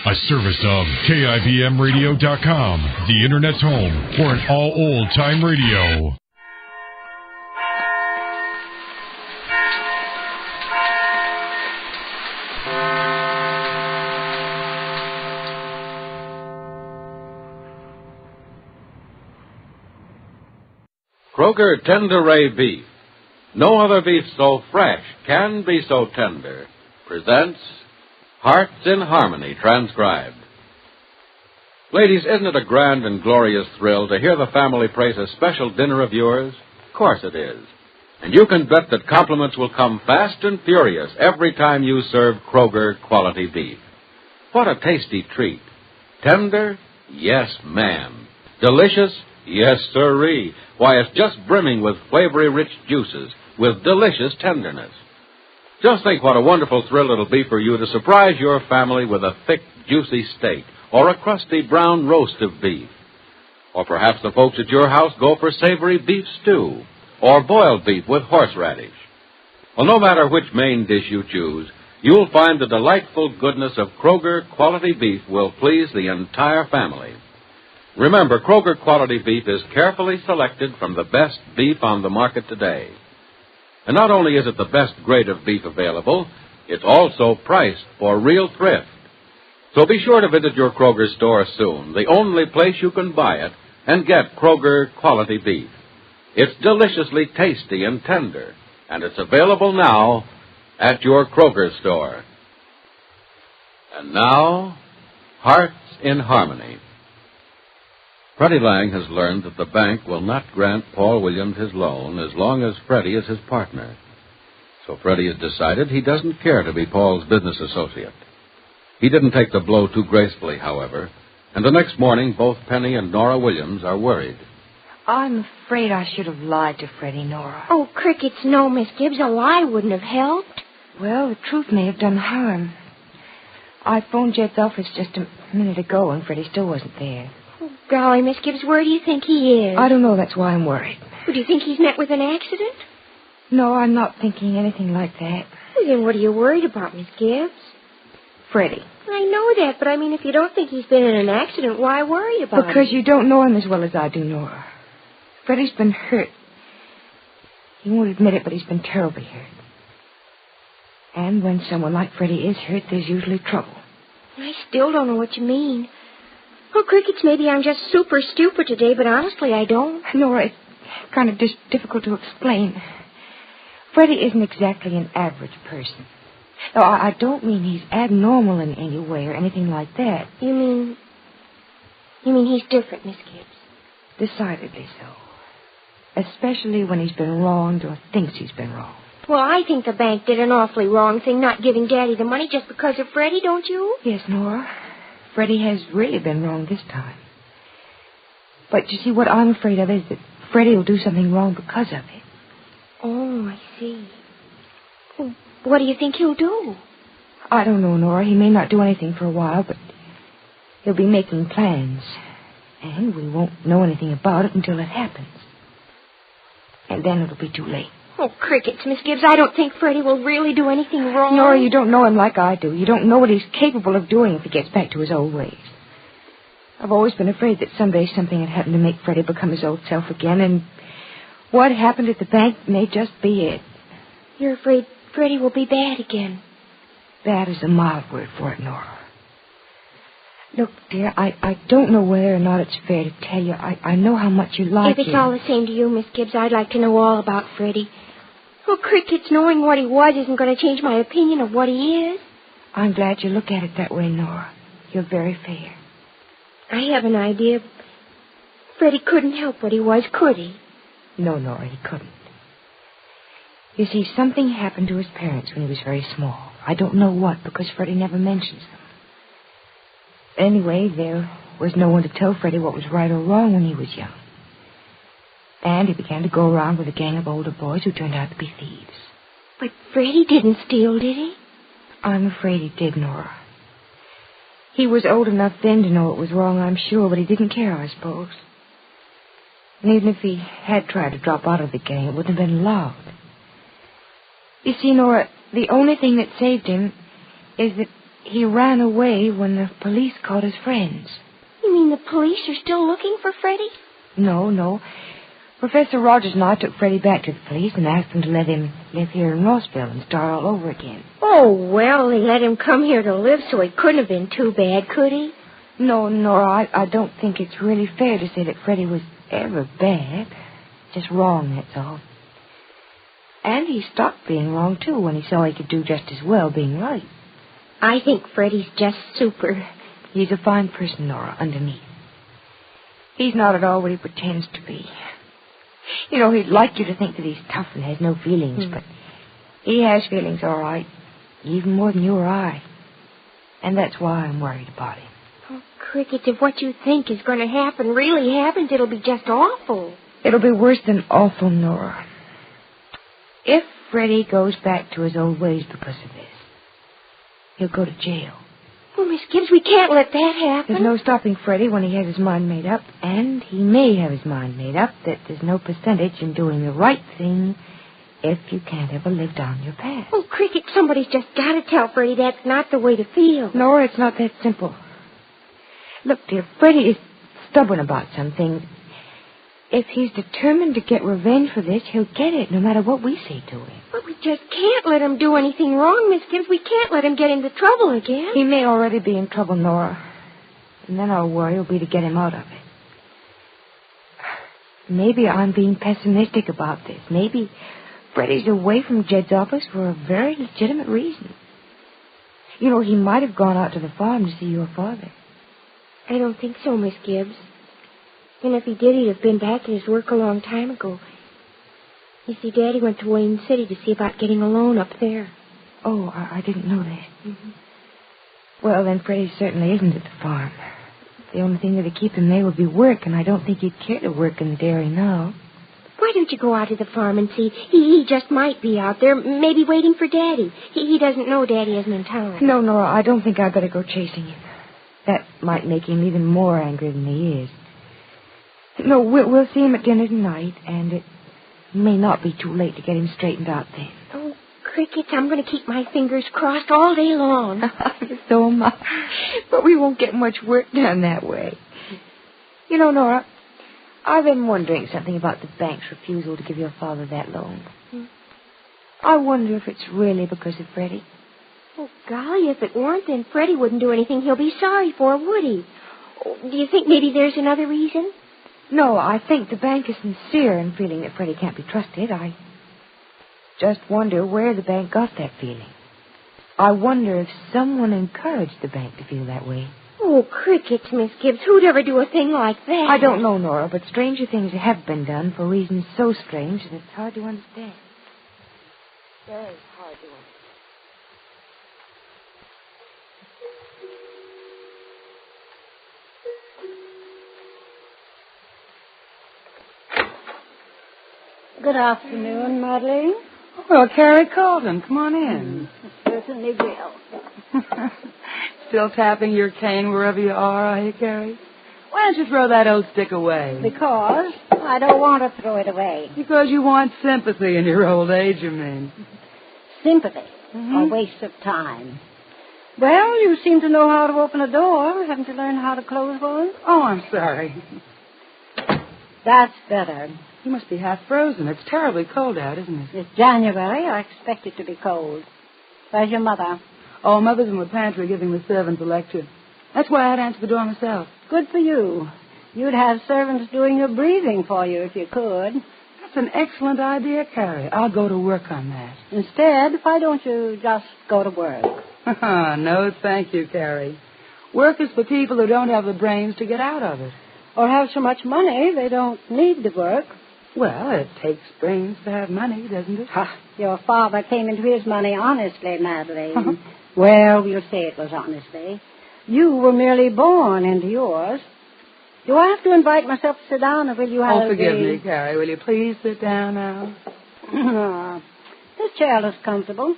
A service of KIBMradio.com, the Internet's home for an all-old-time radio. Kroger Tender Ray Beef. No other beef so fresh can be so tender. Presents Hearts in Harmony, transcribed. Ladies, isn't it a grand and glorious thrill to hear the family praise a special dinner of yours? Of course it is. And you can bet that compliments will come fast and furious every time you serve Kroger quality beef. What a tasty treat. Tender? Yes, ma'am. Delicious? Yes, sirree. Why, it's just brimming with flavory-rich juices, with delicious tenderness. Just think what a wonderful thrill it'll be for you to surprise your family with a thick, juicy steak, or a crusty brown roast of beef. Or perhaps the folks at your house go for savory beef stew, or boiled beef with horseradish. Well, no matter which main dish you choose, you'll find the delightful goodness of Kroger quality beef will please the entire family. Remember, Kroger quality beef is carefully selected from the best beef on the market today. And not only is it the best grade of beef available, it's also priced for real thrift. So be sure to visit your Kroger store soon, the only place you can buy it, and get Kroger quality beef. It's deliciously tasty and tender, and it's available now at your Kroger store. And now, Hearts in Harmony. Freddie Lang has learned that the bank will not grant Paul Williams his loan as long as Freddie is his partner. So Freddie has decided he doesn't care to be Paul's business associate. He didn't take the blow too gracefully, however, and the next morning both Penny and Nora Williams are worried. I'm afraid I should have lied to Freddie, Nora. Oh, crickets, no, Miss Gibbs. A lie wouldn't have helped. Well, the truth may have done harm. I phoned Jed's office just a minute ago, and Freddie still wasn't there. Oh, golly, Miss Gibbs, where do you think he is? I don't know. That's why I'm worried. Do you think he's met with an accident? No, I'm not thinking anything like that. Well, then what are you worried about, Miss Gibbs? Freddie. I know that, but I mean, if you don't think he's been in an accident, why worry about it? Because you don't know him as well as I do, Nora. Freddie's been hurt. He won't admit it, but he's been terribly hurt. And when someone like Freddie is hurt, there's usually trouble. I still don't know what you mean. Well, crickets, maybe I'm just super stupid today, but honestly, I don't. Nora, it's kind of difficult to explain. Freddie isn't exactly an average person. No, I don't mean he's abnormal in any way or anything like that. You mean he's different, Miss Gibbs? Decidedly so. Especially when he's been wronged or thinks he's been wronged. Well, I think the bank did an awfully wrong thing not giving Daddy the money just because of Freddie, don't you? Yes, Nora. Freddie has really been wrong this time. But you see, what I'm afraid of is that Freddie will do something wrong because of it. Oh, I see. Well, what do you think he'll do? I don't know, Nora. He may not do anything for a while, but he'll be making plans. And we won't know anything about it until it happens. And then it'll be too late. Oh, crickets, Miss Gibbs, I don't think Freddie will really do anything wrong. Nora, you don't know him like I do. You don't know what he's capable of doing if he gets back to his old ways. I've always been afraid that someday something had happened to make Freddie become his old self again, and what happened at the bank may just be it. You're afraid Freddie will be bad again? Bad is a mild word for it, Nora. Look, dear, I don't know whether or not it's fair to tell you. I know how much you like him. If it's all the same to you, Miss Gibbs, I'd like to know all about Freddie. Well, crickets, knowing what he was isn't going to change my opinion of what he is. I'm glad you look at it that way, Nora. You're very fair. I have an idea. Freddie couldn't help what he was, could he? No, Nora, he couldn't. You see, something happened to his parents when he was very small. I don't know what, because Freddie never mentions them. Anyway, there was no one to tell Freddie what was right or wrong when he was young. And he began to go around with a gang of older boys who turned out to be thieves. But Freddie didn't steal, did he? I'm afraid he did, Nora. He was old enough then to know it was wrong, I'm sure, but he didn't care, I suppose. And even if he had tried to drop out of the gang, it wouldn't have been allowed. You see, Nora, the only thing that saved him is that he ran away when the police caught his friends. You mean the police are still looking for Freddie? No. Professor Rogers and I took Freddie back to the police and asked them to let him live here in Rossville and start all over again. Oh, well, they let him come here to live, so it couldn't have been too bad, could he? No, Nora, I don't think it's really fair to say that Freddie was ever bad. Just wrong, that's all. And he stopped being wrong, too, when he saw he could do just as well being right. I think Freddie's just super. He's a fine person, Nora, underneath. He's not at all what he pretends to be. You know, he'd like you to think that he's tough and has no feelings, but he has feelings, all right, even more than you or I. And that's why I'm worried about him. Oh, Cricket, if what you think is going to happen really happens, it'll be just awful. It'll be worse than awful, Nora. If Freddie goes back to his old ways because of this, he'll go to jail. Oh, Miss Gibbs, we can't let that happen. There's no stopping Freddie when he has his mind made up, and he may have his mind made up that there's no percentage in doing the right thing if you can't ever live down your past. Oh, Cricket, somebody's just got to tell Freddie that's not the way to feel. Nora, it's not that simple. Look, dear, Freddie is stubborn about some things. If he's determined to get revenge for this, he'll get it, no matter what we say to him. But we just can't let him do anything wrong, Miss Gibbs. We can't let him get into trouble again. He may already be in trouble, Nora. And then our worry will be to get him out of it. Maybe I'm being pessimistic about this. Maybe Freddie's away from Jed's office for a very legitimate reason. You know, he might have gone out to the farm to see your father. I don't think so, Miss Gibbs. And if he did, he'd have been back at his work a long time ago. You see, Daddy went to Wayne City to see about getting a loan up there. Oh, I didn't know that. Mm-hmm. Well, then Freddie certainly isn't at the farm. The only thing that'd keep him there would be work, and I don't think he'd care to work in the dairy now. Why don't you go out to the farm and see? He just might be out there, maybe waiting for Daddy. He doesn't know Daddy isn't in town. No, Nora, I don't think I'd better go chasing him. That might make him even more angry than he is. No, we'll see him at dinner tonight, and it may not be too late to get him straightened out then. Oh, Crickets, I'm going to keep my fingers crossed all day long. So am I. But we won't get much work done that way. You know, Nora, I've been wondering something about the bank's refusal to give your father that loan. I wonder if it's really because of Freddie. Oh, golly, if it weren't, then Freddie wouldn't do anything he'll be sorry for, would he? Oh, do you think maybe there's another reason? No, I think the bank is sincere in feeling that Freddie can't be trusted. I just wonder where the bank got that feeling. I wonder if someone encouraged the bank to feel that way. Oh, Crickets, Miss Gibbs, who'd ever do a thing like that? I don't know, Nora, but stranger things have been done for reasons so strange that it's hard to understand. Very hard to understand. Good afternoon, Madeline. Well, Carrie Colton, come on in. Certainly will. Still tapping your cane wherever you are, are you, Carrie? Why don't you throw that old stick away? Because I don't want to throw it away. Because you want sympathy in your old age, you mean. Sympathy. A waste of time. Well, you seem to know how to open a door. Haven't you learned how to close one? Oh, I'm sorry. That's better. You must be half frozen. It's terribly cold out, isn't it? It's January. I expect it to be cold. Where's your mother? Oh, Mother's in the pantry giving the servants a lecture. That's why I had to answer the door myself. Good for you. You'd have servants doing your breathing for you if you could. That's an excellent idea, Carrie. I'll go to work on that. Instead, why don't you just go to work? No, thank you, Carrie. Work is for people who don't have the brains to get out of it. Or have so much money they don't need to work. Well, it takes brains to have money, doesn't it? Your father came into his money honestly, Madeline. Well, we'll say it was honestly. You were merely born into yours. Do I have to invite myself to sit down, or will you have forgive me, Carrie. Will you please sit down now? This chair looks comfortable.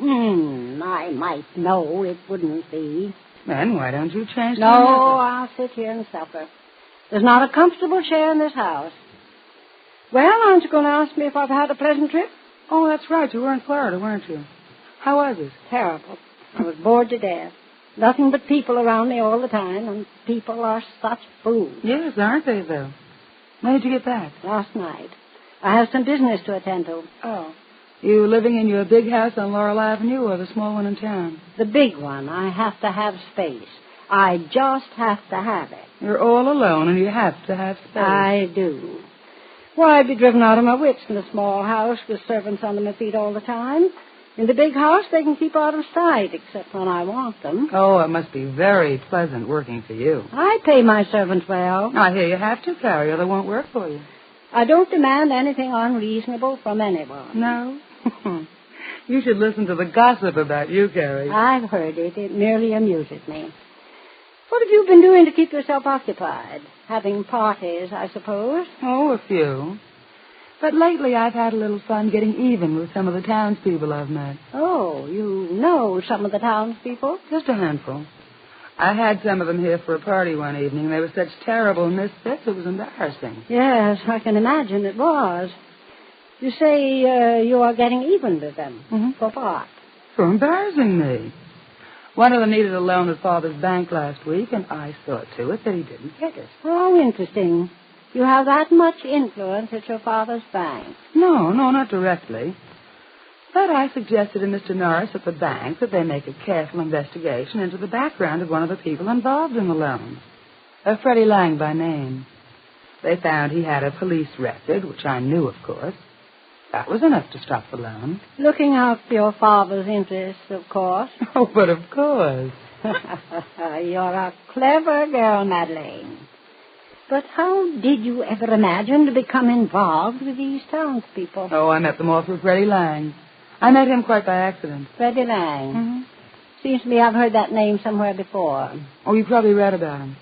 I might know it wouldn't be. Then why don't you change No, I'll sit here and suffer. There's not a comfortable chair in this house. Well, aren't you going to ask me if I've had a pleasant trip? Oh, that's right. You were in Florida, weren't you? How was it? Terrible. I was bored to death. Nothing but people around me all the time, and people are such fools. Yes, aren't they, though? When did you get back? Last night. I have some business to attend to. Oh. You living in your big house on Laurel Avenue or the small one in town? The big one. I have to have space. I just have to have it. You're all alone and you have to have space. I do. Why, I'd be driven out of my wits in a small house with servants under my feet all the time. In the big house, they can keep out of sight, except when I want them. Oh, it must be very pleasant working for you. I pay my servants well. I hear you have to, Carrie, or they won't work for you. I don't demand anything unreasonable from anyone. No? You should listen to the gossip about you, Carrie. I've heard it. It merely amuses me. What have you been doing to keep yourself occupied? Having parties, I suppose? Oh, a few. But lately I've had a little fun getting even with some of the townspeople I've met. Oh, you know some of the townspeople? Just a handful. I had some of them here for a party one evening. They were such terrible misfits, it was embarrassing. Yes, I can imagine it was. You say you are getting even with them. Mm-hmm. For what? For embarrassing me. One of them needed a loan at Father's bank last week, and I saw to it that he didn't get it. Oh, interesting. You have that much influence at your father's bank. No, not directly. But I suggested to Mr. Norris at the bank that they make a careful investigation into the background of one of the people involved in the loan. Freddie Lang by name. They found he had a police record, which I knew, of course. That was enough to stop the loan. Looking out for your father's interests, of course. Oh, but of course. You're a clever girl, Madeleine. But how did you ever imagine to become involved with these townspeople? Oh, I met them all through Freddie Lang. I met him quite by accident. Freddie Lang? Mm-hmm. Seems to me I've heard that name somewhere before. Oh, you probably read about him.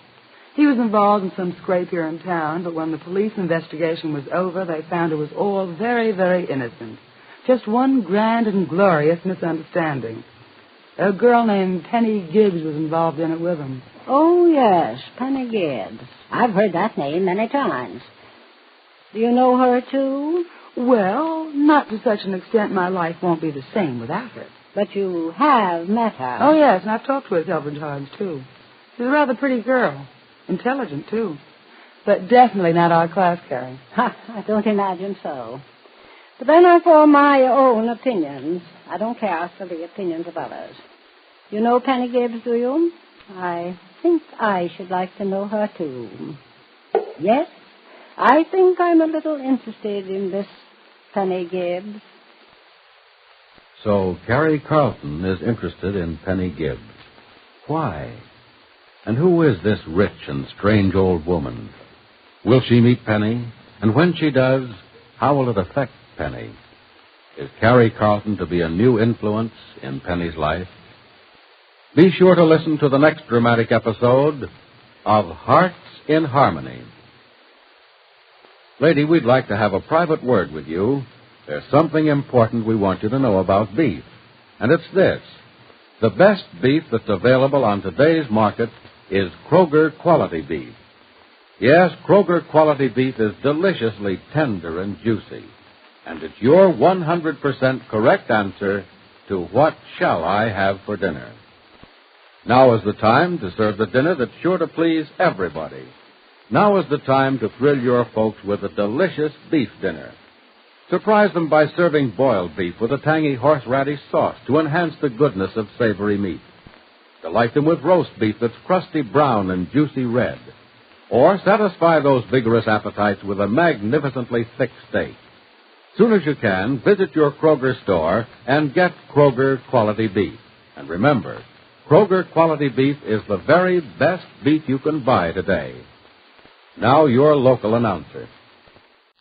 He was involved in some scrape here in town, but when the police investigation was over, they found it was all very, very innocent. Just one grand and glorious misunderstanding. A girl named Penny Gibbs was involved in it with him. Oh, yes, Penny Gibbs. I've heard that name many times. Do you know her, too? Well, not to such an extent my life won't be the same without her. But you have met her. Oh, yes, and I've talked to her several times, too. She's a rather pretty girl. Intelligent, too. But definitely not our class, Carrie. I don't imagine so. But then I form my own opinions. I don't care for the opinions of others. You know Penny Gibbs, do you? I think I should like to know her, too. Yes, I think I'm a little interested in this Penny Gibbs. So Carrie Carlton is interested in Penny Gibbs. Why? And who is this rich and strange old woman? Will she meet Penny? And when she does, how will it affect Penny? Is Carrie Carlton to be a new influence in Penny's life? Be sure to listen to the next dramatic episode of Hearts in Harmony. Lady, we'd like to have a private word with you. There's something important we want you to know about beef. And it's this. The best beef that's available on today's market is Kroger quality beef. Yes, Kroger quality beef is deliciously tender and juicy. And it's your 100% correct answer to what shall I have for dinner. Now is the time to serve the dinner that's sure to please everybody. Now is the time to thrill your folks with a delicious beef dinner. Surprise them by serving boiled beef with a tangy horseradish sauce to enhance the goodness of savory meat. Delight them with roast beef that's crusty brown and juicy red. Or satisfy those vigorous appetites with a magnificently thick steak. Soon as you can, visit your Kroger store and get Kroger quality beef. And remember, Kroger quality beef is the very best beef you can buy today. Now your local announcer.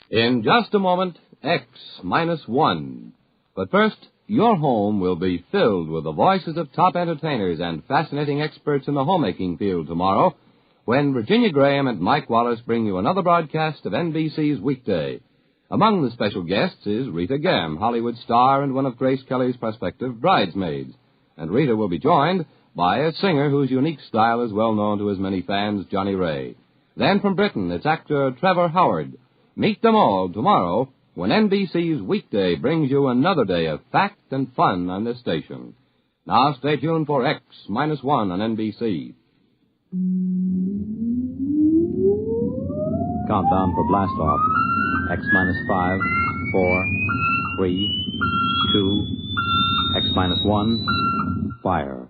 In just a moment, X-1. But first, your home will be filled with the voices of top entertainers and fascinating experts in the homemaking field tomorrow when Virginia Graham and Mike Wallace bring you another broadcast of NBC's Weekday. Among the special guests is Rita Gam, Hollywood star and one of Grace Kelly's prospective bridesmaids. And Rita will be joined by a singer whose unique style is well known to his many fans, Johnny Ray. Then from Britain, it's actor Trevor Howard. Meet them all tomorrow when NBC's Weekday brings you another day of fact and fun on this station. Now stay tuned for X-1 on NBC. Countdown for blast off. X-5, 4, 3, 2, X-1, fire.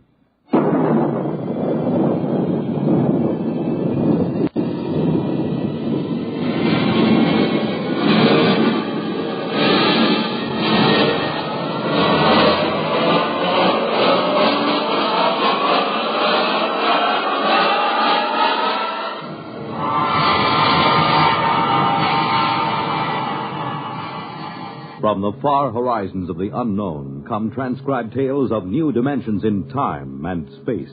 From the far horizons of the unknown come transcribed tales of new dimensions in time and space.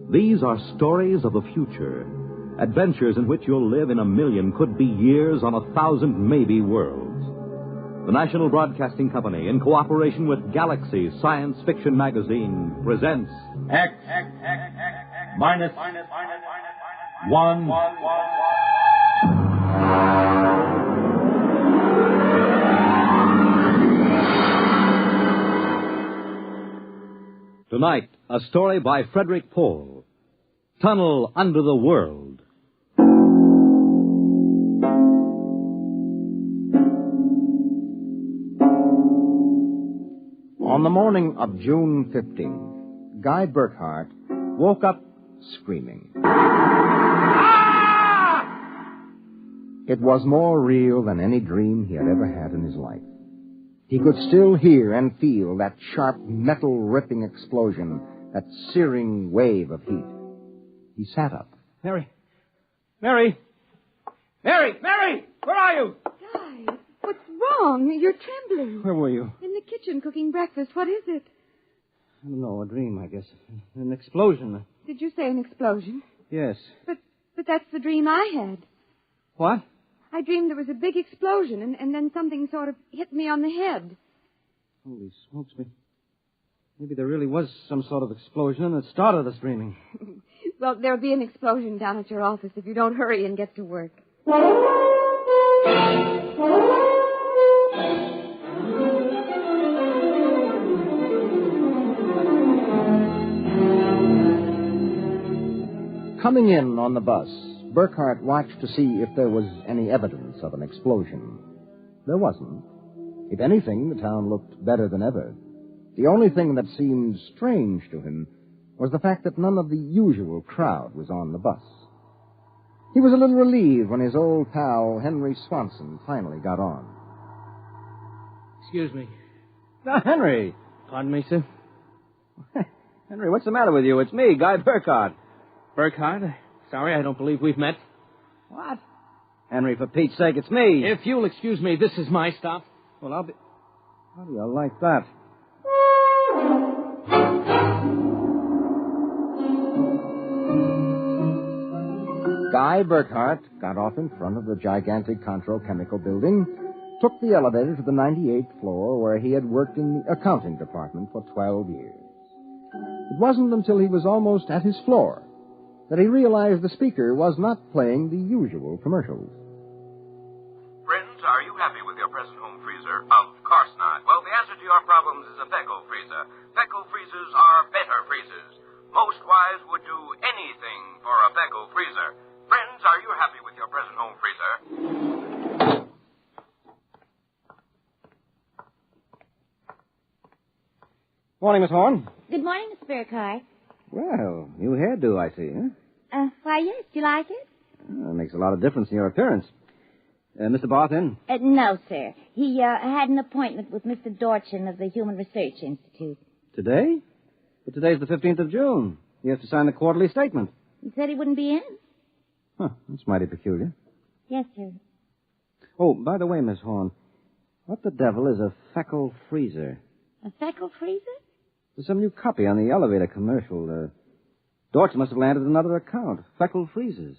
These are stories of the future, adventures in which you'll live in a million, could be years, on 1,000 maybe worlds. The National Broadcasting Company, in cooperation with Galaxy Science Fiction Magazine, presents X-1. Tonight, a story by Frederick Pohl, Tunnel Under the World. On the morning of June 15, Guy Burkhart woke up screaming. It was more real than any dream he had ever had in his life. He could still hear and feel that sharp, metal-ripping explosion, that searing wave of heat. He sat up. Mary! Where are you? Guy, what's wrong? You're trembling. Where were you? In the kitchen cooking breakfast. What is it? I don't know, a dream, I guess. An explosion. Did you say an explosion? Yes. But that's the dream I had. What? I dreamed there was a big explosion, and then something sort of hit me on the head. Holy smokes, maybe there really was some sort of explosion, and it started us dreaming. Well, there'll be an explosion down at your office if you don't hurry and get to work. Coming in on the bus, Burkhart watched to see if there was any evidence of an explosion. There wasn't. If anything, the town looked better than ever. The only thing that seemed strange to him was the fact that none of the usual crowd was on the bus. He was a little relieved when his old pal, Henry Swanson, finally got on. Excuse me. Henry! Pardon me, sir? Henry, what's the matter with you? It's me, Guy Burkhart. Burkhart? Sorry, I don't believe we've met. What? Henry, for Pete's sake, it's me. If you'll excuse me, this is my stop. Well, I'll be... How do you like that? Guy Burkhart got off in front of the gigantic Contro Chemical Building, took the elevator to the 98th floor where he had worked in the accounting department for 12 years. It wasn't until he was almost at his floor that he realized the speaker was not playing the usual commercials. Friends, are you happy with your present home freezer? Of course not. Well, the answer to your problems is a Fecco freezer. Fecco freezers are better freezers. Most wives would do anything for a Fecco freezer. Friends, are you happy with your present home freezer? Morning, Miss Horn. Good morning, Mr. Burkhart. Well, new hairdo, I see, huh? Why, yes. Do you like it? Well, it makes a lot of difference in your appearance. Mr. Barth in? No, sir. He had an appointment with Mr. Dorchin of the Human Research Institute. Today? But today's the 15th of June. He has to sign the quarterly statement. He said he wouldn't be in. Huh, that's mighty peculiar. Yes, sir. Oh, by the way, Miss Horn, what the devil is a Fecco freezer? A Fecco freezer? There's some new copy on the elevator commercial. Dorchin must have landed another account. Fecco freezers.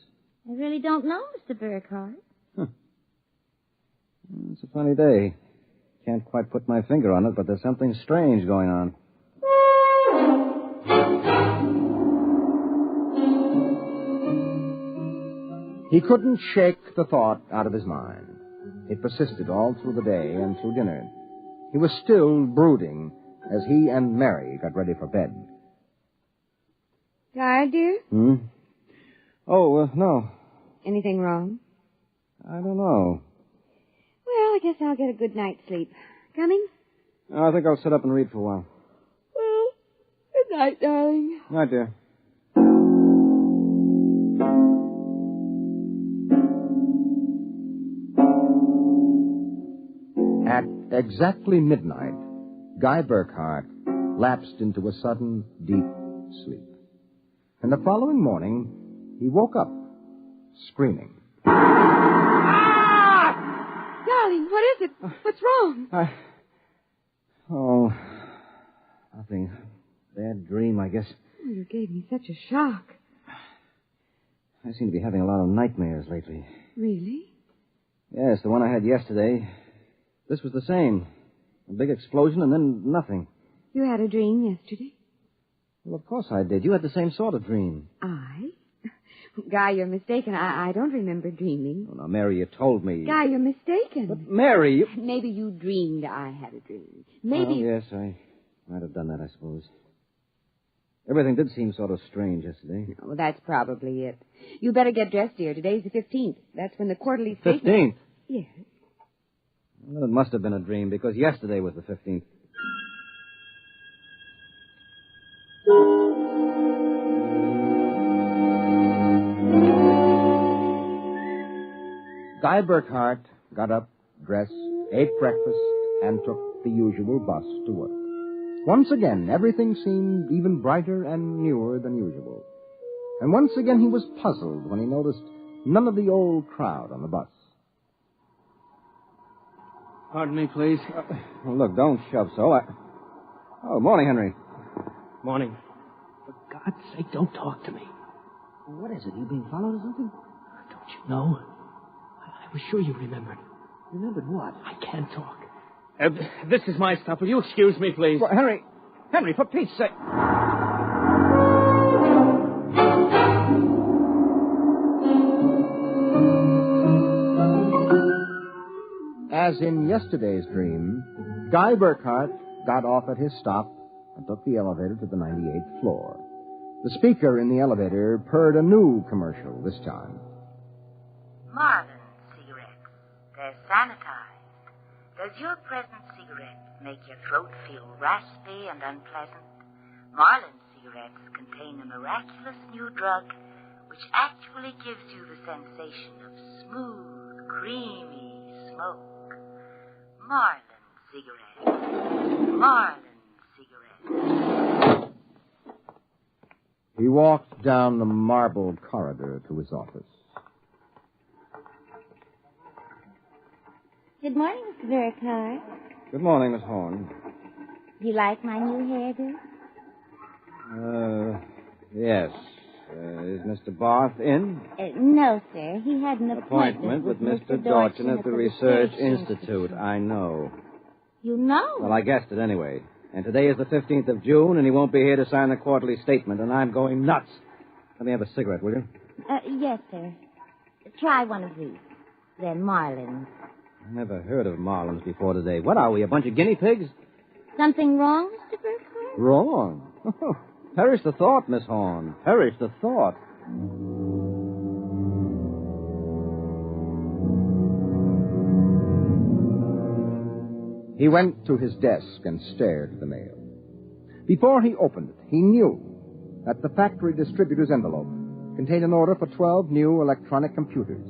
I really don't know, Mr. Burkhart. Huh. It's a funny day. Can't quite put my finger on it, but there's something strange going on. He couldn't shake the thought out of his mind. It persisted all through the day and through dinner. He was still brooding as he and Mary got ready for bed. Tired, dear? Oh, no. Anything wrong? I don't know. Well, I guess I'll get a good night's sleep. Coming? I think I'll sit up and read for a while. Well, good night, darling. Night, dear. At exactly midnight, Guy Burkhart lapsed into a sudden, deep sleep. And the following morning, he woke up, screaming. Darling, what is it? What's wrong? Oh, nothing. Bad dream, I guess. Oh, you gave me such a shock. I seem to be having a lot of nightmares lately. Really? Yes, the one I had yesterday. This was the same. A big explosion and then nothing. You had a dream yesterday? Well, of course I did. You had the same sort of dream. I? Guy, you're mistaken. I don't remember dreaming. Oh, now, Mary, you told me. Guy, you're mistaken. But, Mary, you... Maybe you dreamed I had a dream. Maybe... Oh, yes, I might have done that, I suppose. Everything did seem sort of strange yesterday. Oh, that's probably it. You better get dressed, dear. Today's the 15th. That's when the quarterly statement... 15th? Yes. Well, it must have been a dream, because yesterday was the 15th. Guy Burkhart got up, dressed, ate breakfast, and took the usual bus to work. Once again, everything seemed even brighter and newer than usual. And once again he was puzzled when he noticed none of the old crowd on the bus. Pardon me, please. Well, look, don't shove so. Oh, morning, Henry. Morning. For God's sake, don't talk to me. What is it? You being followed or something? Don't you know? I was sure you remembered. Remembered what? I can't talk. This is my stuff. Will you excuse me, please? Well, Henry, for Pete's sake. As in yesterday's dream, Guy Burkhart got off at his stop and took the elevator to the 98th floor. The speaker in the elevator purred a new commercial this time. Marlin cigarettes. They're sanitized. Does your present cigarette make your throat feel raspy and unpleasant? Marlin cigarettes contain a miraculous new drug which actually gives you the sensation of smooth, creamy smoke. Marlin cigarettes. Marlin cigarettes. He walked down the marble corridor to his office. Good morning, Mr. Burkhart. Good morning, Miss Horn. Do you like my new hairdo? Yes. Is Mr. Barth in? No, sir. He had an Appointment with Mr. Dorchin at the Research Institute. I know. You know? Well, I guessed it anyway. And today is the 15th of June, and he won't be here to sign the quarterly statement, and I'm going nuts. Let me have a cigarette, will you? Yes, sir. Try one of these. They're Marlins. I never heard of Marlins before today. What are we, a bunch of guinea pigs? Something wrong, Mr. Burkhart? Wrong? Perish the thought, Miss Horn. Perish the thought. He went to his desk and stared at the mail. Before he opened it, he knew that the factory distributor's envelope contained an order for 12 new electronic computers.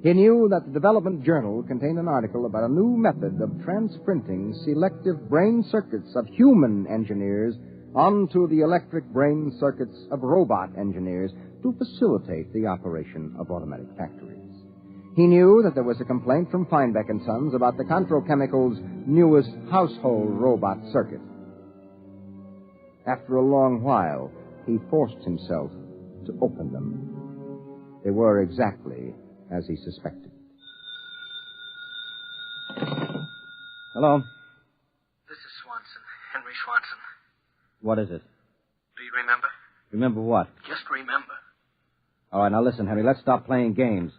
He knew that the Development Journal contained an article about a new method of transprinting selective brain circuits of human engineers onto the electric brain circuits of robot engineers to facilitate the operation of automatic factories. He knew that there was a complaint from Feinbeck & Sons about the Controchemical's newest household robot circuit. After a long while, he forced himself to open them. They were exactly as he suspected. Hello? This is Swanson, Henry Swanson. What is it? Do you remember? Remember what? Just remember. All right, now listen, Henry, let's stop playing games.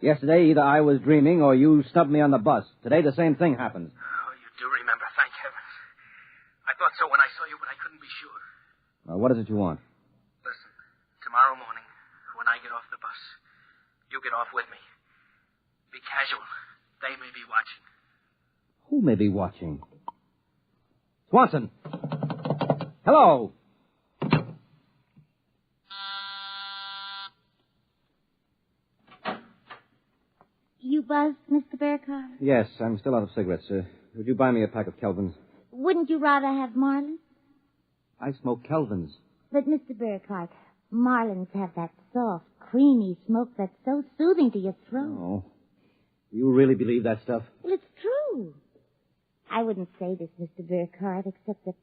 Yesterday, either I was dreaming or you snubbed me on the bus. Today, the same thing happens. Oh, you do remember, thank heavens. I thought so when I saw you, but I couldn't be sure. Well, what is it you want? Listen, tomorrow morning, when I get off the bus, you get off with me. Be casual. They may be watching. Who may be watching? Swanson! Hello! You buzzed, Mr. Burkhardt? Yes, I'm still out of cigarettes. Would you buy me a pack of Kelvins? Wouldn't you rather have Marlin? I smoke Kelvins. But, Mr. Burkhardt, Marlins have that soft, creamy smoke that's so soothing to your throat. Oh. You really believe that stuff? Well, it's true. I wouldn't say this, Mr. Burkhardt, except that,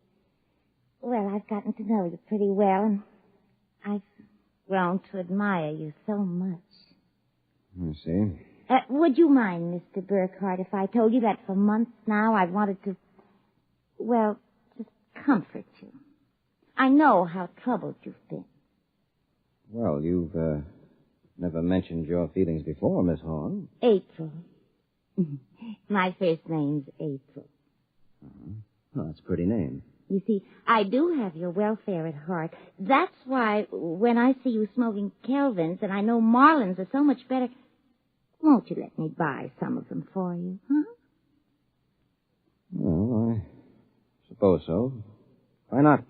well, I've gotten to know you pretty well, and I've grown to admire you so much. I see. Would you mind, Mr. Burkhardt, if I told you that for months now I've wanted to, well, just comfort you? I know how troubled you've been. Well, you've never mentioned your feelings before, Miss Horn. April. My first name's April. Well, that's a pretty name. You see, I do have your welfare at heart. That's why when I see you smoking Kelvins and I know Marlins are so much better, won't you let me buy some of them for you, huh? Well, I suppose so. Why not?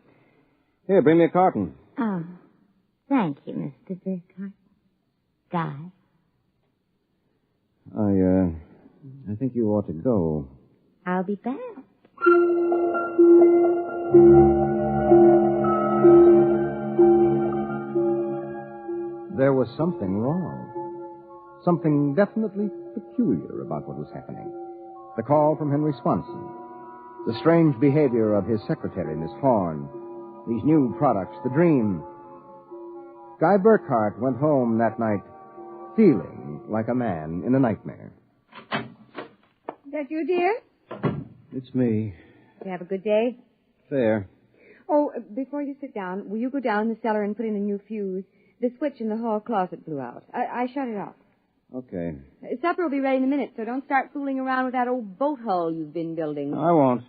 Here, bring me a carton. Oh, thank you, Mr. Burkhardt. Guy? I think you ought to go. I'll be back. There was something wrong. Something definitely peculiar about what was happening. The call from Henry Swanson. The strange behavior of his secretary, Miss Horn. These new products, the dream. Guy Burkhardt went home that night feeling like a man in a nightmare. Is that you, dear? It's me. Did you have a good day? Fair. Oh, before you sit down, will you go down in the cellar and put in a new fuse? The switch in the hall closet blew out. I shut it off. Okay. Supper will be ready in a minute, so don't start fooling around with that old boat hull you've been building. I won't.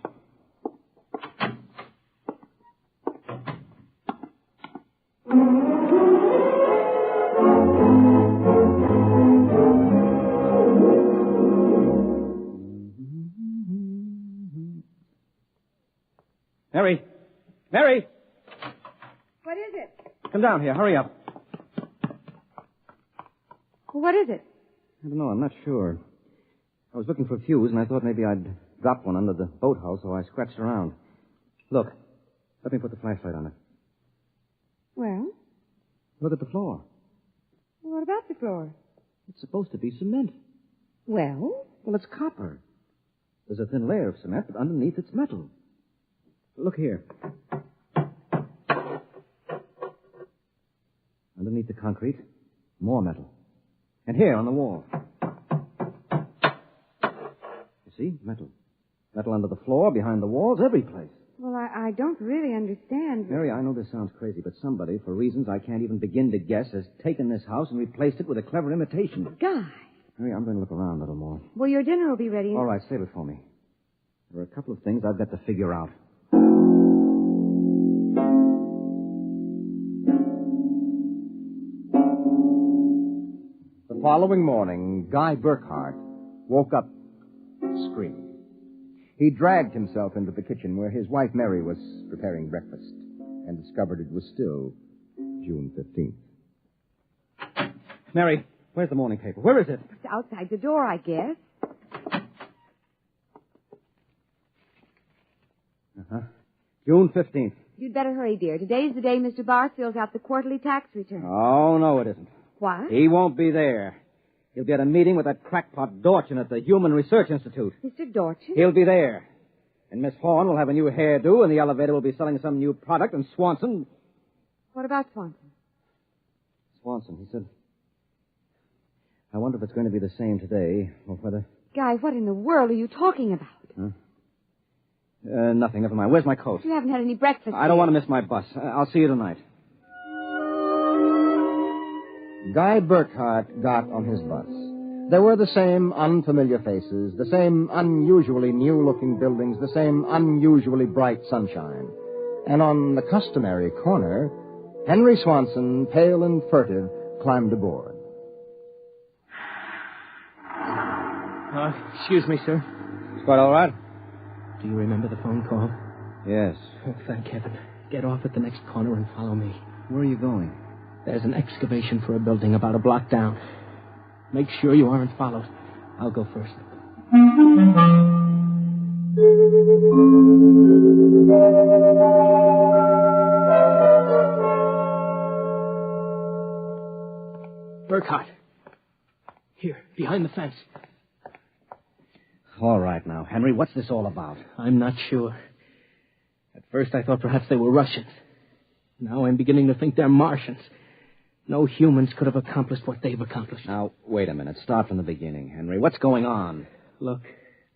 Mary! Mary! What is it? Come down here. Hurry up. Well, what is it? I don't know. I'm not sure. I was looking for a fuse, and I thought maybe I'd dropped one under the boathouse, so I scratched around. Look. Let me put the flashlight on it. Well? Look at the floor. What about the floor? It's supposed to be cement. Well? Well, it's copper. There's a thin layer of cement, but underneath it's metal. Look here. Underneath the concrete, more metal. And here on the wall. You see? Metal. Metal under the floor, behind the walls, every place. Well, I don't really understand. Mary, I know this sounds crazy, but somebody, for reasons I can't even begin to guess, has taken this house and replaced it with a clever imitation. Guy. Mary, I'm going to look around a little more. Well, your dinner will be ready. All right, save it for me. There are a couple of things I've got to figure out. The following morning, Guy Burkhardt woke up screaming. He dragged himself into the kitchen where his wife Mary was preparing breakfast and discovered it was still June 15th. Mary, where's the morning paper? Where is it? It's outside the door, I guess. June 15th. You'd better hurry, dear. Today's the day Mr. Barth fills out the quarterly tax return. Oh, no, it isn't. What? He won't be there. He'll be at a meeting with that crackpot Dorchin at the Human Research Institute. Mr. Dorchin? He'll be there. And Miss Horn will have a new hairdo, and the elevator will be selling some new product, and Swanson... What about Swanson? Swanson, he said... I wonder if it's going to be the same today, or whether... Guy, what in the world are you talking about? Huh? Nothing. Never mind. Where's my coat? You haven't had any breakfast. I don't want to miss my bus. I'll see you tonight. Guy Burkhardt got on his bus. There were the same unfamiliar faces, the same unusually new-looking buildings, the same unusually bright sunshine. And on the customary corner, Henry Swanson, pale and furtive, climbed aboard. Excuse me, sir. It's quite all right. Do you remember the phone call? Yes. Oh, thank heaven. Get off at the next corner and follow me. Where are you going? There's an excavation for a building about a block down. Make sure you aren't followed. I'll go first. Burkhart. Here, behind the fence. All right now, Henry, what's this all about? I'm not sure. At first I thought perhaps they were Russians. Now I'm beginning to think they're Martians. No humans could have accomplished what they've accomplished. Now, wait a minute. Start from the beginning, Henry. What's going on? Look,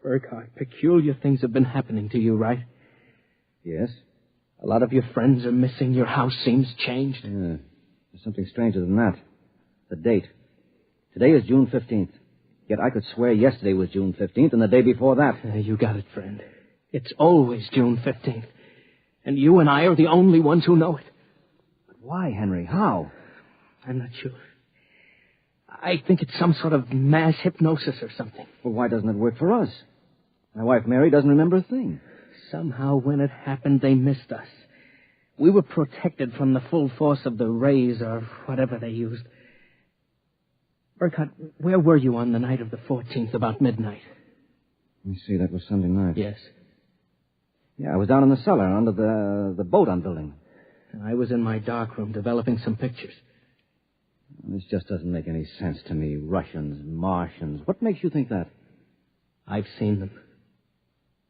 Burkhart, peculiar things have been happening to you, right? Yes? A lot of your friends are missing. Your house seems changed. Yeah. There's something stranger than that. The date. Today is June 15th. Yet I could swear yesterday was June 15th and the day before that. You got it, friend. It's always June 15th. And you and I are the only ones who know it. But why, Henry? How? I'm not sure. I think it's some sort of mass hypnosis or something. Well, why doesn't it work for us? My wife, Mary, doesn't remember a thing. Somehow, when it happened, they missed us. We were protected from the full force of the rays or whatever they used. Burkhart, where were you on the night of the 14th, about midnight? Let me see, that was Sunday night. Yes. Yeah, I was down in the cellar under the boat I'm building. I was in my darkroom developing some pictures. This just doesn't make any sense to me. Russians, Martians. What makes you think that? I've seen them.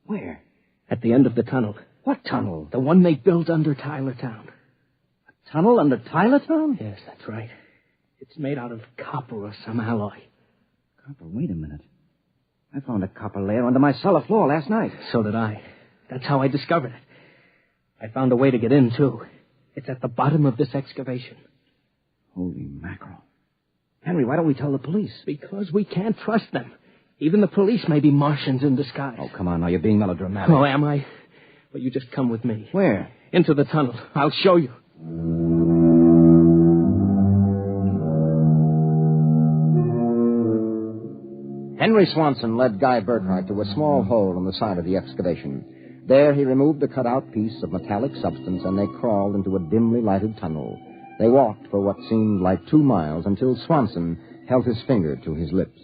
Where? At the end of the tunnel. What tunnel? The one they built under Tylertown. A tunnel under Tylertown? Yes, that's right. It's made out of copper or some alloy. Copper? Wait a minute. I found a copper layer under my cellar floor last night. So did I. That's how I discovered it. I found a way to get in, too. It's at the bottom of this excavation. Holy mackerel. Henry, why don't we tell the police? Because we can't trust them. Even the police may be Martians in disguise. Oh, come on now. You're being melodramatic. Oh, am I? Well, you just come with me. Where? Into the tunnel. I'll show you. Henry Swanson led Guy Burkhart to a small hole in the side of the excavation. There he removed a cut-out piece of metallic substance, and they crawled into a dimly lighted tunnel. They walked for what seemed like 2 miles until Swanson held his finger to his lips.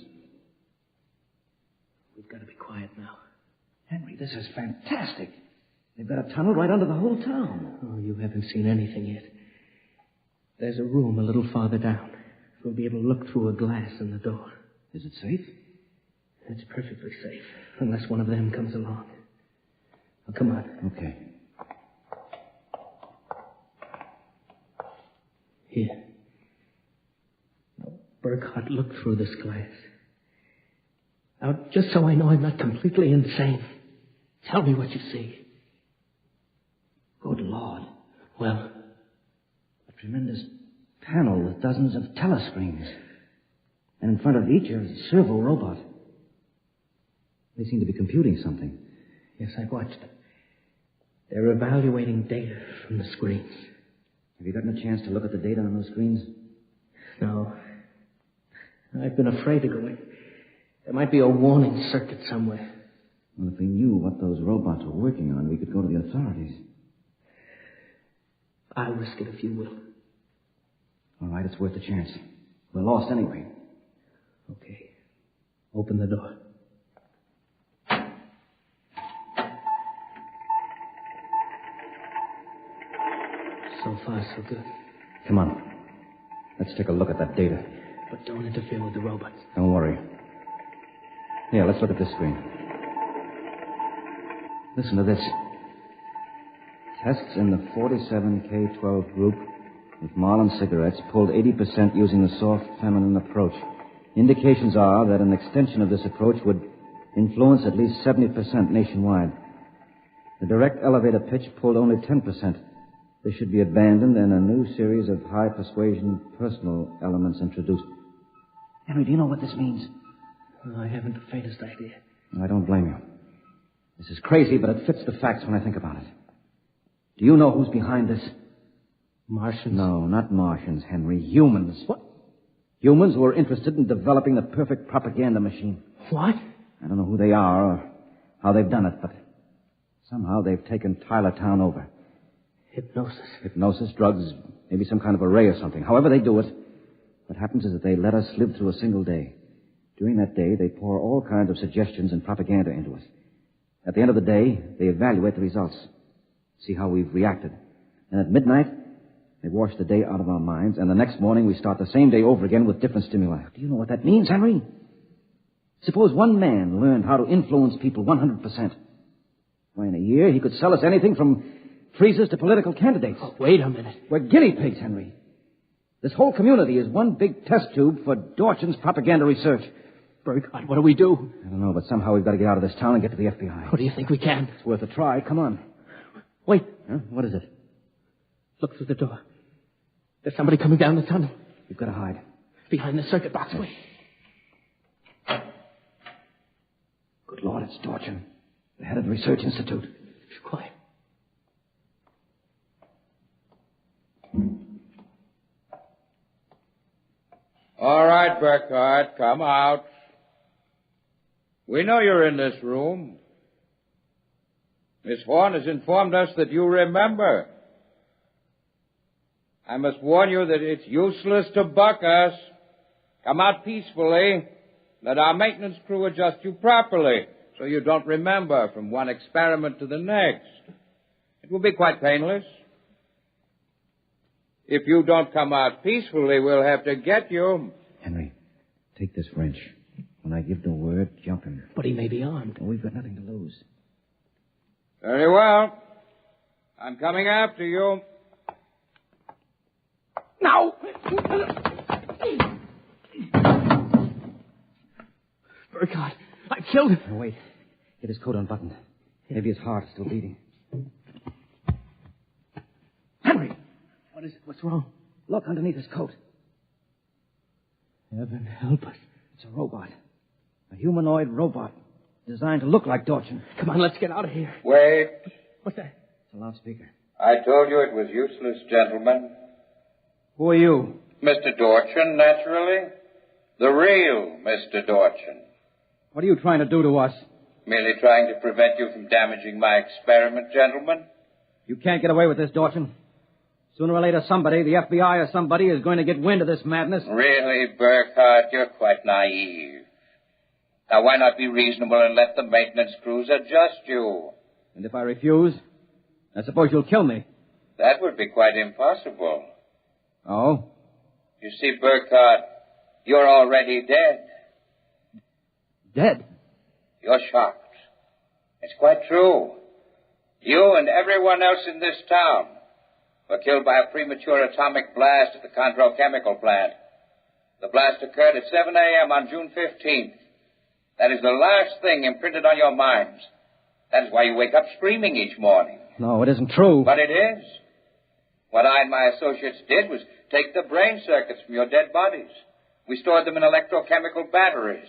We've got to be quiet now. Henry, this is fantastic. They've got a tunnel right under the whole town. Oh, you haven't seen anything yet. There's a room a little farther down. We'll be able to look through a glass in the door. Is it safe? It's perfectly safe, unless one of them comes along. Now, come on. Okay. Here. Now, Burkhart, look through this glass. Now, just so I know I'm not completely insane, tell me what you see. Good Lord. Well? A tremendous panel with dozens of telescreens. And in front of each a servo robot. They seem to be computing something. Yes, I've watched them. They're evaluating data from the screens. Have you gotten a chance to look at the data on those screens? No. I've been afraid to go in. There might be a warning circuit somewhere. Well, if we knew what those robots were working on, we could go to the authorities. I'll risk it if you will. All right, it's worth a chance. We're lost anyway. Okay. Open the door. So far, so good. Come on. Let's take a look at that data. But don't interfere with the robots. Don't worry. Here, let's look at this screen. Listen to this. Tests in the 47K12 group with Marlin cigarettes pulled 80% using the soft feminine approach. Indications are that an extension of this approach would influence at least 70% nationwide. The direct elevator pitch pulled only 10%. This should be abandoned and a new series of high persuasion personal elements introduced. Henry, do you know what this means? I haven't the faintest idea. I don't blame you. This is crazy, but it fits the facts when I think about it. Do you know who's behind this? Martians? No, not Martians, Henry. Humans. What? Humans who are interested in developing the perfect propaganda machine. What? I don't know who they are or how they've done it, but somehow they've taken Tylertown over. Hypnosis, drugs, maybe some kind of array or something. However they do it, what happens is that they let us live through a single day. During that day, they pour all kinds of suggestions and propaganda into us. At the end of the day, they evaluate the results, see how we've reacted. And at midnight, they wash the day out of our minds, and the next morning we start the same day over again with different stimuli. Do you know what that means, Henry? Suppose one man learned how to influence people 100%. Why, in a year, he could sell us anything from freezers to political candidates. Oh, wait a minute. We're guinea pigs, Henry. This whole community is one big test tube for Dorchin's propaganda research. Burkhardt, what do we do? I don't know, but somehow we've got to get out of this town and get to the FBI. What do you think we can? It's worth a try. Come on. Wait. Huh? What is it? Look through the door. There's somebody coming down the tunnel. You've got to hide. Behind the circuit box. Wait. Good Lord, it's Dorchin, the head of the Research Institute. Quiet. All right, Burkhardt, come out. We know you're in this room. Miss Horn has informed us that you remember. I must warn you that it's useless to buck us. Come out peacefully. Let our maintenance crew adjust you properly so you don't remember from one experiment to the next. It will be quite painless. If you don't come out peacefully, we'll have to get you. Henry, take this wrench. When I give the word, jump him. But he may be armed. Oh, we've got nothing to lose. Very well. I'm coming after you. Now! Burkhardt, I killed him. Oh, wait. Get his coat unbuttoned. Maybe his heart is still beating. Henry! What is it? What's wrong? Look underneath his coat. Heaven help us. It's a robot. A humanoid robot designed to look like Dorchin. Come on, let's get out of here. Wait. What's that? It's a loudspeaker. I told you it was useless, gentlemen. Who are you? Mr. Dorchin, naturally. The real Mr. Dorchin. What are you trying to do to us? Merely trying to prevent you from damaging my experiment, gentlemen. You can't get away with this, Dorchin. Sooner or later, somebody, the FBI or somebody, is going to get wind of this madness. Really, Burkhardt, you're quite naive. Now, why not be reasonable and let the maintenance crews adjust you? And if I refuse, I suppose you'll kill me. That would be quite impossible. Oh? You see, Burkhardt, you're already dead. Dead? You're shocked. It's quite true. You and everyone else in this town were killed by a premature atomic blast at the Condro chemical plant. The blast occurred at 7 a.m. on June 15th. That is the last thing imprinted on your minds. That is why you wake up screaming each morning. No, it isn't true. But it is. What I and my associates did was take the brain circuits from your dead bodies. We stored them in electrochemical batteries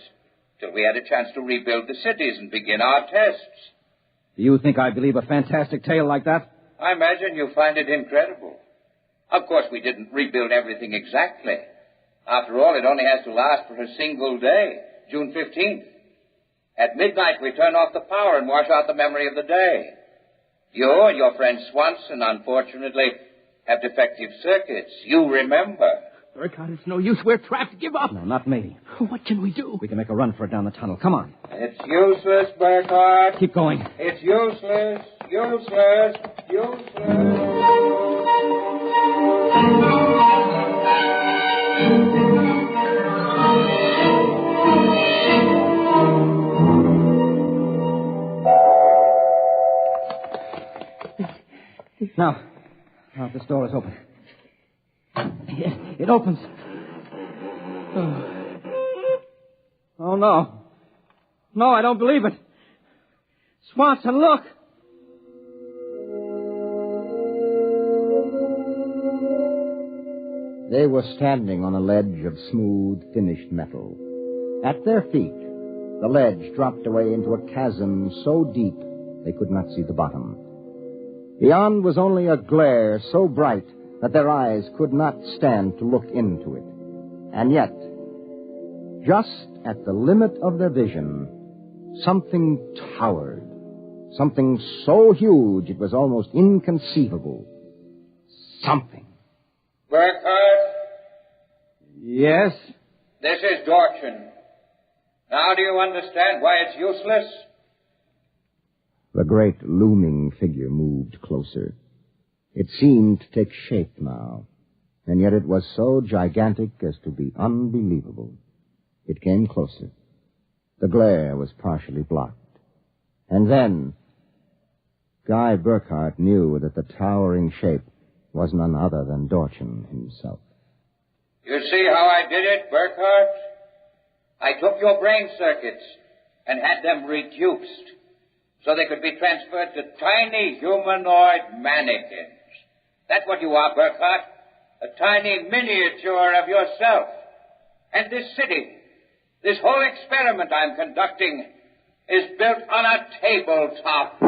till we had a chance to rebuild the cities and begin our tests. Do you think I believe a fantastic tale like that? I imagine you find it incredible. Of course, we didn't rebuild everything exactly. After all, it only has to last for a single day, June 15th. At midnight, we turn off the power and wash out the memory of the day. You and your friend Swanson, unfortunately, have defective circuits. You remember. Burkhardt, it's no use. We're trapped. Give up. No, not me. What can we do? We can make a run for it down the tunnel. Come on. It's useless, Burkhardt. Keep going. It's useless. Useless. Useless. Now, this door is open. It opens. Oh, no. No, I don't believe it. Swanson, look. They were standing on a ledge of smooth, finished metal. At their feet, The ledge dropped away into a chasm so deep they could not see the bottom. Beyond was only a glare so bright that their eyes could not stand to look into it. And yet, just at the limit of their vision, something towered. Something so huge it was almost inconceivable. Something. Burkhardt? Yes? This is Dorchin. Now do you understand why it's useless? The great looming figure moved closer. It seemed to take shape now, and yet it was so gigantic as to be unbelievable. It came closer. The glare was partially blocked. And then, Guy Burkhardt knew that the towering shape was none other than Dorchin himself. You see how I did it, Burkhardt? I took your brain circuits and had them reduced so they could be transferred to tiny humanoid mannequins. That's what you are, Burkhardt. A tiny miniature of yourself. And this city, this whole experiment I'm conducting, is built on a tabletop.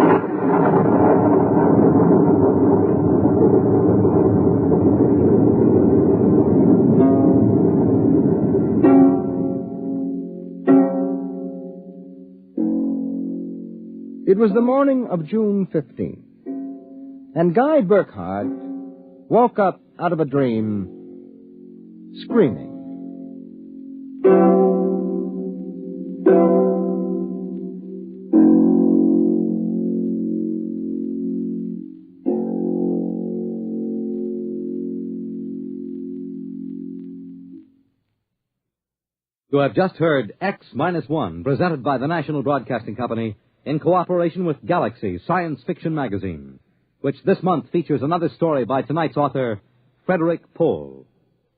It was the morning of June 15th, and Guy Burkhardt woke up out of a dream screaming. You have just heard X-1, presented by the National Broadcasting Company in cooperation with Galaxy Science Fiction Magazine, which this month features another story by tonight's author, Frederick Pohl.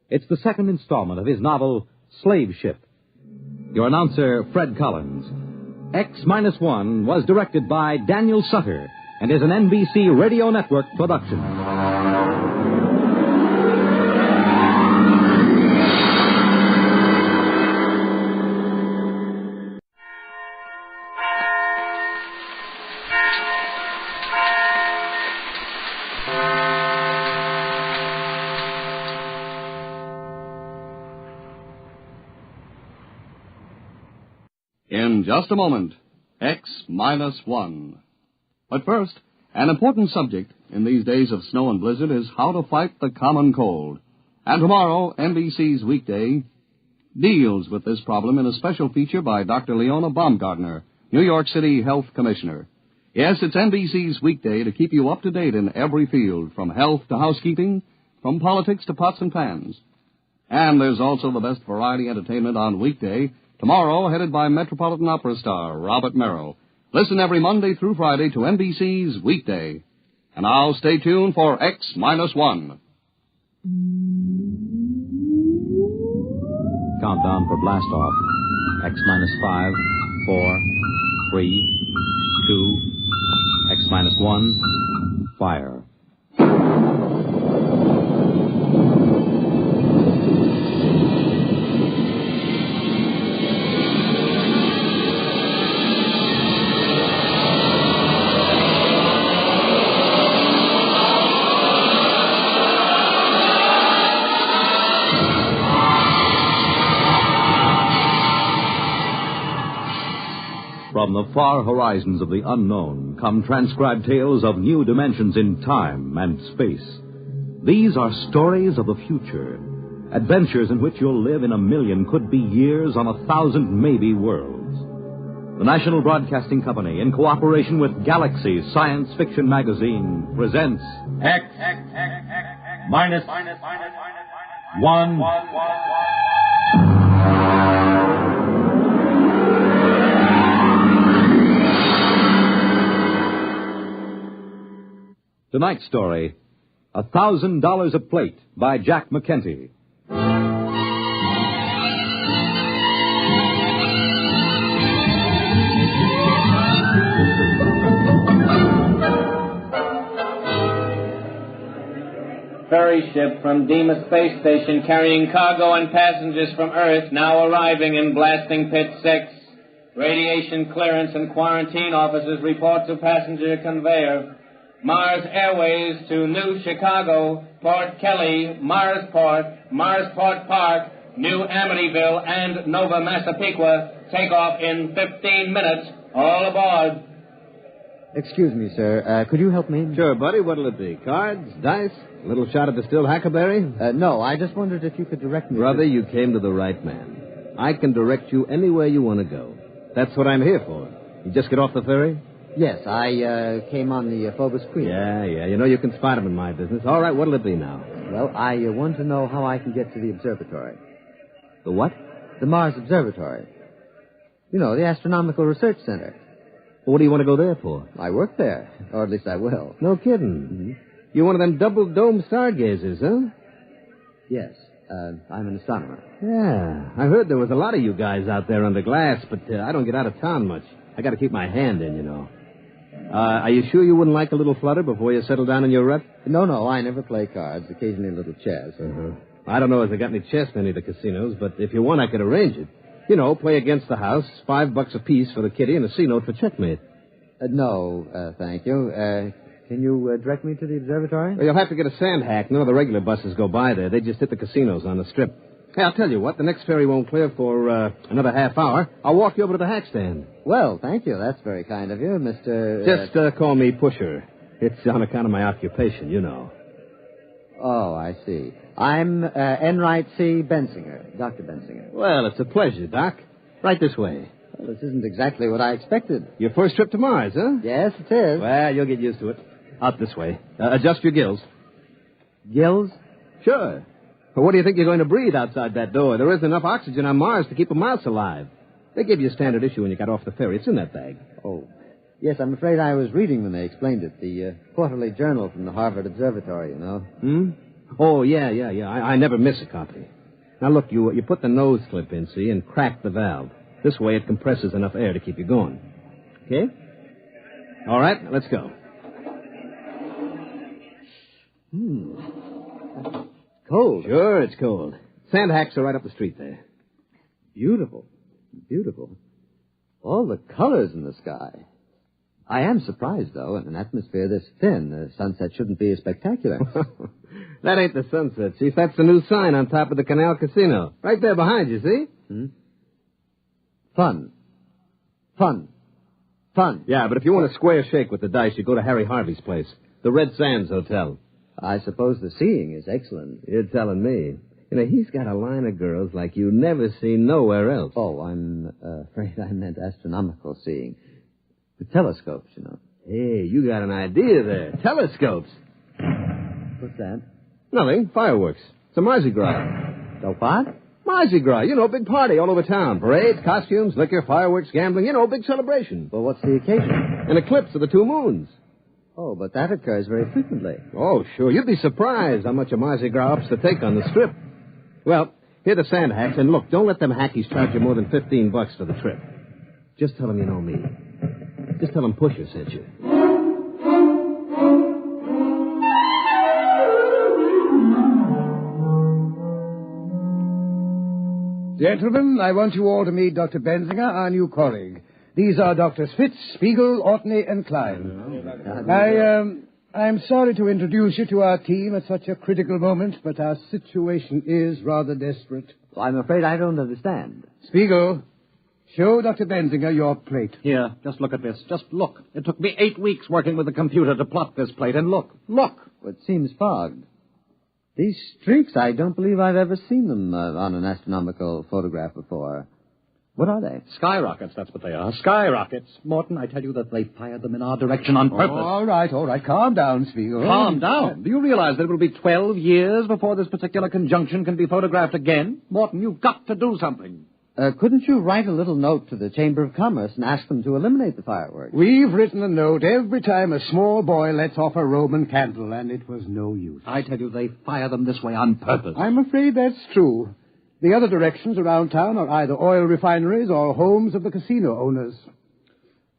It's the second installment of his novel, Slave Ship. Your announcer, Fred Collins. X-1 was directed by Daniel Sutter and is an NBC Radio Network production. In just a moment, X-1. But first, an important subject in these days of snow and blizzard is how to fight the common cold. And tomorrow, NBC's Weekday deals with this problem in a special feature by Dr. Leona Baumgartner, New York City Health Commissioner. Yes, it's NBC's Weekday to keep you up to date in every field, from health to housekeeping, from politics to pots and pans. And there's also the best variety entertainment on Weekday, tomorrow headed by Metropolitan Opera star Robert Merrill. Listen every Monday through Friday to NBC's Weekday. And now stay tuned for X-1. Countdown for blast off. X-5, 4, 3, 2, X-1, fire. From the far horizons of the unknown come transcribed tales of new dimensions in time and space. These are stories of the future, adventures in which you'll live in 1,000,000, could be years, on 1,000 maybe worlds. The National Broadcasting Company, in cooperation with Galaxy Science Fiction Magazine, presents X-1. Tonight's story, $1,000 a Plate by Jack McKenty. Ferry ship from Deimos Space Station carrying cargo and passengers from Earth now arriving in Blasting Pit 6. Radiation clearance and quarantine officers report to passenger conveyor. Mars Airways to New Chicago, Port Kelly, Marsport Park, New Amityville, and Nova Massapequa. Take off in 15 minutes. All aboard. Excuse me, sir. Could you help me? Sure, buddy. What'll it be? Cards? Dice? A little shot of distilled hackberry? No, I just wondered if you could direct me. Brother, you came to the right man. I can direct you anywhere you want to go. That's what I'm here for. You just get off the ferry? Yes, I came on the Phobos Queen. Yeah. You know you can spot them in my business. All right, what'll it be now? Well, I want to know how I can get to the observatory. The what? The Mars Observatory. You know, the Astronomical Research Center. Well, what do you want to go there for? I work there, or at least I will. No kidding. Mm-hmm. You're one of them double-dome stargazers, huh? Yes, I'm an astronomer. Yeah, I heard there was a lot of you guys out there under glass, but I don't get out of town much. I got to keep my hand in, you know. Are you sure you wouldn't like a little flutter before you settle down in your rut? No, I never play cards. Occasionally a little chess. Uh-huh. I don't know if they got any chess in any of the casinos, but if you want, I could arrange it. You know, play against the house, $5 apiece for the kitty, and a C-note for checkmate. No, thank you. Can you direct me to the observatory? Well, you'll have to get a sand hack. None of the regular buses go by there. They just hit the casinos on the strip. Hey, I'll tell you what. The next ferry won't clear for another half hour. I'll walk you over to the hack stand. Well, thank you. That's very kind of you, Mr. Just call me Pusher. It's on account of my occupation, you know. Oh, I see. I'm Enright C. Bensinger, Dr. Bensinger. Well, it's a pleasure, Doc. Right this way. Well, this isn't exactly what I expected. Your first trip to Mars, huh? Yes, it is. Well, you'll get used to it. Out this way. Adjust your gills. Gills? Sure. But what do you think you're going to breathe outside that door? There isn't enough oxygen on Mars to keep a mouse alive. They gave you a standard issue when you got off the ferry. It's in that bag. Oh. Yes, I'm afraid I was reading when they explained it. The quarterly journal from the Harvard Observatory, you know. Hmm? Oh, yeah. I never miss a copy. Now, look, you put the nose clip in, see, and crack the valve. This way it compresses enough air to keep you going. Okay? All right, let's go. Cold. Sure, it's cold. Sand hacks are right up the street there. Beautiful. All the colors in the sky. I am surprised, though, in an atmosphere this thin, the sunset shouldn't be as spectacular. That ain't the sunset, Chief. That's the new sign on top of the Canal Casino. Right there behind you, see? Fun. Yeah, but if you want a square shake with the dice, you go to Harry Harvey's place, the Red Sands Hotel. I suppose the seeing is excellent. You're telling me. You know, he's got a line of girls like you never see nowhere else. Oh, I'm afraid I meant astronomical seeing. The telescopes, you know. Hey, you got an idea there. Telescopes. What's that? Nothing. Fireworks. It's a Mardi Gras. So what? Mardi Gras. You know, big party all over town. Parades, costumes, liquor, fireworks, gambling. You know, big celebration. Well, what's the occasion? An eclipse of the two moons. Oh, but that occurs very frequently. Oh, sure. You'd be surprised how much a Mardi Gras ups to take on the strip. Well, here are the sand hacks, and look, don't let them hackies charge you more than $15 for the trip. Just tell them you know me. Just tell them Pusher sent you. Gentlemen, I want you all to meet Dr. Bensinger, our new colleague. These are Drs. Fitz, Spiegel, Ortney, and Klein. I'm sorry to introduce you to our team at such a critical moment, but our situation is rather desperate. I'm afraid I don't understand. Spiegel, show Dr. Bensinger your plate. Here, just look at this. Just look. It took me 8 weeks working with the computer to plot this plate, and look. It seems fogged. These streaks, I don't believe I've ever seen them on an astronomical photograph before. What are they? Skyrockets, that's what they are. Skyrockets. Morton, I tell you that they fired them in our direction on purpose. All right. Calm down, Spiegel. Calm down? Do you realize that it will be 12 years before this particular conjunction can be photographed again? Morton, you've got to do something. Couldn't you write a little note to the Chamber of Commerce and ask them to eliminate the fireworks? We've written a note every time a small boy lets off a Roman candle, and it was no use. I tell you, they fire them this way on purpose. I'm afraid that's true. The other directions around town are either oil refineries or homes of the casino owners.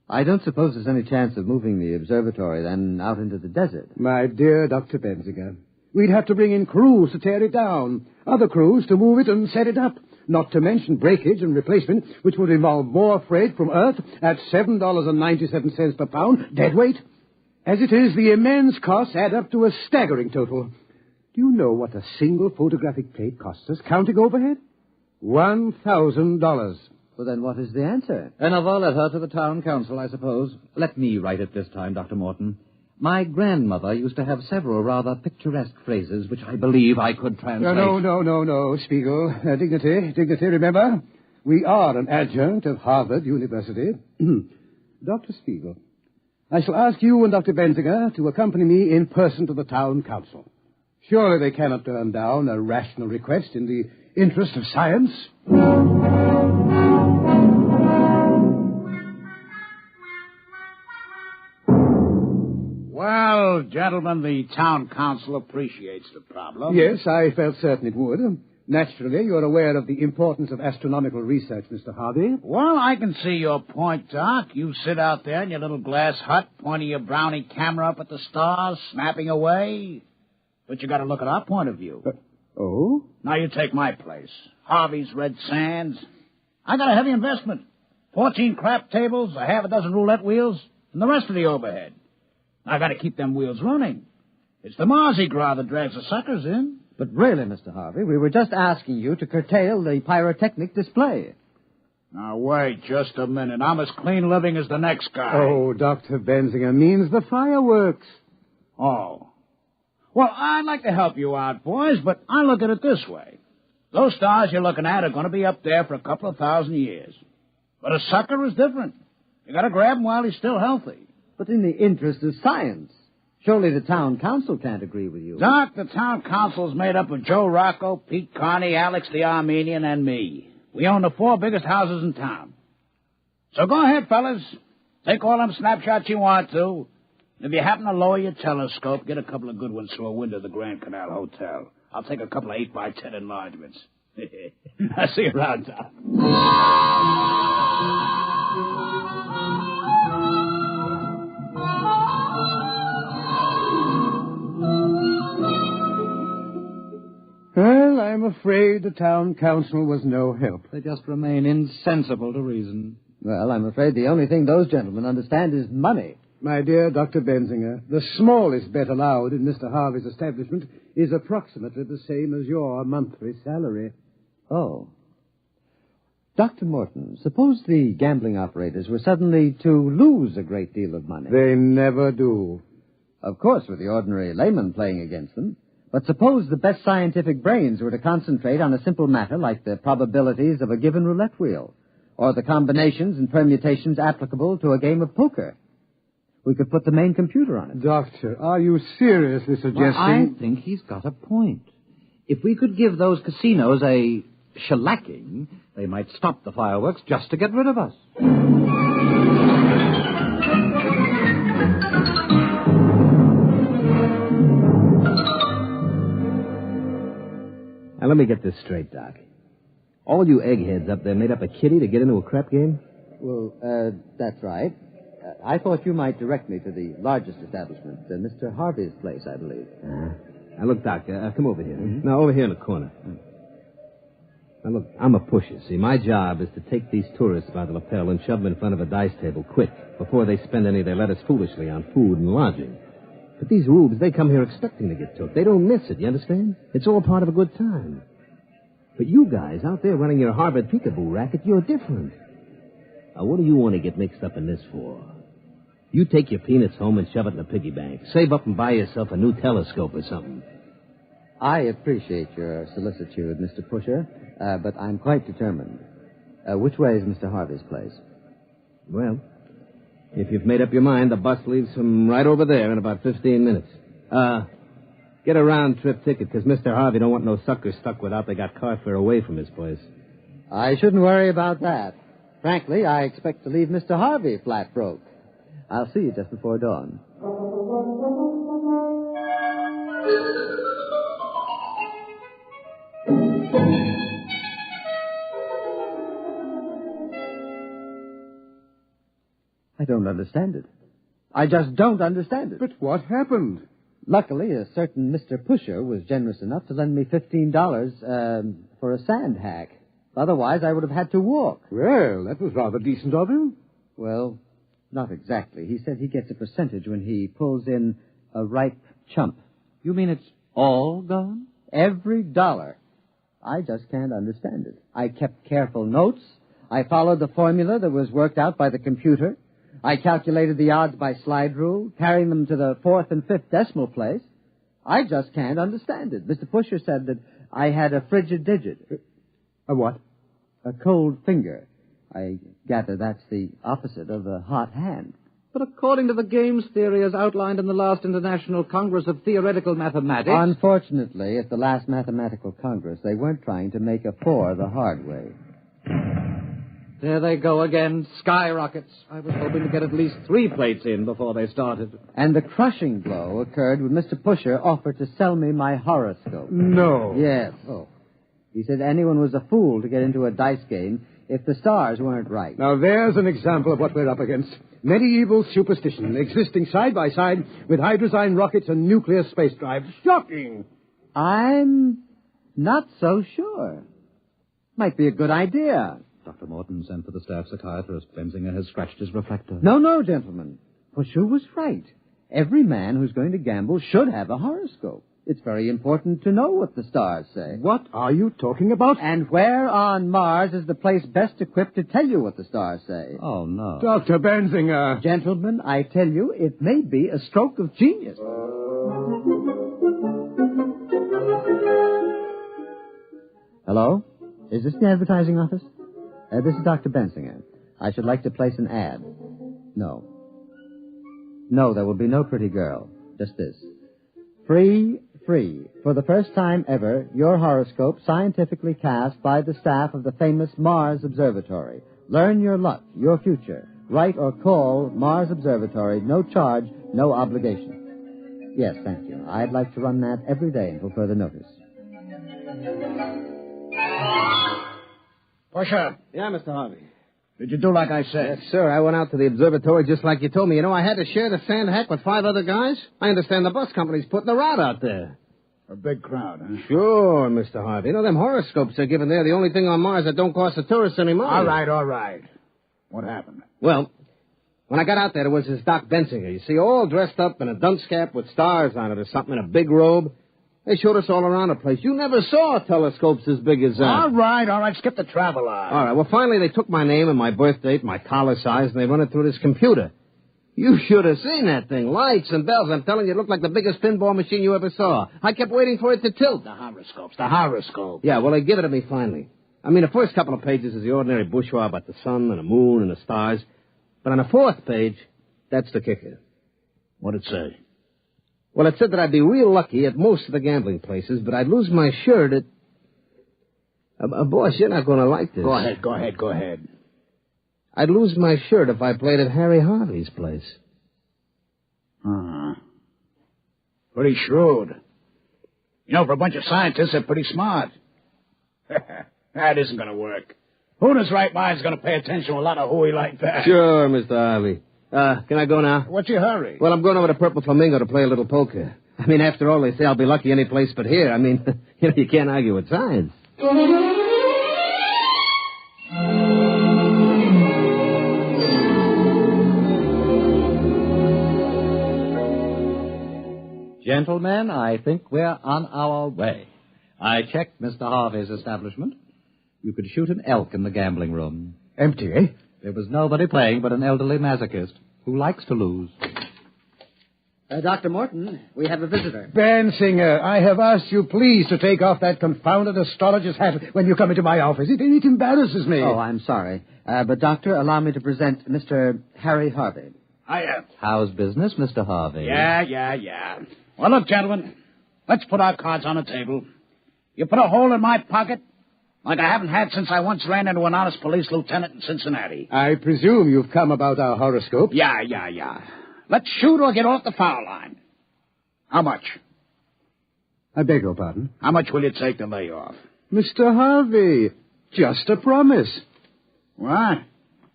I don't suppose there's any chance of moving the observatory then out into the desert. My dear Dr. Bensinger, We'd have to bring in crews to tear it down, other crews to move it and set it up, not to mention breakage and replacement, which would involve more freight from Earth at $7.97 per pound, dead weight. As it is, the immense costs add up to a staggering total. Do you know what a single photographic plate costs us, counting overhead? $1,000. Well, then what is the answer? Another letter to the town council, I suppose. Let me write it this time, Dr. Morton. My grandmother used to have several rather picturesque phrases which I believe I could translate. No, Spiegel. Dignity, remember? We are an adjunct of Harvard University. Dr. Spiegel, I shall ask you and Dr. Benziger to accompany me in person to the town council. Surely they cannot turn down a rational request in the interest of science. Well, gentlemen, the town council appreciates the problem. Yes, I felt certain it would. Naturally, you're aware of the importance of astronomical research, Mr. Harvey. Well, I can see your point, Doc. You sit out there in your little glass hut, pointing your brownie camera up at the stars, snapping away. But you got to look at our point of view. Oh? Now you take my place. Harvey's Red Sands. I got a heavy investment. 14 crap tables, a half a dozen roulette wheels, and the rest of the overhead. I got to keep them wheels running. It's the Marzi Gras that drags the suckers in. But really, Mr. Harvey, we were just asking you to curtail the pyrotechnic display. Now, wait just a minute. I'm as clean living as the next guy. Oh, Dr. Benziger means the fireworks. Oh. Well, I'd like to help you out, boys, but I look at it this way. Those stars you're looking at are going to be up there for a couple of 1,000 years. But a sucker is different. You got to grab him while he's still healthy. But in the interest of science, surely the town council can't agree with you. Doc, the town council's made up of Joe Rocco, Pete Carney, Alex the Armenian, and me. We own the 4 biggest houses in town. So go ahead, fellas. Take all them snapshots you want to. If you happen to lower your telescope, get a couple of good ones through a window of the Grand Canal Hotel. I'll take a couple of 8x10 enlargements. I'll see you around, Doc. Well, I'm afraid the town council was no help. They just remain insensible to reason. Well, I'm afraid the only thing those gentlemen understand is money. My dear Dr. Benziger, the smallest bet allowed in Mr. Harvey's establishment is approximately the same as your monthly salary. Oh. Dr. Morton, suppose the gambling operators were suddenly to lose a great deal of money. They never do. Of course, with the ordinary layman playing against them. But suppose the best scientific brains were to concentrate on a simple matter like the probabilities of a given roulette wheel, or the combinations and permutations applicable to a game of poker. We could put the main computer on it. Doctor, are you seriously suggesting... Well, I think he's got a point. If we could give those casinos a shellacking, they might stop the fireworks just to get rid of us. Now, let me get this straight, Doc. All you eggheads up there made up a kitty to get into a crap game? Well, that's right. I thought you might direct me to the largest establishment, Mr. Harvey's place, I believe. Now, look, Doc, come over here. Mm-hmm. No, over here in the corner. Now, look, I'm a pusher. See, my job is to take these tourists by the lapel and shove them in front of a dice table quick before they spend any of their letters foolishly on food and lodging. But these rubes, they come here expecting to get took. They don't miss it, you understand? It's all part of a good time. But you guys out there running your Harvard peekaboo racket, you're different. Now, what do you want to get mixed up in this for? You take your peanuts home and shove it in a piggy bank. Save up and buy yourself a new telescope or something. I appreciate your solicitude, Mr. Pusher, but I'm quite determined. Which way is Mr. Harvey's place? Well, if you've made up your mind, the bus leaves from right over there in about 15 minutes. Get a round-trip ticket, because Mr. Harvey don't want no suckers stuck without they got car fare away from his place. I shouldn't worry about that. Frankly, I expect to leave Mr. Harvey flat broke. I'll see you just before dawn. I don't understand it. I just don't understand it. But what happened? Luckily, a certain Mr. Pusher was generous enough to lend me $15 for a sand hack. Otherwise, I would have had to walk. Well, that was rather decent of him. Well, not exactly. He said he gets a percentage when he pulls in a ripe chump. You mean it's all gone? Every dollar. I just can't understand it. I kept careful notes. I followed the formula that was worked out by the computer. I calculated the odds by slide rule, carrying them to the 4th and 5th decimal place. I just can't understand it. Mr. Pusher said that I had a frigid digit. A what? A cold finger. I gather that's the opposite of a hot hand. But according to the games theory as outlined in the last International Congress of Theoretical Mathematics... Unfortunately, at the last Mathematical Congress, they weren't trying to make a 4 the hard way. There they go again, skyrockets. I was hoping to get at least 3 plates in before they started. And the crushing blow occurred when Mr. Pusher offered to sell me my horoscope. No. Yes. Oh. He said anyone was a fool to get into a dice game if the stars weren't right. Now, there's an example of what we're up against. Medieval superstition existing side by side with hydrozyme rockets and nuclear space drives. Shocking! I'm not so sure. Might be a good idea. Dr. Morton sent for the staff psychiatrist. Benzinger has scratched his reflector. No, gentlemen. Pusher was right. Every man who's going to gamble should have a horoscope. It's very important to know what the stars say. What are you talking about? And where on Mars is the place best equipped to tell you what the stars say? Oh, no. Dr. Benzinger. Gentlemen, I tell you, it may be a stroke of genius. Hello? Is this the advertising office? This is Dr. Benzinger. I should like to place an ad. No, there will be no pretty girl. Just this. Free. For the first time ever, your horoscope scientifically cast by the staff of the famous Mars Observatory. Learn your luck, your future. Write or call Mars Observatory. No charge, no obligation. Yes, thank you. I'd like to run that every day until further notice. Pusher. Yeah, Mr. Harvey. Did you do like I said? Yes, sir. I went out to the observatory just like you told me. You know, I had to share the sand hack with 5 other guys. I understand the bus company's putting a route out there. A big crowd, huh? Sure, Mr. Harvey. You know, them horoscopes they're giving there, the only thing on Mars that don't cost the tourists any money. All right. What happened? Well, when I got out there was this Doc Benzinger, you see, all dressed up in a dunce cap with stars on it or something, in a big robe. They showed us all around the place. You never saw telescopes as big as that. All right. Skip the travel line. All right. Well, finally, they took my name and my birth date, my collar size, and they run it through this computer. You should have seen that thing. Lights and bells. I'm telling you, it looked like the biggest pinball machine you ever saw. I kept waiting for it to tilt. The horoscope. Yeah, well, they give it to me finally. I mean, the first couple of pages is the ordinary bourgeois about the sun and the moon and the stars. But on the 4th page, that's the kicker. What'd it say? Well, it said that I'd be real lucky at most of the gambling places, but I'd lose my shirt at... boss, you're not going to like this. Go ahead. I'd lose my shirt if I played at Harry Harvey's place. Pretty shrewd. You know, for a bunch of scientists, they're pretty smart. That isn't going to work. Who in his right mind is going to pay attention to a lot of hooey like that? Sure, Mr. Harvey. Can I go now? What's your hurry? Well, I'm going over to Purple Flamingo to play a little poker. I mean, after all, they say I'll be lucky any place but here. I mean, you can't argue with science. Gentlemen, I think we're on our way. I checked Mr. Harvey's establishment. You could shoot an elk in the gambling room. Empty, eh? There was nobody playing but an elderly masochist who likes to lose. Dr. Morton, we have a visitor. Benzinger, I have asked you please to take off that confounded astrologer's hat when you come into my office. It embarrasses me. Oh, I'm sorry. But, Doctor, allow me to present Mr. Harry Harvey. Hiya. How's business, Mr. Harvey? Yeah. Well, look, gentlemen, let's put our cards on the table. You put a hole in my pocket like I haven't had since I once ran into an honest police lieutenant in Cincinnati. I presume you've come about our horoscope. Yeah. Let's shoot or get off the foul line. How much? I beg your pardon? How much will it take to lay off? Mr. Harvey, just a promise. What?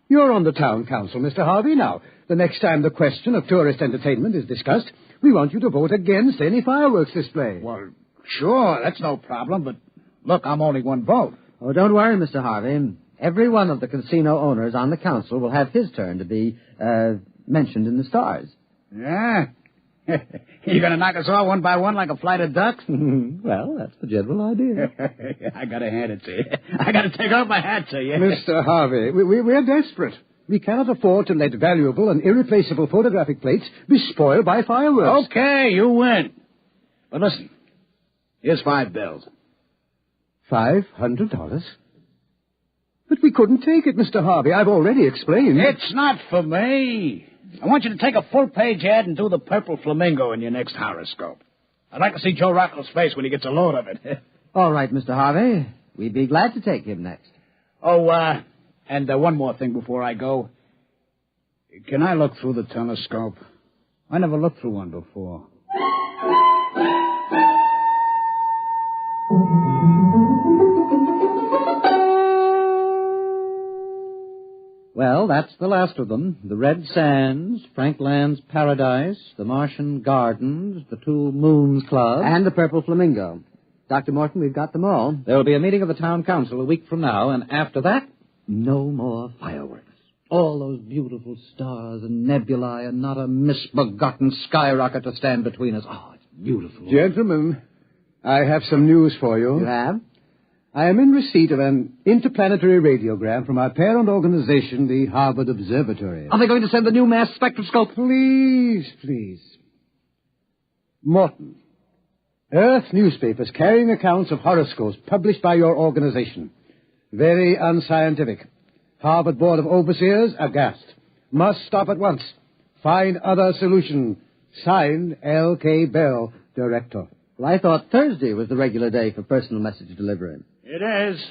You're on the town council, Mr. Harvey. Now, the next time the question of tourist entertainment is discussed, we want you to vote against any fireworks display. Well, sure, that's no problem, but look, I'm only one vote. Oh, don't worry, Mr. Harvey. Every one of the casino owners on the council will have his turn to be mentioned in the stars. Yeah? You going to knock us off one by one like a flight of ducks? Well, that's the general idea. I got to hand it to you. I got to take off my hat to you. Mr. Harvey, we're desperate. We cannot afford to let valuable and irreplaceable photographic plates be spoiled by fireworks. Okay, you win. But listen, here's $5 bills. $500? But we couldn't take it, Mr. Harvey. I've already explained. It's not for me. I want you to take a full-page ad and do the purple flamingo in your next horoscope. I'd like to see Joe Rocco's face when he gets a load of it. All right, Mr. Harvey. We'd be glad to take him next. Oh, and one more thing before I go. Can I look through the telescope? I never looked through one before. Well, that's the last of them. The Red Sands, Frank Land's Paradise, the Martian Gardens, the Two Moons Club. And the Purple Flamingo. Dr. Morton, we've got them all. There will be a meeting of the town council a week from now, and after that, no more fireworks. All those beautiful stars and nebulae and not a misbegotten skyrocket to stand between us. Oh, it's beautiful. Gentlemen, I have some news for you. You have? I am in receipt of an interplanetary radiogram from our parent organization, the Harvard Observatory. Are they going to send the new mass spectroscope? Please. Morton, Earth newspapers carrying accounts of horoscopes published by your organization. Very unscientific. Harvard Board of Overseers aghast. Must stop at once. Find other solution. Signed, L.K. Bell, Director. Well, I thought Thursday was the regular day for personal message delivery. It is.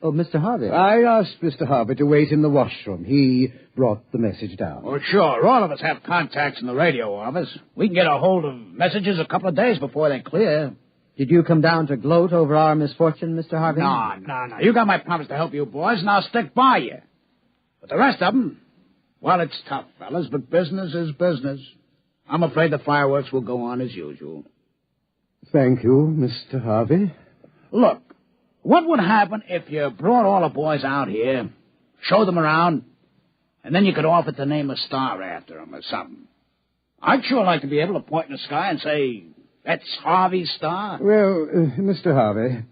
Oh, Mr. Harvey. I asked Mr. Harvey to wait in the washroom. He brought the message down. Oh, sure. All of us have contacts in the radio office. We can get a hold of messages a couple of days before they clear. Did you come down to gloat over our misfortune, Mr. Harvey? No. You got my promise to help you boys, and I'll stick by you. But the rest of them, well, it's tough, fellas, but business is business. I'm afraid the fireworks will go on as usual. Thank you, Mr. Harvey. Look, what would happen if you brought all the boys out here, showed them around, and then you could offer to name a star after them or something? I'd sure like to be able to point in the sky and say, that's Harvey's star. Well, Mr. Harvey,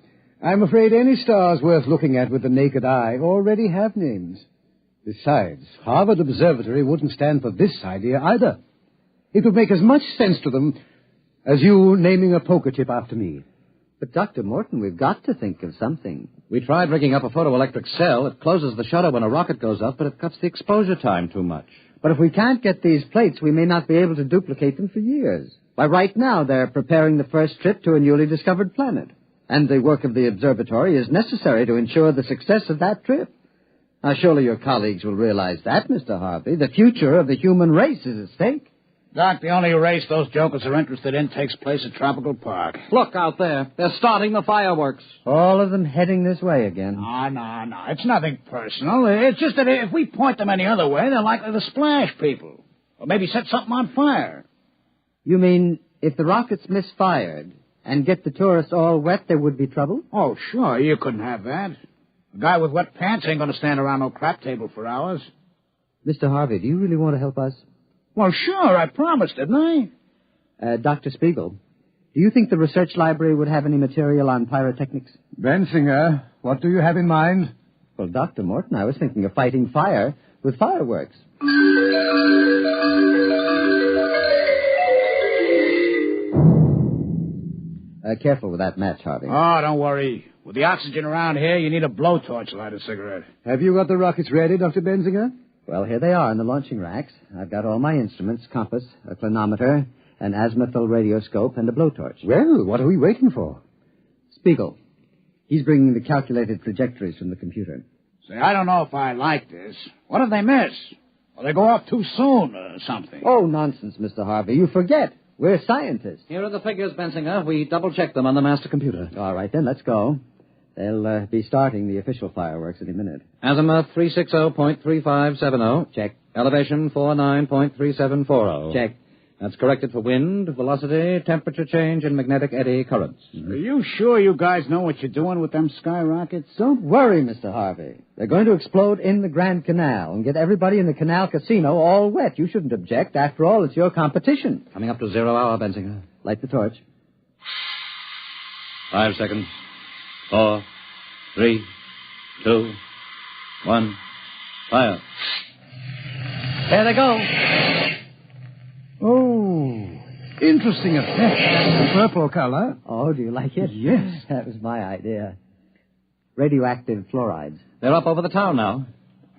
I'm afraid any stars worth looking at with the naked eye already have names. Besides, Harvard Observatory wouldn't stand for this idea either. It would make as much sense to them as you naming a poker chip after me. But, Dr. Morton, we've got to think of something. We tried rigging up a photoelectric cell. It closes the shutter when a rocket goes up, but it cuts the exposure time too much. But if we can't get these plates, we may not be able to duplicate them for years. Why, right now they're preparing the first trip to a newly discovered planet. And the work of the observatory is necessary to ensure the success of that trip. Now, surely your colleagues will realize that, Mr. Harvey. The future of the human race is at stake. Doc, the only race those jokers are interested in takes place at Tropical Park. Look out there. They're starting the fireworks. All of them heading this way again. No. It's nothing personal. It's just that if we point them any other way, they're likely to splash people. Or maybe set something on fire. You mean if the rockets misfired and get the tourists all wet, there would be trouble? Oh, sure. You couldn't have that. A guy with wet pants ain't going to stand around no crap table for hours. Mr. Harvey, do you really want to help us? Well, sure. I promised, didn't I? Dr. Spiegel, do you think the research library would have any material on pyrotechnics? Bensinger, what do you have in mind? Well, Dr. Morton, I was thinking of fighting fire with fireworks. Careful with that match, Harvey. Oh, don't worry. With the oxygen around here, you need a blowtorch to light a cigarette. Have you got the rockets ready, Dr. Bensinger? Well, here they are in the launching racks. I've got all my instruments, compass, a clinometer, an azimuthal radioscope, and a blowtorch. Well, what are we waiting for? Spiegel. He's bringing the calculated trajectories from the computer. Say, I don't know if I like this. What if they miss? Or they go off too soon or something? Oh, nonsense, Mr. Harvey. You forget. We're scientists. Here are the figures, Bensinger. We double-checked them on the master computer. All right, then, let's go. They'll be starting the official fireworks any minute. Azimuth 360.3570. Check. Elevation 49.3740. Check. That's corrected for wind, velocity, temperature change, and magnetic eddy currents. Are you sure you guys know what you're doing with them skyrockets? Don't worry, Mr. Harvey. They're going to explode in the Grand Canal and get everybody in the Canal Casino all wet. You shouldn't object. After all, it's your competition. Coming up to 0 hour, Benzinger. Light the torch. 5 seconds. 4, 3, 2, 1. Fire. There they go. Oh, interesting effect. Purple color. Oh, do you like it? Yes. That was my idea. Radioactive fluorides. They're up over the town now.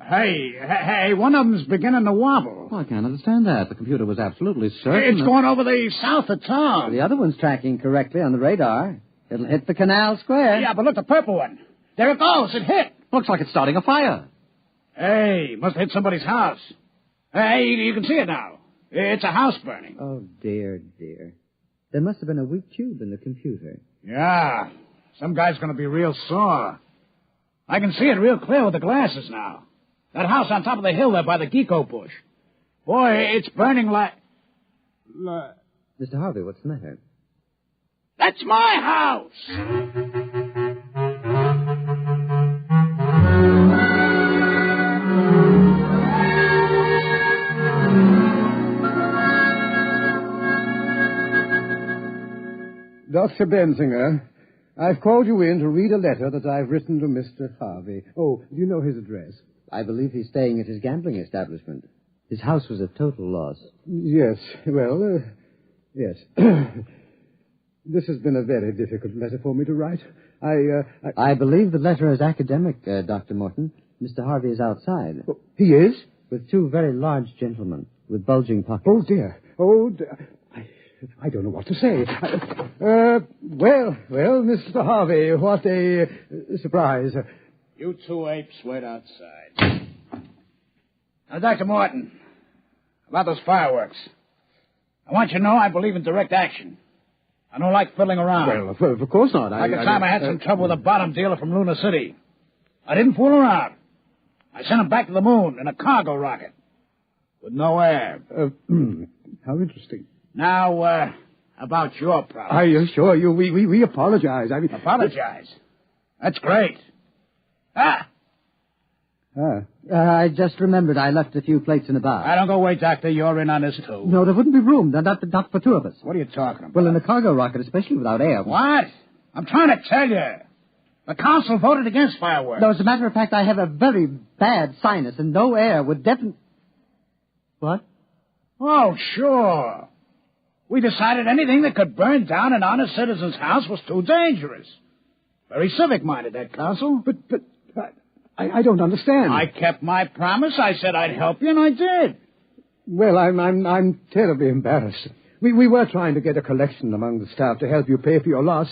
Hey, one of them's beginning to wobble. Oh, I can't understand that. The computer was absolutely certain. It's going over the south of town. The other one's tracking correctly on the radar. It'll hit the canal square. Yeah, but look, the purple one. There it goes. It hit. Looks like it's starting a fire. Hey, must have hit somebody's house. Hey, you can see it now. It's a house burning. Oh, dear. There must have been a weak tube in the computer. Yeah. Some guy's going to be real sore. I can see it real clear with the glasses now. That house on top of the hill there by the Geeko bush. Boy, it's burning like... Mr. Harvey, what's the matter? That's my house! Dr. Benzinger, I've called you in to read a letter that I've written to Mr. Harvey. Oh, do you know his address? I believe he's staying at his gambling establishment. His house was a total loss. Yes, well, yes. This has been a very difficult letter for me to write. I believe the letter is academic, Dr. Morton. Mr. Harvey is outside. Oh, he is? With 2 very large gentlemen with bulging pockets. Oh, dear. I don't know what to say. Well, Mr. Harvey, what a surprise. You 2 apes wait outside. Now, Dr. Morton, about those fireworks. I want you to know I believe in direct action. I don't like fiddling around. Well, of course not. Like the time I had some trouble with a bottom dealer from Luna City. I didn't fool around. I sent him back to the moon in a cargo rocket. With no air. How interesting. Now, about your problem. I assure you, we apologize. Apologize? That's great. I just remembered I left a few plates in the bar. I don't go away, Doctor. You're in on this, too. No, there wouldn't be room. Not for 2 of us. What are you talking about? Well, in a cargo rocket, especially without air. What? I'm trying to tell you. The council voted against fireworks. No, as a matter of fact, I have a very bad sinus, and no air would definitely... What? Oh, sure. We decided anything that could burn down an honest citizen's house was too dangerous. Very civic-minded, that council. But I don't understand. I kept my promise. I said I'd help you, and I did. Well, I'm terribly embarrassed. We were trying to get a collection among the staff to help you pay for your loss,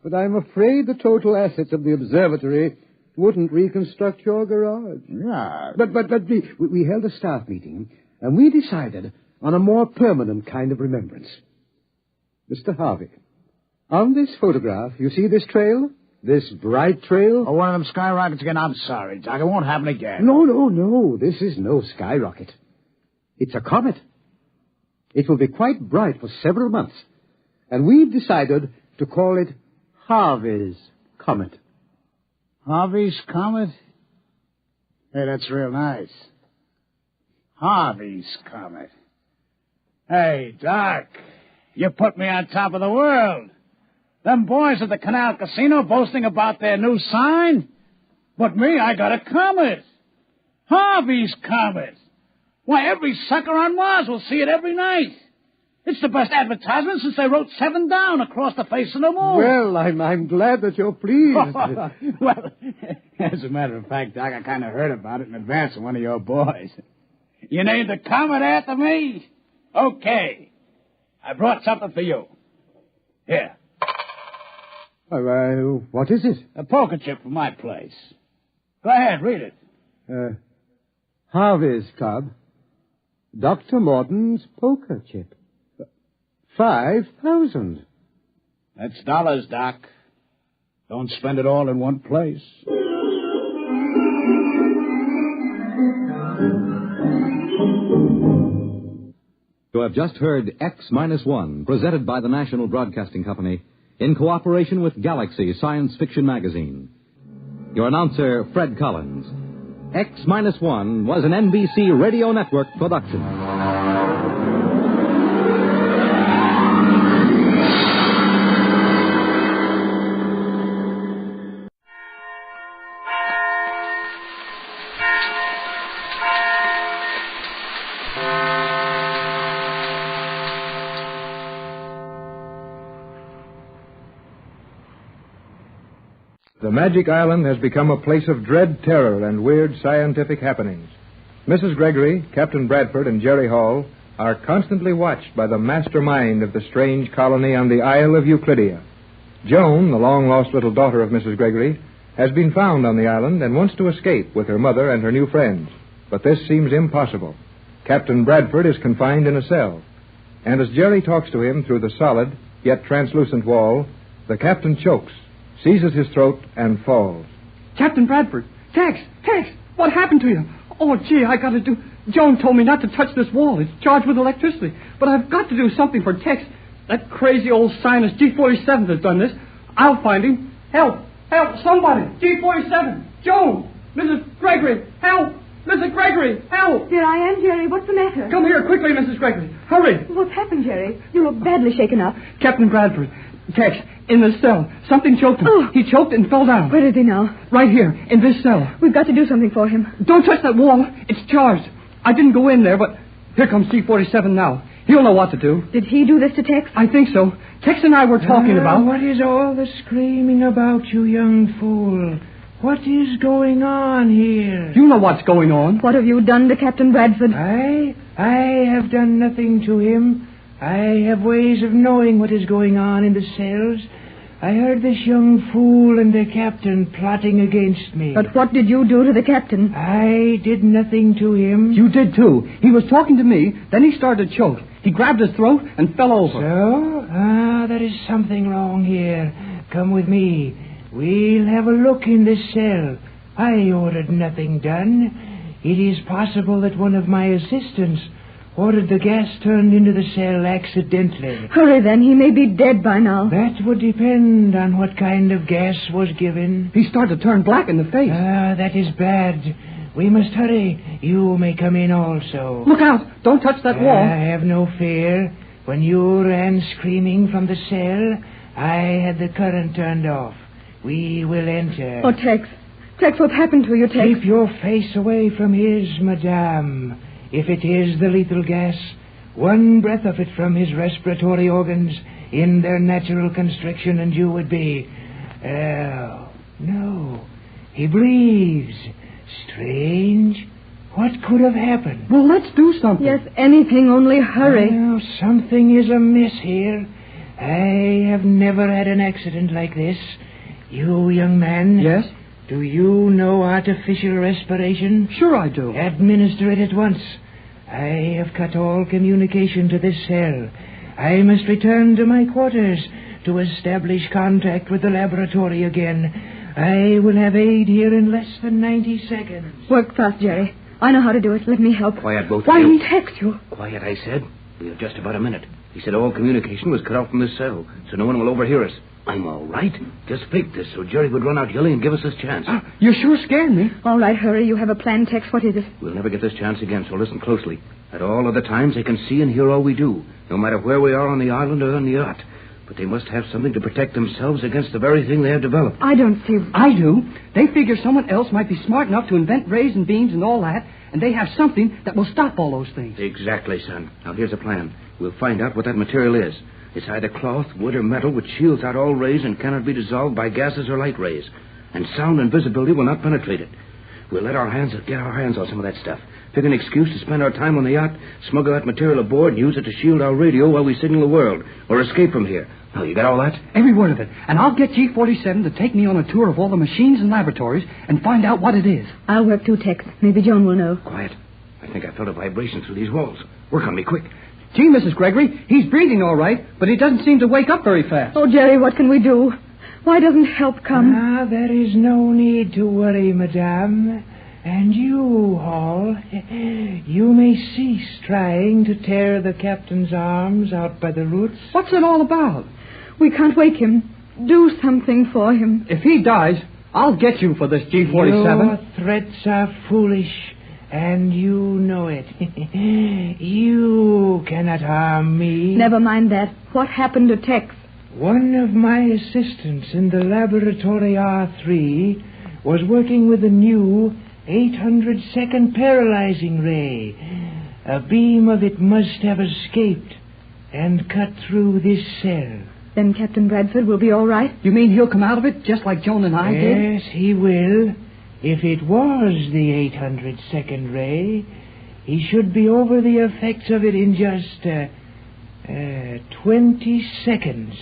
but I'm afraid the total assets of the observatory wouldn't reconstruct your garage. Yeah. But we held a staff meeting, and we decided on a more permanent kind of remembrance. Mr. Harvey, on this photograph, you see this trail? This bright trail? Oh, one of them skyrockets again? I'm sorry, Doc. It won't happen again. No. This is no skyrocket. It's a comet. It will be quite bright for several months. And we've decided to call it Harvey's Comet. Harvey's Comet? Hey, that's real nice. Harvey's Comet. Hey, Doc, you put me on top of the world. Them boys at the Canal Casino boasting about their new sign. But me, I got a comet. Harvey's Comet. Why, every sucker on Mars will see it every night. It's the best advertisement since they wrote 7 down across the face of the moon. Well, I'm glad that you're pleased. Well, as a matter of fact, Doc, I kind of heard about it in advance of one of your boys. You named the comet after me? Okay. I brought something for you. Here. What is it? A poker chip from my place. Go ahead, read it. Harvey's Club. Dr. Morton's poker chip. 5,000. That's dollars, Doc. Don't spend it all in one place. You have just heard X-1, presented by the National Broadcasting Company in cooperation with Galaxy Science Fiction Magazine. Your announcer, Fred Collins. X-1 was an NBC Radio Network production. The Magic Island has become a place of dread terror and weird scientific happenings. Mrs. Gregory, Captain Bradford, and Jerry Hall are constantly watched by the mastermind of the strange colony on the Isle of Euclidia. Joan, the long-lost little daughter of Mrs. Gregory, has been found on the island and wants to escape with her mother and her new friends. But this seems impossible. Captain Bradford is confined in a cell. And as Jerry talks to him through the solid, yet translucent wall, the captain chokes, seizes his throat, and falls. Captain Bradford! Tex! What happened to you? Oh, gee, I got to do... Joan told me not to touch this wall. It's charged with electricity. But I've got to do something for Tex. That crazy old scientist G47 has done this. I'll find him. Help! Somebody! G47! Joan! Mrs. Gregory! Help! Mrs. Gregory! Help! Here I am, Jerry. What's the matter? Come here quickly, Mrs. Gregory. Hurry! What's happened, Jerry? You look badly shaken up. Captain Bradford. Tex, in the cell. Something choked him. Oh. He choked and fell down. Where is he now? Right here, in this cell. We've got to do something for him. Don't touch that wall. It's charged. I didn't go in there, but here comes C-47 now. He'll know what to do. Did he do this to Tex? I think so. Tex and I were talking about... What is all the screaming about, you young fool? What is going on here? You know what's going on. What have you done to Captain Bradford? I have done nothing to him. I have ways of knowing what is going on in the cells. I heard this young fool and the captain plotting against me. But what did you do to the captain? I did nothing to him. You did, too. He was talking to me, then he started to choke. He grabbed his throat and fell over. So? There is something wrong here. Come with me. We'll have a look in this cell. I ordered nothing done. It is possible that one of my assistants ordered the gas turned into the cell accidentally. Hurry, then. He may be dead by now. That would depend on what kind of gas was given. He started to turn black in the face. That is bad. We must hurry. You may come in also. Look out. Don't touch that wall. Have no fear. When you ran screaming from the cell, I had the current turned off. We will enter. Oh, Tex. Tex, what's happened to you, Tex? Keep your face away from his, madame. If it is the lethal gas, one breath of it from his respiratory organs in their natural constriction and you would be... Oh, no. He breathes. Strange. What could have happened? Well, let's do something. Yes, anything, only hurry. Well, something is amiss here. I have never had an accident like this. You, young man. Yes? Do you know artificial respiration? Sure I do. Administer it at once. I have cut all communication to this cell. I must return to my quarters to establish contact with the laboratory again. I will have aid here in less than 90 seconds. Work fast, Jerry. I know how to do it. Let me help. Quiet, both Why of you. didn't Tex you? Quiet, I said. We have just about a minute. He said all communication was cut off from this cell, so no one will overhear us. I'm all right. Just faked this so Jerry would run out yelling and give us this chance. You sure scared me. All right, hurry. You have a plan, Tex. What is it? We'll never get this chance again, so listen closely. At all other times, they can see and hear all we do, no matter where we are on the island or on the yacht. But they must have something to protect themselves against the very thing they have developed. I don't see... I do. They figure someone else might be smart enough to invent rays and beams and all that, and they have something that will stop all those things. Exactly, son. Now, here's the plan. We'll find out what that material is. It's either cloth, wood, or metal which shields out all rays and cannot be dissolved by gases or light rays. And sound and visibility will not penetrate it. We'll get our hands on some of that stuff. Pick an excuse to spend our time on the yacht, smuggle that material aboard, and use it to shield our radio while we signal the world, or escape from here. Now, you got all that? Every word of it. And I'll get G47 to take me on a tour of all the machines and laboratories and find out what it is. I'll work too, Tex. Maybe Joan will know. Quiet. I think I felt a vibration through these walls. Work on me, quick. Gee, Mrs. Gregory, he's breathing all right, but he doesn't seem to wake up very fast. Oh, Jerry, what can we do? Why doesn't help come? Ah, there is no need to worry, madame. And you, Hall, you may cease trying to tear the captain's arms out by the roots. What's it all about? We can't wake him. Do something for him. If he dies, I'll get you for this G-47. Your threats are foolish, and you know it. You cannot harm me. Never mind that. What happened to Tex? One of my assistants in the laboratory R3 was working with a new 800-second paralyzing ray. A beam of it must have escaped and cut through this cell. Then Captain Bradford will be all right? You mean he'll come out of it just like Joan and I did? Yes, he will. If it was the 800-second ray, he should be over the effects of it in just 20 seconds.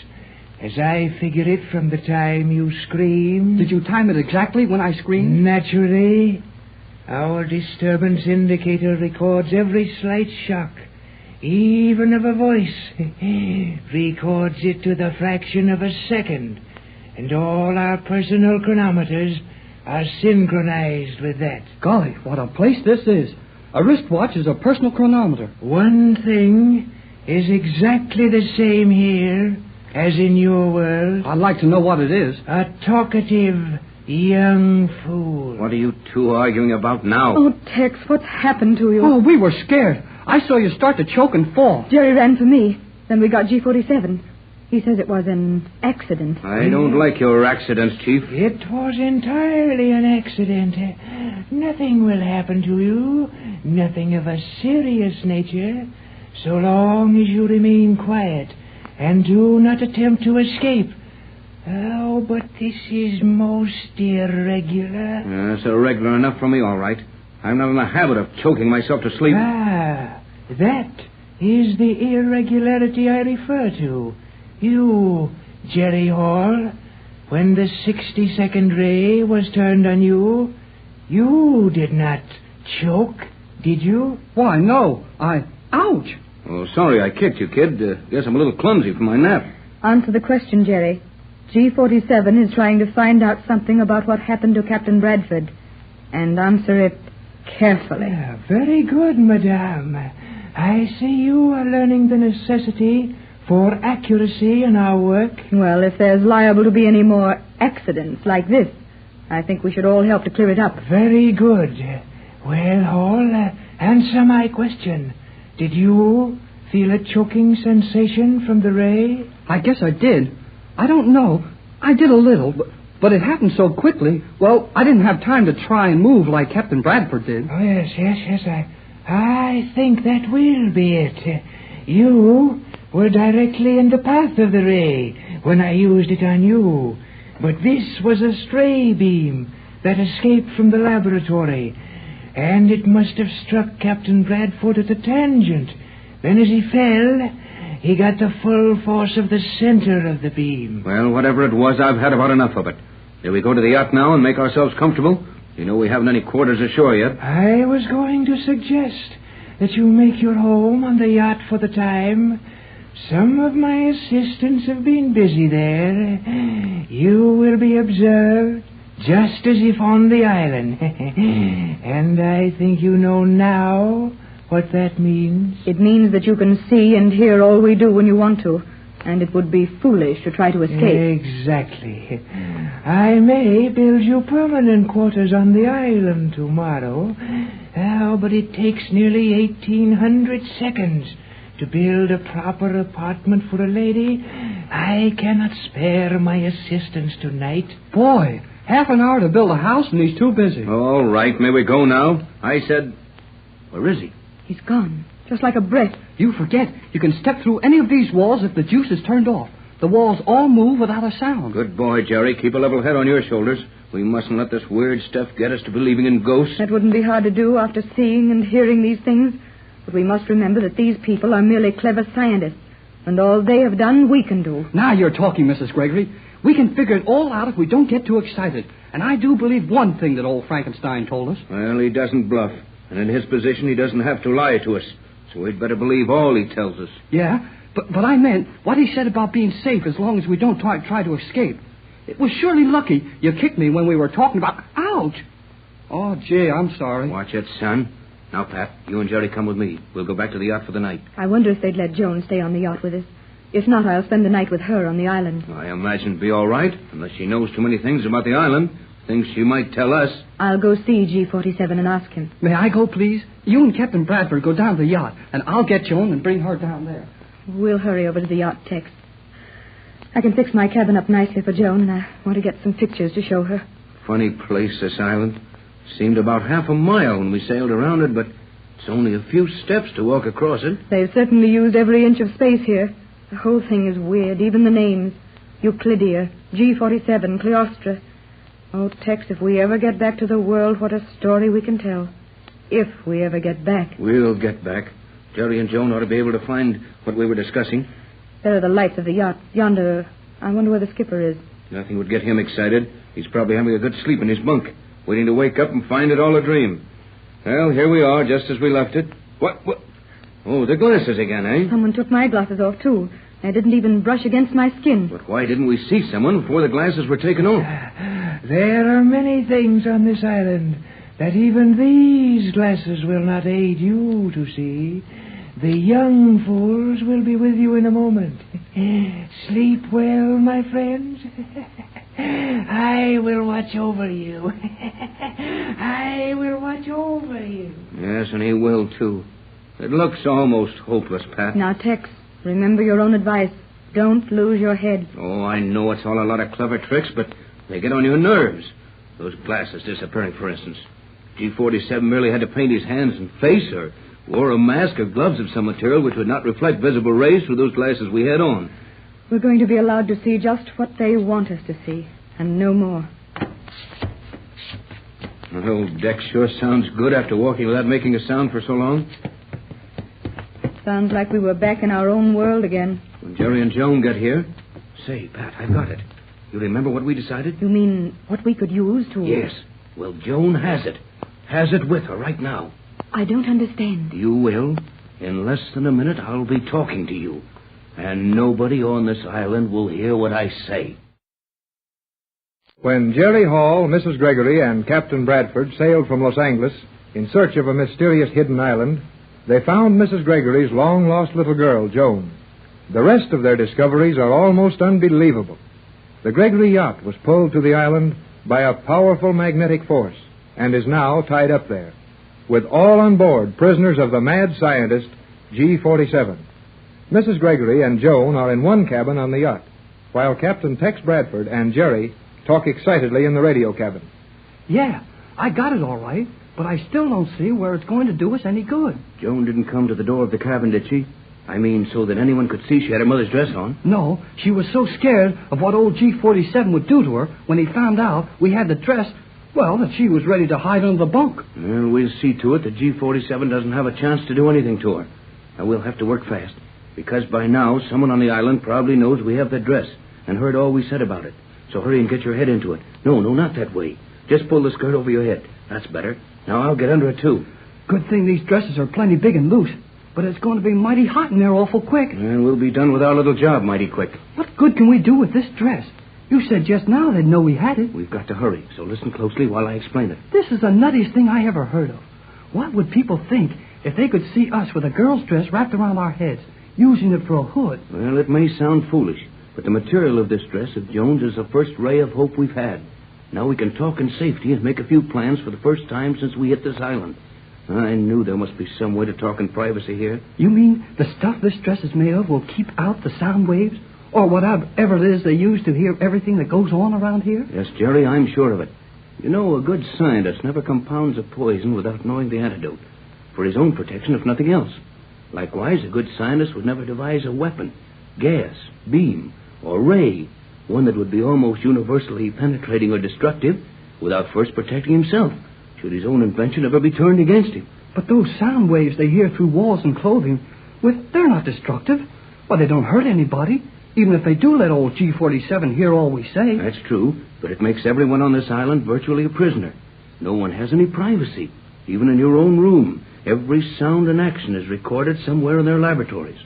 As I figure it from the time you screamed. Did you time it exactly when I screamed? Naturally. Our disturbance indicator records every slight shock, even of a voice. Records it to the fraction of a second. And all our personal chronometers are synchronized with that. Golly, what a place this is. A wristwatch is a personal chronometer. One thing is exactly the same here as in your world. I'd like to know what it is. A talkative young fool. What are you two arguing about now? Oh, Tex, what's happened to you? Oh, we were scared. I saw you start to choke and fall. Jerry ran for me. Then we got G-47. He says it was an accident. I don't like your accidents, Chief. It was entirely an accident. Nothing will happen to you. Nothing of a serious nature. So long as you remain quiet and do not attempt to escape. Oh, but this is most irregular. That's irregular enough for me, all right. I'm not in the habit of choking myself to sleep. Ah, that is the irregularity I refer to. You, Jerry Hall, when the 60-second ray was turned on you, you did not choke, did you? Why, no. Ouch! Oh, sorry I kicked you, kid. Guess I'm a little clumsy from my nap. Answer the question, Jerry. G-47 is trying to find out something about what happened to Captain Bradford. And answer it carefully. Yeah, very good, madame. I see you are learning the necessity for accuracy in our work. Well, if there's liable to be any more accidents like this, I think we should all help to clear it up. Very good. Well, Hall, answer my question. Did you feel a choking sensation from the ray? I guess I did. I don't know. I did a little, but it happened so quickly. Well, I didn't have time to try and move like Captain Bradford did. Oh, yes. I think that will be it. You were directly in the path of the ray when I used it on you. But this was a stray beam that escaped from the laboratory. And it must have struck Captain Bradford at a tangent. Then as he fell, he got the full force of the center of the beam. Well, whatever it was, I've had about enough of it. Shall we go to the yacht now and make ourselves comfortable? You know we haven't any quarters ashore yet. I was going to suggest that you make your home on the yacht for the time. Some of my assistants have been busy there. You will be observed just as if on the island. And I think you know now what that means. It means that you can see and hear all we do when you want to. And it would be foolish to try to escape. Exactly. I may build you permanent quarters on the island tomorrow. Oh, but it takes nearly 1,800 seconds to build a proper apartment for a lady. I cannot spare my assistants tonight. Boy, half an hour to build a house and he's too busy. All right, may we go now? I said, where is he? He's gone, just like a breath. You forget, you can step through any of these walls if the juice is turned off. The walls all move without a sound. Good boy, Jerry. Keep a level head on your shoulders. We mustn't let this weird stuff get us to believing in ghosts. That wouldn't be hard to do after seeing and hearing these things. But we must remember that these people are merely clever scientists. And all they have done, we can do. Now you're talking, Mrs. Gregory. We can figure it all out if we don't get too excited. And I do believe one thing that old Frankenstein told us. Well, he doesn't bluff. And in his position, he doesn't have to lie to us. So we'd better believe all he tells us. Yeah, but I meant what he said about being safe as long as we don't try to escape. It was surely lucky you kicked me when we were talking about... Ouch! Oh, gee, I'm sorry. Watch it, son. Now, Pat, you and Jerry come with me. We'll go back to the yacht for the night. I wonder if they'd let Joan stay on the yacht with us. If not, I'll spend the night with her on the island. I imagine it'd be all right, unless she knows too many things about the island. Things she might tell us. I'll go see G47 and ask him. May I go, please? You and Captain Bradford go down to the yacht, and I'll get Joan and bring her down there. We'll hurry over to the yacht, Tex. I can fix my cabin up nicely for Joan, and I want to get some pictures to show her. Funny place, this island. Seemed about half a mile when we sailed around it, but it's only a few steps to walk across it. They've certainly used every inch of space here. The whole thing is weird, even the names. Euclidia, G47, Cleostra. Oh, Tex, if we ever get back to the world, what a story we can tell. If we ever get back. We'll get back. Jerry and Joan ought to be able to find what we were discussing. There are the lights of the yacht. Yonder. I wonder where the skipper is. Nothing would get him excited. He's probably having a good sleep in his bunk, waiting to wake up and find it all a dream. Well, here we are, just as we left it. What? Oh, the glasses again, eh? Someone took my glasses off, too. I didn't even brush against my skin. But why didn't we see someone before the glasses were taken off? There are many things on this island that even these glasses will not aid you to see. The young fools will be with you in a moment. Sleep well, my friends. I will watch over you. I will watch over you. Yes, and he will, too. It looks almost hopeless, Pat. Now, Tex, remember your own advice. Don't lose your head. Oh, I know it's all a lot of clever tricks, but they get on your nerves. Those glasses disappearing, for instance. G47 merely had to paint his hands and face, or wore a mask or gloves of some material which would not reflect visible rays through those glasses we had on. We're going to be allowed to see just what they want us to see, and no more. The old deck sure sounds good after walking without making a sound for so long. Sounds like we were back in our own world again. When Jerry and Joan get here... Say, Pat, I've got it. You remember what we decided? You mean what we could use to... Yes. Well, Joan has it. Has it with her right now. I don't understand. You will. In less than a minute, I'll be talking to you. And nobody on this island will hear what I say. When Jerry Hall, Mrs. Gregory, and Captain Bradford sailed from Los Angeles in search of a mysterious hidden island, they found Mrs. Gregory's long-lost little girl, Joan. The rest of their discoveries are almost unbelievable. The Gregory yacht was pulled to the island by a powerful magnetic force and is now tied up there, with all on board prisoners of the mad scientist, G47. Mrs. Gregory and Joan are in one cabin on the yacht, while Captain Tex Bradford and Jerry talk excitedly in the radio cabin. Yeah, I got it all right, but I still don't see where it's going to do us any good. Joan didn't come to the door of the cabin, did she? I mean, so that anyone could see she had her mother's dress on. No, she was so scared of what old G47 would do to her when he found out we had the dress, well, that she was ready to hide under the bunk. Well, we'll see to it that G47 doesn't have a chance to do anything to her. Now, we'll have to work fast, because by now someone on the island probably knows we have the dress and heard all we said about it. So hurry and get your head into it. No, not that way. Just pull the skirt over your head. That's better. Now, I'll get under it, too. Good thing these dresses are plenty big and loose. But it's going to be mighty hot in there awful quick. And we'll be done with our little job mighty quick. What good can we do with this dress? You said just now they'd know we had it. We've got to hurry, so listen closely while I explain it. This is the nuttiest thing I ever heard of. What would people think if they could see us with a girl's dress wrapped around our heads, using it for a hood? Well, it may sound foolish, but the material of this dress of Joan's is the first ray of hope we've had. Now we can talk in safety and make a few plans for the first time since we hit this island. I knew there must be some way to talk in privacy here. You mean the stuff this dress is made of will keep out the sound waves? Or whatever it is they use to hear everything that goes on around here? Yes, Jerry, I'm sure of it. You know, a good scientist never compounds a poison without knowing the antidote. For his own protection, if nothing else. Likewise, a good scientist would never devise a weapon, gas, beam, or ray, one that would be almost universally penetrating or destructive, without first protecting himself, should his own invention ever be turned against him. But those sound waves they hear through walls and clothing, they're not destructive. Well, they don't hurt anybody, even if they do let old G47 hear all we say. That's true, but it makes everyone on this island virtually a prisoner. No one has any privacy, even in your own room. Every sound and action is recorded somewhere in their laboratories.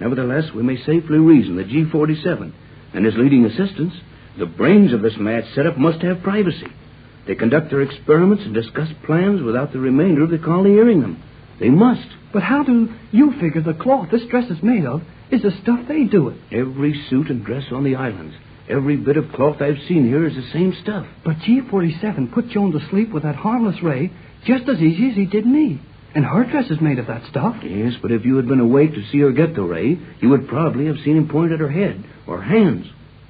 Nevertheless, we may safely reason that G47 and his leading assistants The brains of this mad setup must have privacy. They conduct their experiments and discuss plans without the remainder of the colony hearing them. They must. But how do you figure the cloth this dress is made of is the stuff they do it? Every suit and dress on the islands, every bit of cloth I've seen here is the same stuff. But G47 put Joan to sleep with that harmless ray just as easy as he did me. And her dress is made of that stuff. Yes, but if you had been awake to see her get the ray, you would probably have seen him point at her head or hands.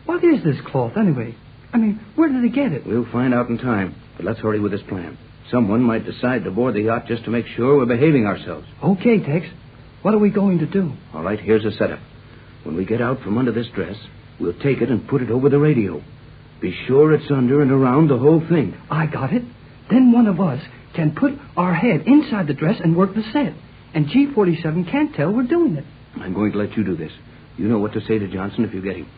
What is this cloth, anyway? I mean, where did he get it? We'll find out in time, but let's hurry with this plan. Someone might decide to board the yacht just to make sure we're behaving ourselves. Okay, Tex. What are we going to do? All right, here's the setup. When we get out from under this dress, we'll take it and put it over the radio. Be sure it's under and around the whole thing. I got it. Then one of us can put our head inside the dress and work the set. And G47 can't tell we're doing it. I'm going to let you do this. You know what to say to Johnson if you get him.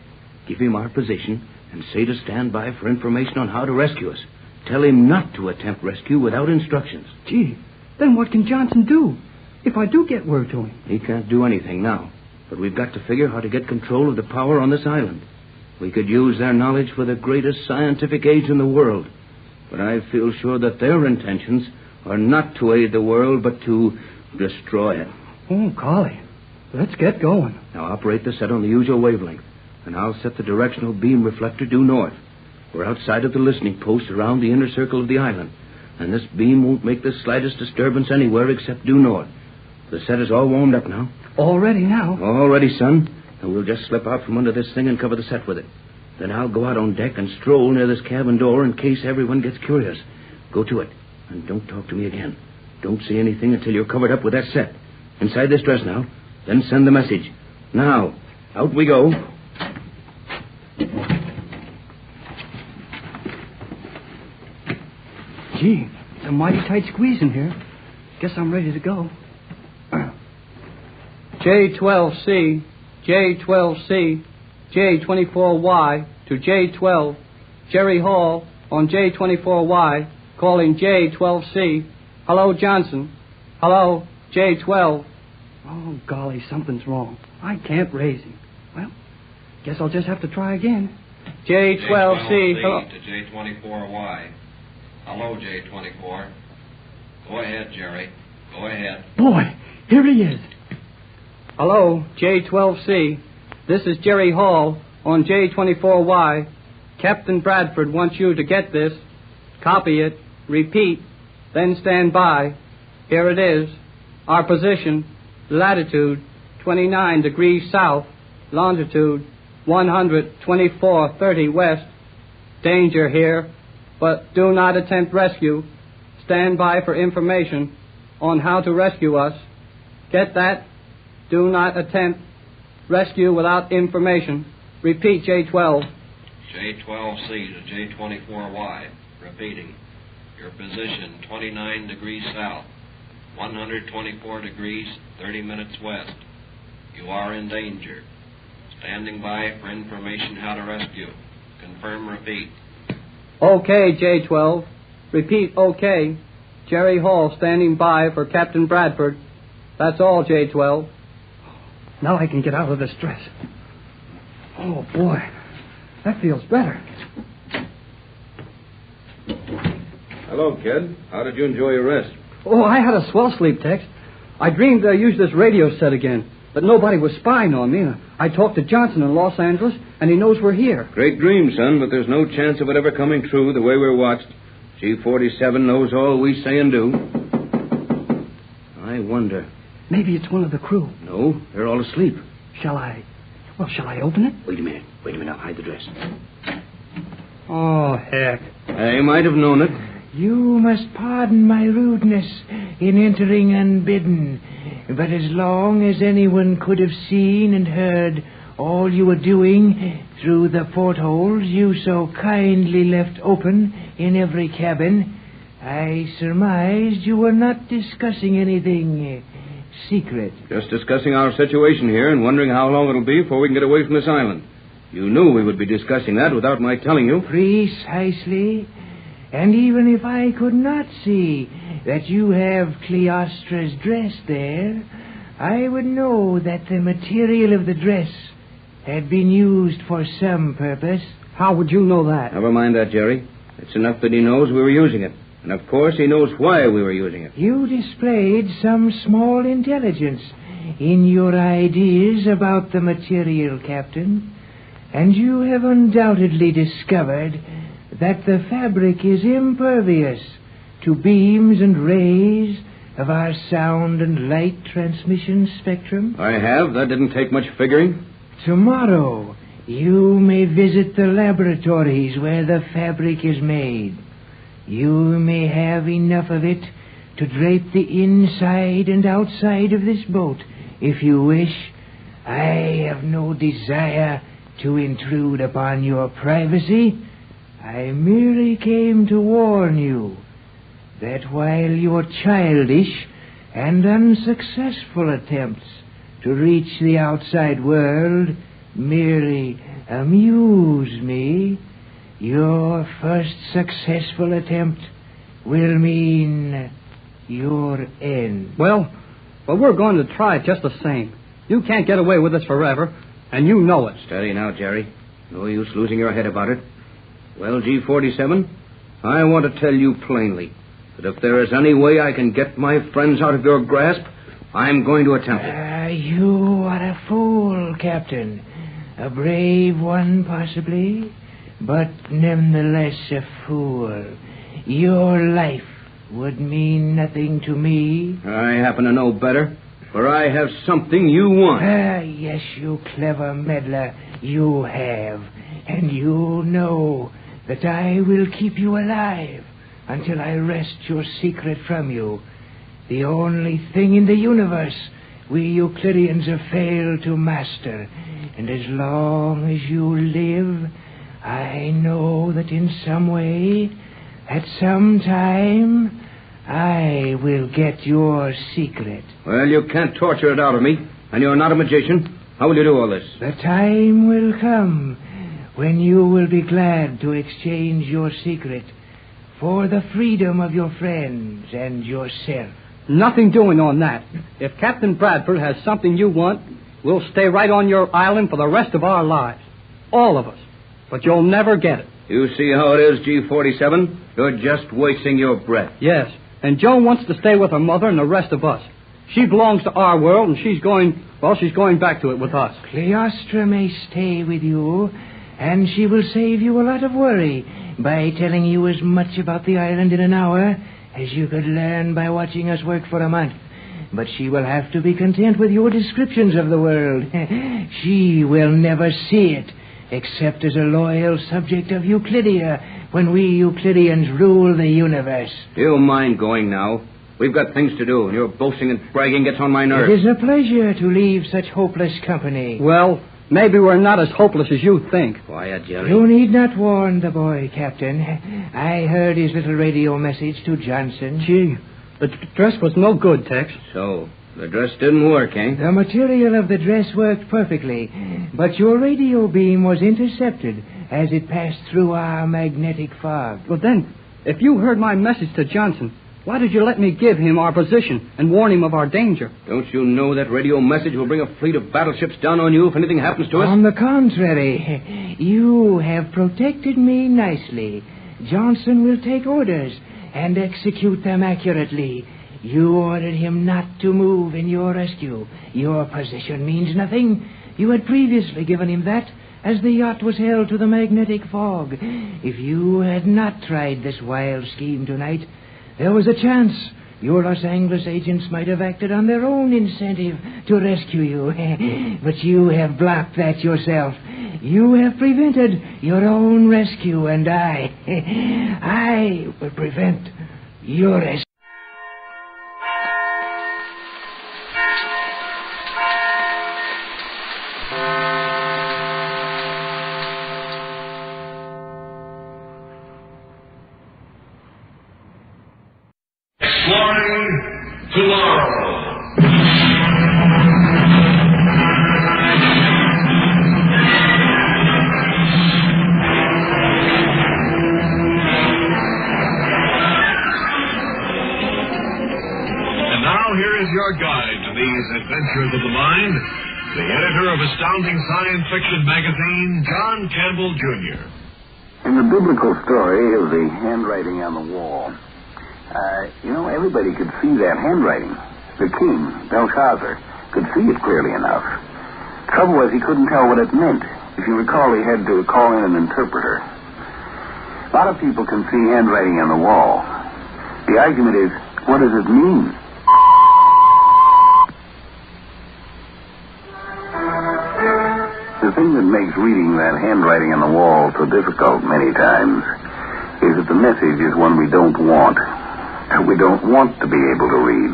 Give him our position and say to stand by for information on how to rescue us. Tell him not to attempt rescue without instructions. Gee, then what can Johnson do if I do get word to him? He can't do anything now, but we've got to figure how to get control of the power on this island. We could use their knowledge for the greatest scientific age in the world. But I feel sure that their intentions are not to aid the world, but to destroy it. Oh, golly. Let's get going. Now operate the set on the usual wavelength, and I'll set the directional beam reflector due north. We're outside of the listening post around the inner circle of the island, and this beam won't make the slightest disturbance anywhere except due north. The set is all warmed up now. All ready now? All ready, son. Now we'll just slip out from under this thing and cover the set with it. Then I'll go out on deck and stroll near this cabin door in case everyone gets curious. Go to it, and don't talk to me again. Don't say anything until you're covered up with that set. Inside this dress now. Then send the message. Now, out we go. Gee, it's a mighty tight squeeze in here. Guess I'm ready to go. J12C, J12C, J24Y to J12, Jerry Hall on J24Y, calling J12C. Hello, Johnson. Hello, J12. Oh, golly, something's wrong. I can't raise him. Well, guess I'll just have to try again. J12C. Hello. To J24Y. Hello, J24. Go ahead, Jerry. Go ahead. Boy, here he is. Hello, J12C. This is Jerry Hall on J24Y. Captain Bradford wants you to get this. Copy it. Repeat. Then stand by. Here it is. Our position. Latitude 29 degrees south. Longitude 124.30 west. Danger here, but do not attempt rescue. Stand by for information on how to rescue us. Get that? Do not attempt rescue without information. Repeat, J12. J12C to J24Y. Repeating. Your position, 29 degrees south, 124 degrees, 30 minutes west. You are in danger. Standing by for information how to rescue. Confirm, repeat. Okay, J12. Repeat, okay. Jerry Hall standing by for Captain Bradford. That's all, J12. Now I can get out of this dress. Oh, boy. That feels better. Hello, kid. How did you enjoy your rest? Oh, I had a swell sleep, Tex. I dreamed I used this radio set again, but nobody was spying on me. I talked to Johnson in Los Angeles, and he knows we're here. Great dream, son, but there's no chance of it ever coming true the way we're watched. G47 knows all we say and do. I wonder. Maybe it's one of the crew. No, they're all asleep. Shall I open it? Wait a minute. I'll hide the dress. Oh, heck. I might have known it. You must pardon my rudeness in entering unbidden, but as long as anyone could have seen and heard all you were doing through the portholes you so kindly left open in every cabin, I surmised you were not discussing anything secret. Just discussing our situation here and wondering how long it'll be before we can get away from this island. You knew we would be discussing that without my telling you. Precisely. And even if I could not see that you have Cleostra's dress there, I would know that the material of the dress had been used for some purpose. How would you know that? Never mind that, Jerry. It's enough that he knows we were using it. And, of course, he knows why we were using it. You displayed some small intelligence in your ideas about the material, Captain. And you have undoubtedly discovered that the fabric is impervious to beams and rays of our sound and light transmission spectrum. I have. That didn't take much figuring. Tomorrow, you may visit the laboratories where the fabric is made. You may have enough of it to drape the inside and outside of this boat, if you wish. I have no desire to intrude upon your privacy. I merely came to warn you that while your childish and unsuccessful attempts to reach the outside world merely amuse me, your first successful attempt will mean your end. Well, we're going to try it just the same. You can't get away with this forever, and you know it. Steady now, Jerry. No use losing your head about it. Well, G47, I want to tell you plainly that if there is any way I can get my friends out of your grasp, I'm going to attempt it. You are a fool, Captain. A brave one, possibly, but nevertheless a fool. Your life would mean nothing to me. I happen to know better, for I have something you want. Yes, you clever meddler, you have. And you know that I will keep you alive until I wrest your secret from you. The only thing in the universe we Euclideans have failed to master. And as long as you live, I know that in some way, at some time, I will get your secret. Well, you can't torture it out of me, and you're not a magician. How will you do all this? The time will come when you will be glad to exchange your secret for the freedom of your friends and yourself. Nothing doing on that. If Captain Bradford has something you want, we'll stay right on your island for the rest of our lives. All of us. But you'll never get it. You see how it is, G47? You're just wasting your breath. Yes, and Joan wants to stay with her mother and the rest of us. She belongs to our world, and she's going back to it with us. Cleostra may stay with you, and she will save you a lot of worry by telling you as much about the island in an hour as you could learn by watching us work for a month. But she will have to be content with your descriptions of the world. She will never see it, except as a loyal subject of Euclidia, when we Euclideans rule the universe. Do you mind going now? We've got things to do, and your boasting and bragging gets on my nerves. It is a pleasure to leave such hopeless company. Well, maybe we're not as hopeless as you think. Quiet, Jerry. You need not warn the boy, Captain. I heard his little radio message to Johnson. Gee, the dress was no good, Tex. So, the dress didn't work, eh? The material of the dress worked perfectly, but your radio beam was intercepted as it passed through our magnetic fog. Well, then, if you heard my message to Johnson, why did you let me give him our position and warn him of our danger? Don't you know that radio message will bring a fleet of battleships down on you if anything happens to us? On the contrary, you have protected me nicely. Johnson will take orders and execute them accurately. You ordered him not to move in your rescue. Your position means nothing. You had previously given him that as the yacht was held to the magnetic fog. If you had not tried this wild scheme tonight, there was a chance your Los Angeles agents might have acted on their own incentive to rescue you. But you have blocked that yourself. You have prevented your own rescue, and I will prevent your rescue. Exploring tomorrow. And now here is your guide to these adventures of the mind, the editor of Astounding Science Fiction magazine, John Campbell, Jr. In the biblical story of the handwriting on the wall, everybody could see that handwriting. The king, Belshazzar, could see it clearly enough. Trouble was he couldn't tell what it meant. If you recall, he had to call in an interpreter. A lot of people can see handwriting on the wall. The argument is, what does it mean? The thing that makes reading that handwriting on the wall so difficult many times is that the message is one we don't want. We don't want to be able to read.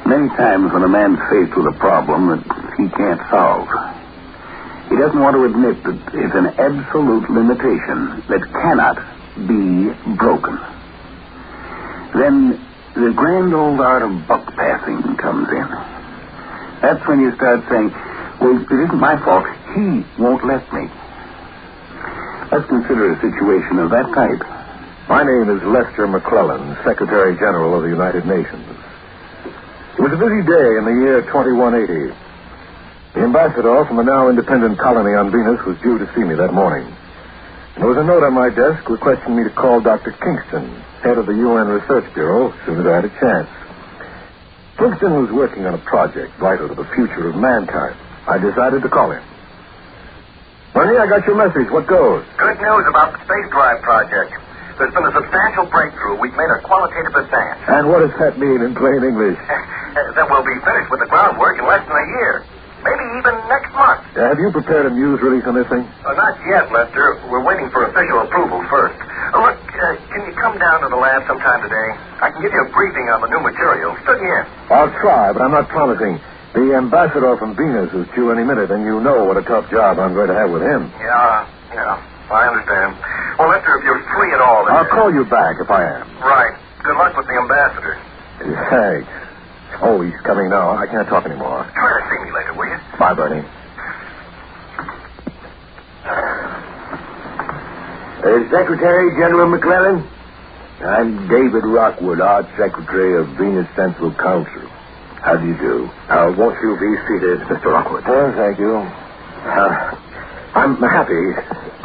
Many times when a man's faced with a problem that he can't solve, he doesn't want to admit that it's an absolute limitation that cannot be broken. Then the grand old art of buck passing comes in. That's when you start saying, well, it isn't my fault. He won't let me. Let's consider a situation of that type. My name is Lester McClellan, Secretary General of the United Nations. It was a busy day in the year 2180. The ambassador from a now independent colony on Venus was due to see me that morning. There was a note on my desk requesting me to call Dr. Kingston, head of the UN Research Bureau, as soon as I had a chance. Kingston was working on a project vital to the future of mankind. I decided to call him. Honey, I got your message. What goes? Good news about the space drive project. There's been a substantial breakthrough. We've made a qualitative advance. And what does that mean in plain English? That we'll be finished with the groundwork in less than a year. Maybe even next month. Have you prepared a news release on this thing? Not yet, Lester. We're waiting for official approval first. Look, can you come down to the lab sometime today? I can give you a briefing on the new material. Study in. I'll try, but I'm not promising. The ambassador from Venus is due any minute, and you know what a tough job I'm going to have with him. Yeah, I understand. Well, Lester, if you're free at all... I'll call you back if I am. Right. Good luck with the ambassador. Thanks. Oh, he's coming now. I can't talk anymore. Try to see me later, will you? Bye, Bernie. Secretary General McClellan? I'm David Rockwood, Art Secretary of Venus Central Council. How do you do? Won't you be seated, Mr. Rockwood? Thank you. I'm happy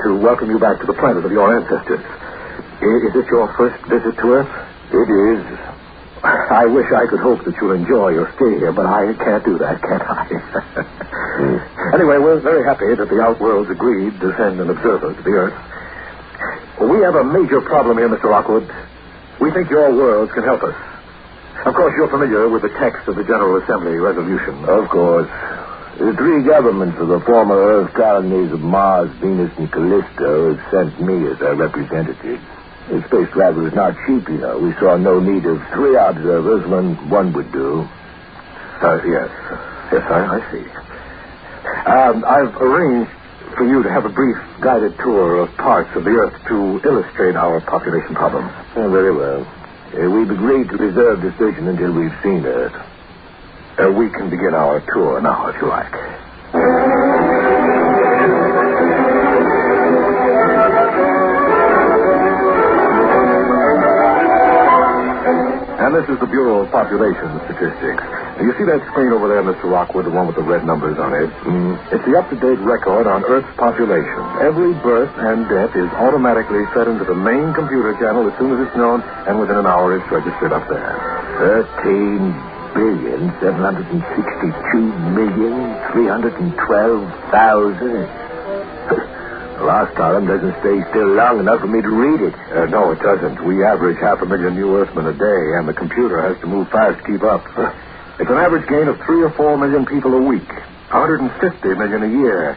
to welcome you back to the planet of your ancestors. Is it your first visit to Earth? It is. I wish I could hope that you'll enjoy your stay here, but I can't do that, can't I? Anyway, we're very happy that the Outworlds agreed to send an observer to the Earth. We have a major problem here, Mr. Rockwood. We think your worlds can help us. Of course, you're familiar with the text of the General Assembly resolution. Of course. The three governments of the former Earth colonies of Mars, Venus, and Callisto have sent me as their representative. The space travel is not cheap, you know. We saw no need of three observers when one would do. Yes. Yes, I see. I've arranged for you to have a brief guided tour of parts of the Earth to illustrate our population problem. Very well. We've agreed to reserve decision until we've seen Earth. We can begin our tour now, if you like. And this is the Bureau of Population Statistics. You see that screen over there, Mr. Rockwood, the one with the red numbers on it? It's the up-to-date record on Earth's population. Every birth and death is automatically fed into the main computer channel as soon as it's known, and within an hour it's registered up there. 13,762,312,000. The last column doesn't stay still long enough for me to read it. No, it doesn't. We average 500,000 new Earthmen a day, and the computer has to move fast to keep up. It's an average gain of 3 or 4 million people a week, 150 million a year.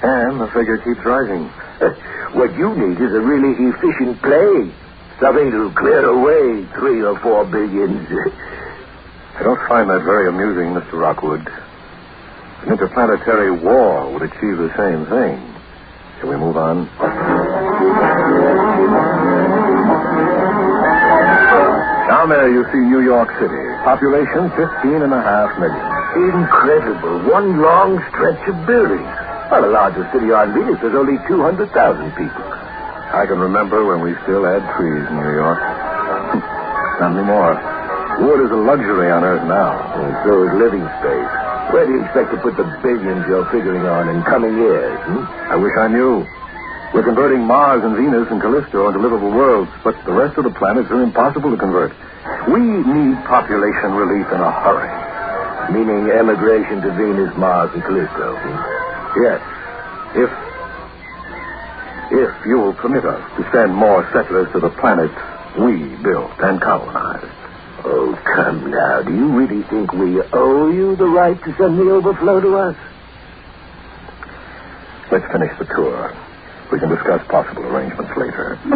And the figure keeps rising. What you need is a really efficient play. Something to clear away 3 or 4 billions. I don't find that very amusing, Mr. Rockwood. An interplanetary war would achieve the same thing. Shall we move on? Down there you see New York City. Population 15.5 million. Incredible. One long stretch of buildings. Well, the largest city on Venus has only 200,000 people. I can remember when we still had trees in New York. Not anymore. Wood is a luxury on Earth now. And so is living space. Where do you expect to put the billions you're figuring on in coming years? I wish I knew. We're converting Mars and Venus and Callisto into livable worlds, but the rest of the planets are impossible to convert. We need population relief in a hurry. Meaning emigration to Venus, Mars, and Callisto. Yes. If you will permit us to send more settlers to the planets we built and colonized. Oh, come now. Do you really think we owe you the right to send the overflow to us? Let's finish the tour. We can discuss possible arrangements later. You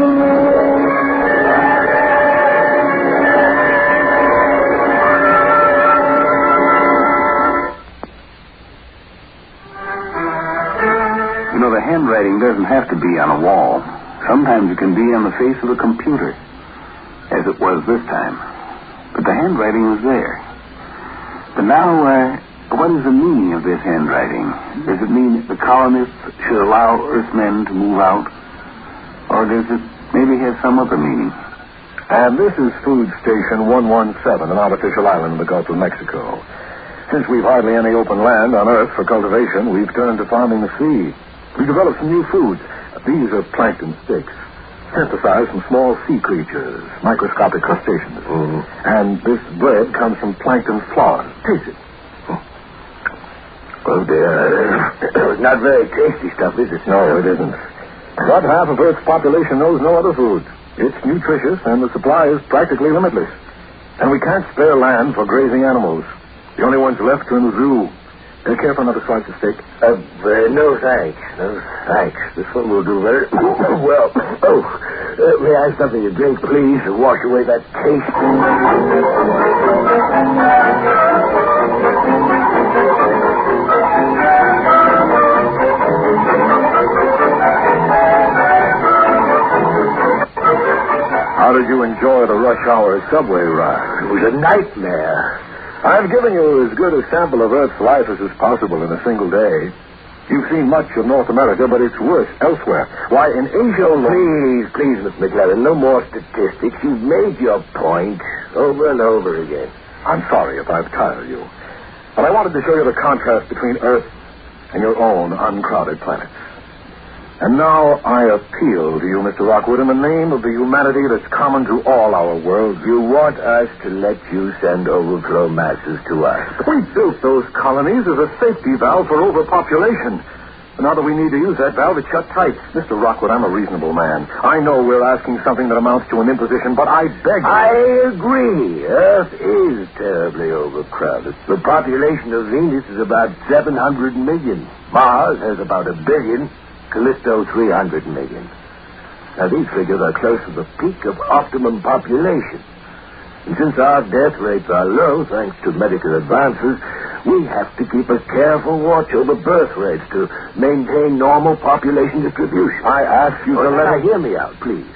know, the handwriting doesn't have to be on a wall. Sometimes it can be on the face of a computer, as it was this time. But the handwriting was there. But now, what is the meaning of this handwriting? Does it mean the colonists should allow Earthmen to move out? Or does it maybe have some other meaning? And this is Food Station 117, an artificial island in the Gulf of Mexico. Since we've hardly any open land on Earth for cultivation, we've turned to farming the sea. We've developed some new foods. These are plankton sticks, synthesized from small sea creatures, microscopic crustaceans. Mm-hmm. And this bread comes from plankton flowers. Taste it. Oh, dear. It's not very tasty stuff, is it? No, it isn't. About half of Earth's population knows no other food. It's nutritious, and the supply is practically limitless. And we can't spare land for grazing animals. The only ones left are in the zoo. Care for another slice of steak? No, thanks. No, thanks. This one will do better. Well, may I have something to drink, please, to wash away that taste? How did you enjoy the rush hour subway ride? It was a nightmare. I've given you as good a sample of Earth's life as is possible in a single day. You've seen much of North America, but it's worse elsewhere. Why, in Asia alone... Please, Miss McLaren, no more statistics. You've made your point over and over again. I'm sorry if I've tired you. But I wanted to show you the contrast between Earth and your own uncrowded planets. And now I appeal to you, Mr. Rockwood, in the name of the humanity that's common to all our worlds. You want us to let you send overflow masses to us. We built those colonies as a safety valve for overpopulation. And now that we need to use that valve, it's shut tight. Mr. Rockwood, I'm a reasonable man. I know we're asking something that amounts to an imposition, but I beg you. I agree. Earth is terribly overcrowded. The population of Venus is about 700 million. Mars has about 1 billion. Callisto, 300 million. Now, these figures are close to the peak of optimum population. And since our death rates are low, thanks to medical advances, we have to keep a careful watch over birth rates to maintain normal population distribution. I ask you to Now, hear me out, please.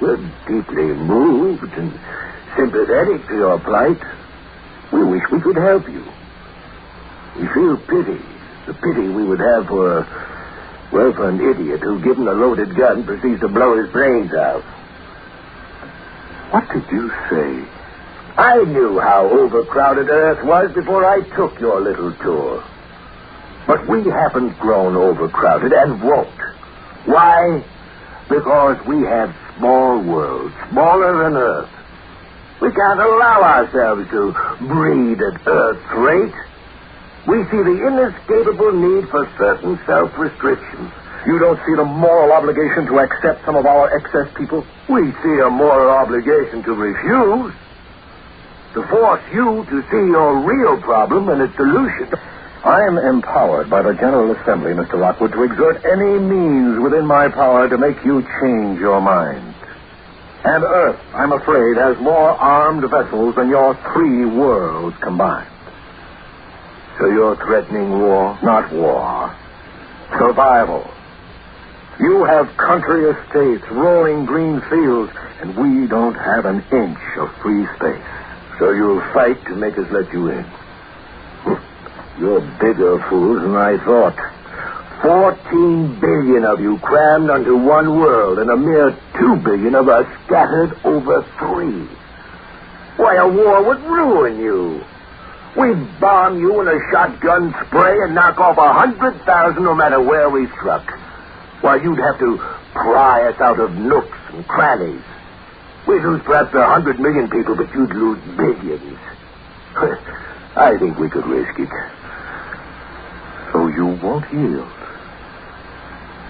We're deeply moved and sympathetic to your plight. We wish we could help you. We feel pity. The pity we would have for an idiot who, given a loaded gun, proceeds to blow his brains out. What did you say? I knew how overcrowded Earth was before I took your little tour. But we haven't grown overcrowded and won't. Why? Because we have small worlds, smaller than Earth. We can't allow ourselves to breed at Earth's rate. We see the inescapable need for certain self-restrictions. You don't see the moral obligation to accept some of our excess people? We see a moral obligation to refuse. To force you to see your real problem and its solution. I am empowered by the General Assembly, Mr. Rockwood, to exert any means within my power to make you change your mind. And Earth, I'm afraid, has more armed vessels than your 3 worlds combined. So you're threatening war? Not war. Survival. You have country estates, rolling green fields, and we don't have an inch of free space. So you'll fight to make us let you in? You're bigger fools than I thought. 14 billion of you crammed onto one world, and a mere 2 billion of us scattered over 3. Why, a war would ruin you. We'd bomb you in a shotgun spray and knock off 100,000 no matter where we struck. Why, you'd have to pry us out of nooks and crannies. We'd lose perhaps 100 million people, but you'd lose billions. I think we could risk it. So you won't yield.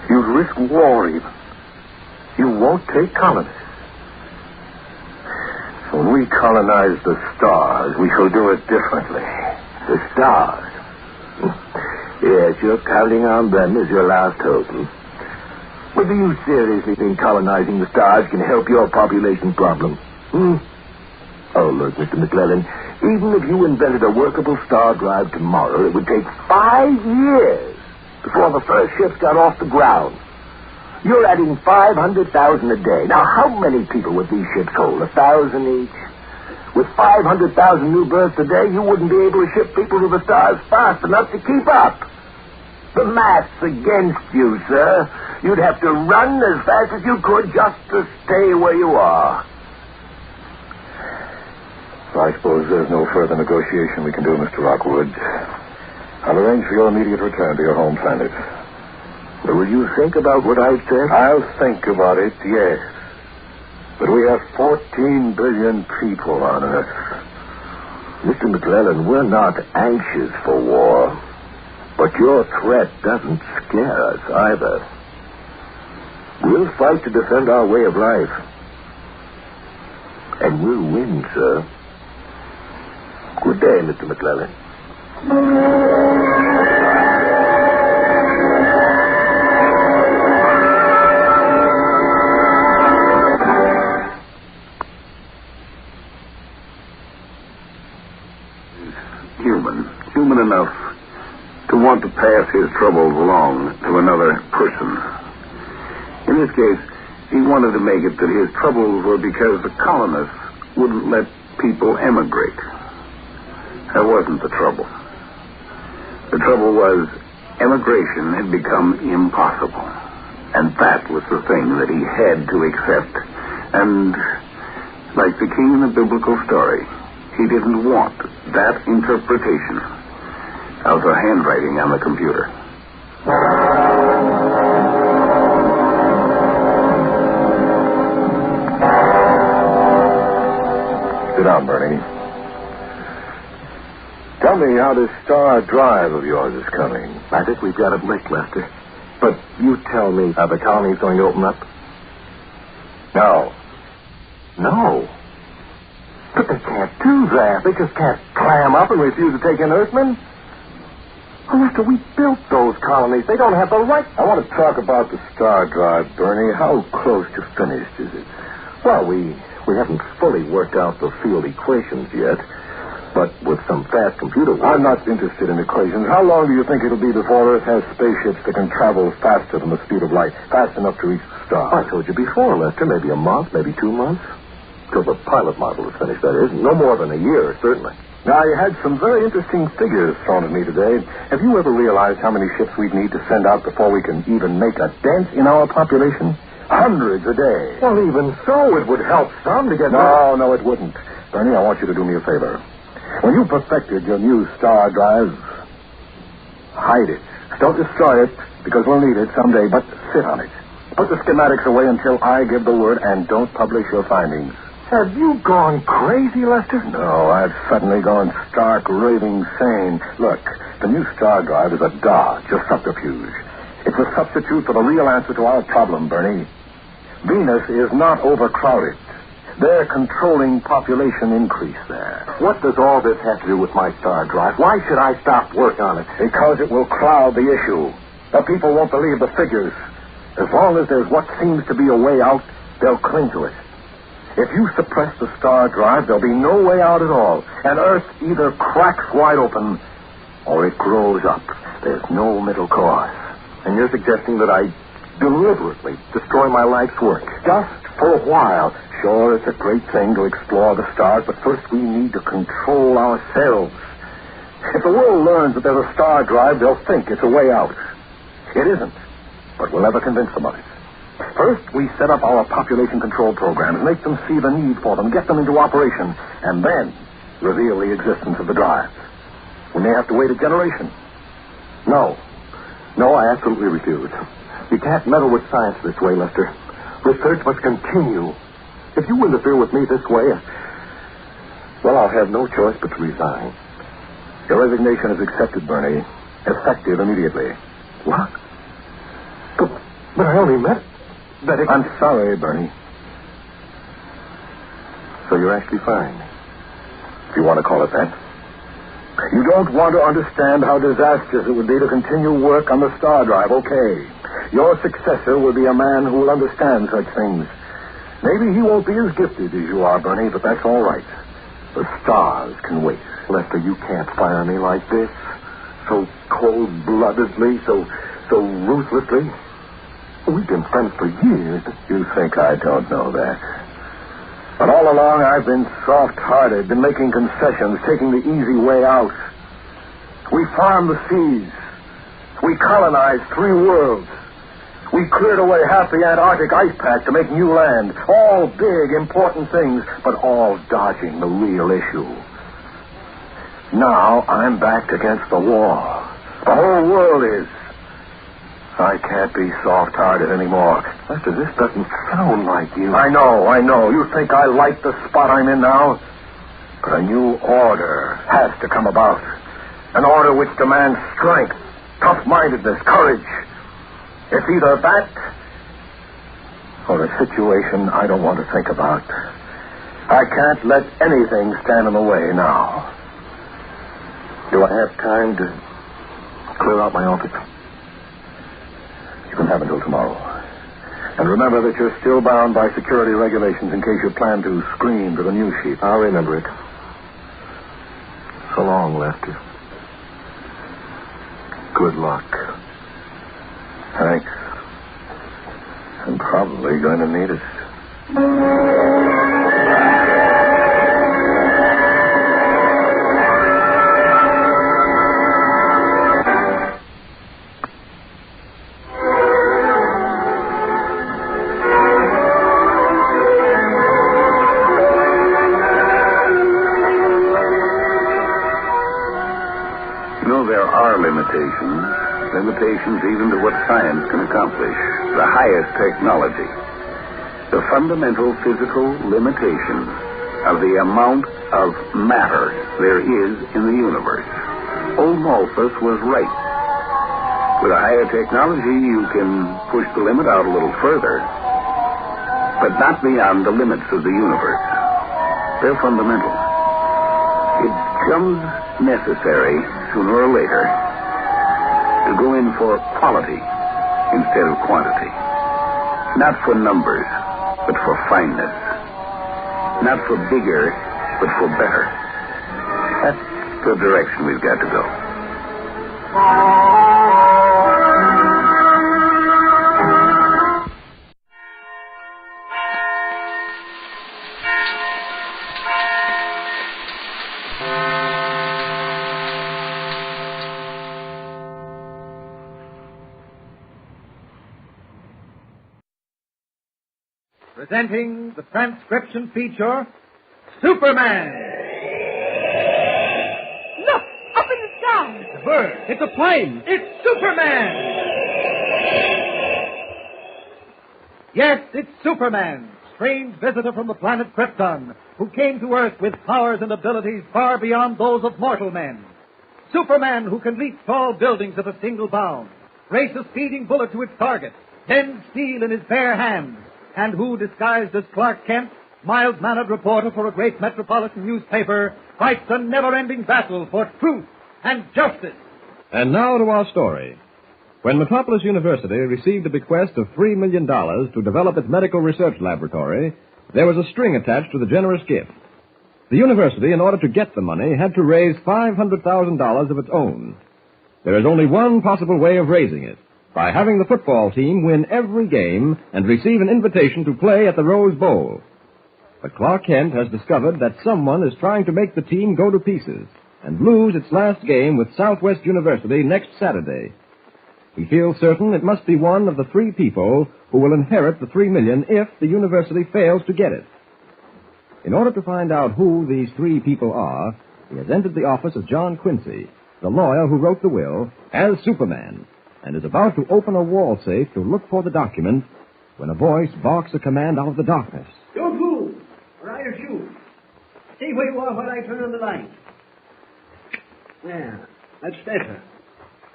You'd risk war even. You won't take colonists. When we colonize the stars, we shall do it differently. The stars? Yes, you're counting on them as your last hope. But do you seriously think colonizing the stars can help your population problem? Oh, look, Mr. McClellan, even if you invented a workable star drive tomorrow, it would take 5 years before the first ships got off the ground. You're adding 500,000 a day. Now, how many people would these ships hold? 1,000 each? With 500,000 new births a day, you wouldn't be able to ship people to the stars fast enough to keep up. The math's against you, sir. You'd have to run as fast as you could just to stay where you are. I suppose there's no further negotiation we can do, Mr. Rockwood. I'll arrange for your immediate return to your home planet. But will you think about what I've said? I'll think about it, yes. But we have 14 billion people on Earth. Mr. McClellan, we're not anxious for war. But your threat doesn't scare us either. We'll fight to defend our way of life. And we'll win, sir. Good day, Mr. McClellan. Human enough to want to pass his troubles along to another person. In this case, he wanted to make it that his troubles were because the colonists wouldn't let people emigrate. That wasn't the trouble. The trouble was emigration had become impossible. And that was the thing that he had to accept. And like the king in the biblical story, he didn't want that interpretation of the handwriting on the computer. Sit down, Bernie. Tell me how this star drive of yours is coming. I think we've got it licked, Lester. But you tell me, are the colonies going to open up? No. No. But they can't do that. They just can't clam up and refuse to take in Earthmen. Well, Lester, we built those colonies. They don't have the right. I want to talk about the star drive, Bernie. How close to finished is it? Well, we haven't fully worked out the field equations yet. But with some fast computer work... I'm not interested in equations. How long do you think it'll be before Earth has spaceships that can travel faster than the speed of light, fast enough to reach the stars? I told you before, Lester. Maybe a month, maybe 2 months. Till the pilot model is finished, that is. No more than a year, certainly. Now, you had some very interesting figures thrown at me today. Have you ever realized how many ships we'd need to send out before we can even make a dent in our population? Hundreds a day. Well, even so, it would help some to get... No, it wouldn't. Bernie, I want you to do me a favor. When you perfected your new star drive, hide it. Don't destroy it, because we'll need it someday, but sit on it. Put the schematics away until I give the word, and don't publish your findings. Have you gone crazy, Lester? No, I've suddenly gone stark, raving sane. Look, the new star drive is a dodge, a subterfuge. It's a substitute for the real answer to our problem, Bernie. Venus is not overcrowded. They're controlling population increase there. What does all this have to do with my star drive? Why should I stop work on it? Because it will cloud the issue. The people won't believe the figures. As long as there's what seems to be a way out, they'll cling to it. If you suppress the star drive, there'll be no way out at all. And Earth either cracks wide open or it grows up. There's no middle course. And you're suggesting that I deliberately destroy my life's work? Just for a while. Sure, it's a great thing to explore the stars, but first we need to control ourselves. If the world learns that there's a star drive, they'll think it's a way out. It isn't, but we'll never convince them of it. First, we set up our population control programs, make them see the need for them, get them into operation, and then reveal the existence of the drive. We may have to wait a generation. No, I absolutely refuse. You can't meddle with science this way, Lester. Research must continue. If you interfere with me this way, well, I'll have no choice but to resign. Your resignation is accepted, Bernie. Effective immediately. What? But I only meant that it... I'm sorry, Bernie. So you're actually fine, if you want to call it that. You don't want to understand how disastrous it would be to continue work on the star drive, okay. Your successor will be a man who will understand such things. Maybe he won't be as gifted as you are, Bernie, but that's all right. The stars can wait. Lester, you can't fire me like this. So cold-bloodedly, so ruthlessly. We've been friends for years. You think I don't know that. But all along, I've been soft-hearted, been making concessions, taking the easy way out. We farmed the seas. We colonized 3 worlds. We cleared away half the Antarctic ice pack to make new land. All big, important things, but all dodging the real issue. Now, I'm back against the wall. The whole world is. I can't be soft-hearted anymore. Lester, this doesn't sound like you. I know. You think I like the spot I'm in now? But a new order has to come about. An order which demands strength, tough-mindedness, courage. It's either that or a situation I don't want to think about. I can't let anything stand in the way now. Do I have time to clear out my office? You can have until tomorrow. And remember that you're still bound by security regulations in case you plan to scream to the news sheet. I'll remember it. So long, Lester. Good luck. Thanks. I'm probably going to need it. Limitations even to what science can accomplish, the highest technology. The fundamental physical limitation of the amount of matter there is in the universe. Old Malthus was right. With a higher technology, you can push the limit out a little further, but not beyond the limits of the universe. They're fundamental. It becomes necessary, sooner or later, to go in for quality instead of quantity. Not for numbers, but for fineness. Not for bigger, but for better. That's the direction we've got to go. Presenting the transcription feature, Superman. Look, up in the sky. It's a bird. It's a plane. It's Superman. Yes, it's Superman, strange visitor from the planet Krypton, who came to Earth with powers and abilities far beyond those of mortal men. Superman who can leap tall buildings at a single bound, race a speeding bullet to its target, bend steel in his bare hands, and who, disguised as Clark Kent, mild-mannered reporter for a great metropolitan newspaper, fights a never-ending battle for truth and justice. And now to our story. When Metropolis University received a bequest of $3 million to develop its medical research laboratory, there was a string attached to the generous gift. The university, in order to get the money, had to raise $500,000 of its own. There is only one possible way of raising it, by having the football team win every game and receive an invitation to play at the Rose Bowl. But Clark Kent has discovered that someone is trying to make the team go to pieces and lose its last game with Southwest University next Saturday. He feels certain it must be one of the 3 people who will inherit the $3 million if the university fails to get it. In order to find out who these 3 people are, he has entered the office of John Quincy, the lawyer who wrote the will, as Superman. and is about to open a wall safe to look for the document when a voice barks a command out of the darkness. Don't move, or I'll shoot. Stay where you are while I turn on the light. There, that's better.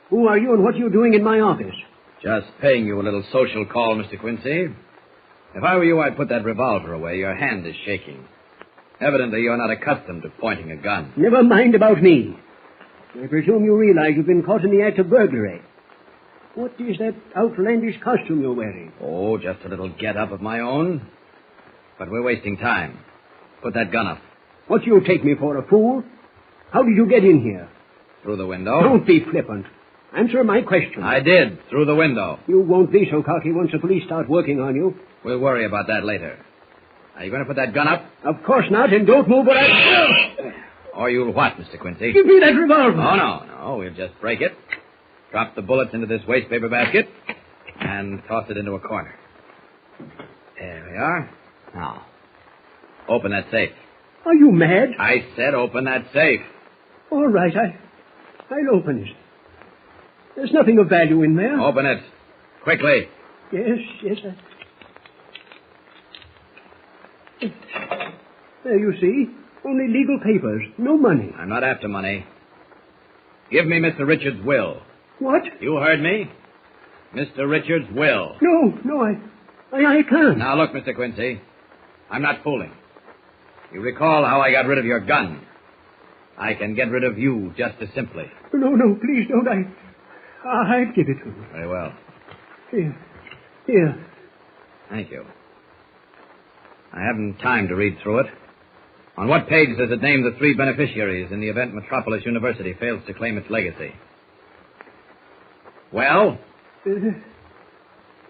Who are you and what are you doing in my office? Just paying you a little social call, Mr. Quincy. If I were you, I'd put that revolver away. Your hand is shaking. Evidently, you're not accustomed to pointing a gun. Never mind about me. I presume you realize you've been caught in the act of burglary. What is that outlandish costume you're wearing? Oh, just a little get-up of my own. But we're wasting time. Put that gun up. What do you take me for, a fool? How did you get in here? Through the window. Don't be flippant. Answer my question. I did, through the window. You won't be so cocky once the police start working on you. We'll worry about that later. Are you going to put that gun up? Of course not, and don't move it. Or you'll what, Mr. Quincy? Give me that revolver. Oh, no. We'll just break it, drop the bullets into this wastepaper basket, and toss it into a corner. There we are. Now, open that safe. Are you mad? I said open that safe. All right, I'll open it. There's nothing of value in there. Open it. Quickly. Yes. There you see. Only legal papers. No money. I'm not after money. Give me Mr. Richards' will. What? You heard me. Mr. Richards' will. No, I can't. Now, look, Mr. Quincy. I'm not fooling. You recall how I got rid of your gun. I can get rid of you just as simply. No, please don't. I'll give it to you. Very well. Here. Thank you. I haven't time to read through it. On what page does it name the 3 beneficiaries in the event Metropolis University fails to claim its legacy? Well?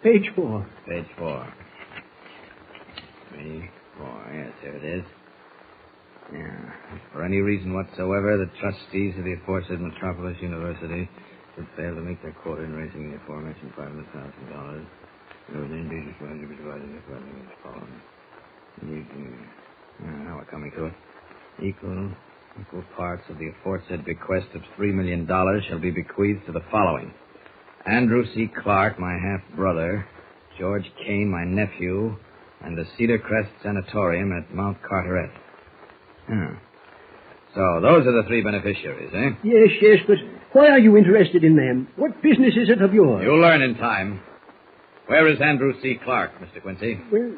Page 4. Page 4. 3, 4. Yes, here it is. Yeah. If for any reason whatsoever, the trustees of the aforesaid Metropolis University should fail to meet their quota in raising the aforementioned $500,000, it would indeed be divided as follows. Now we're coming to it. Equal parts of the aforesaid bequest of $3 million shall be bequeathed to the following: Andrew C. Clark, my half-brother; George Kane, my nephew; and the Cedar Crest Sanatorium at Mount Carteret. So those are the 3 beneficiaries, eh? Yes, but why are you interested in them? What business is it of yours? You'll learn in time. Where is Andrew C. Clark, Mr. Quincy? Well,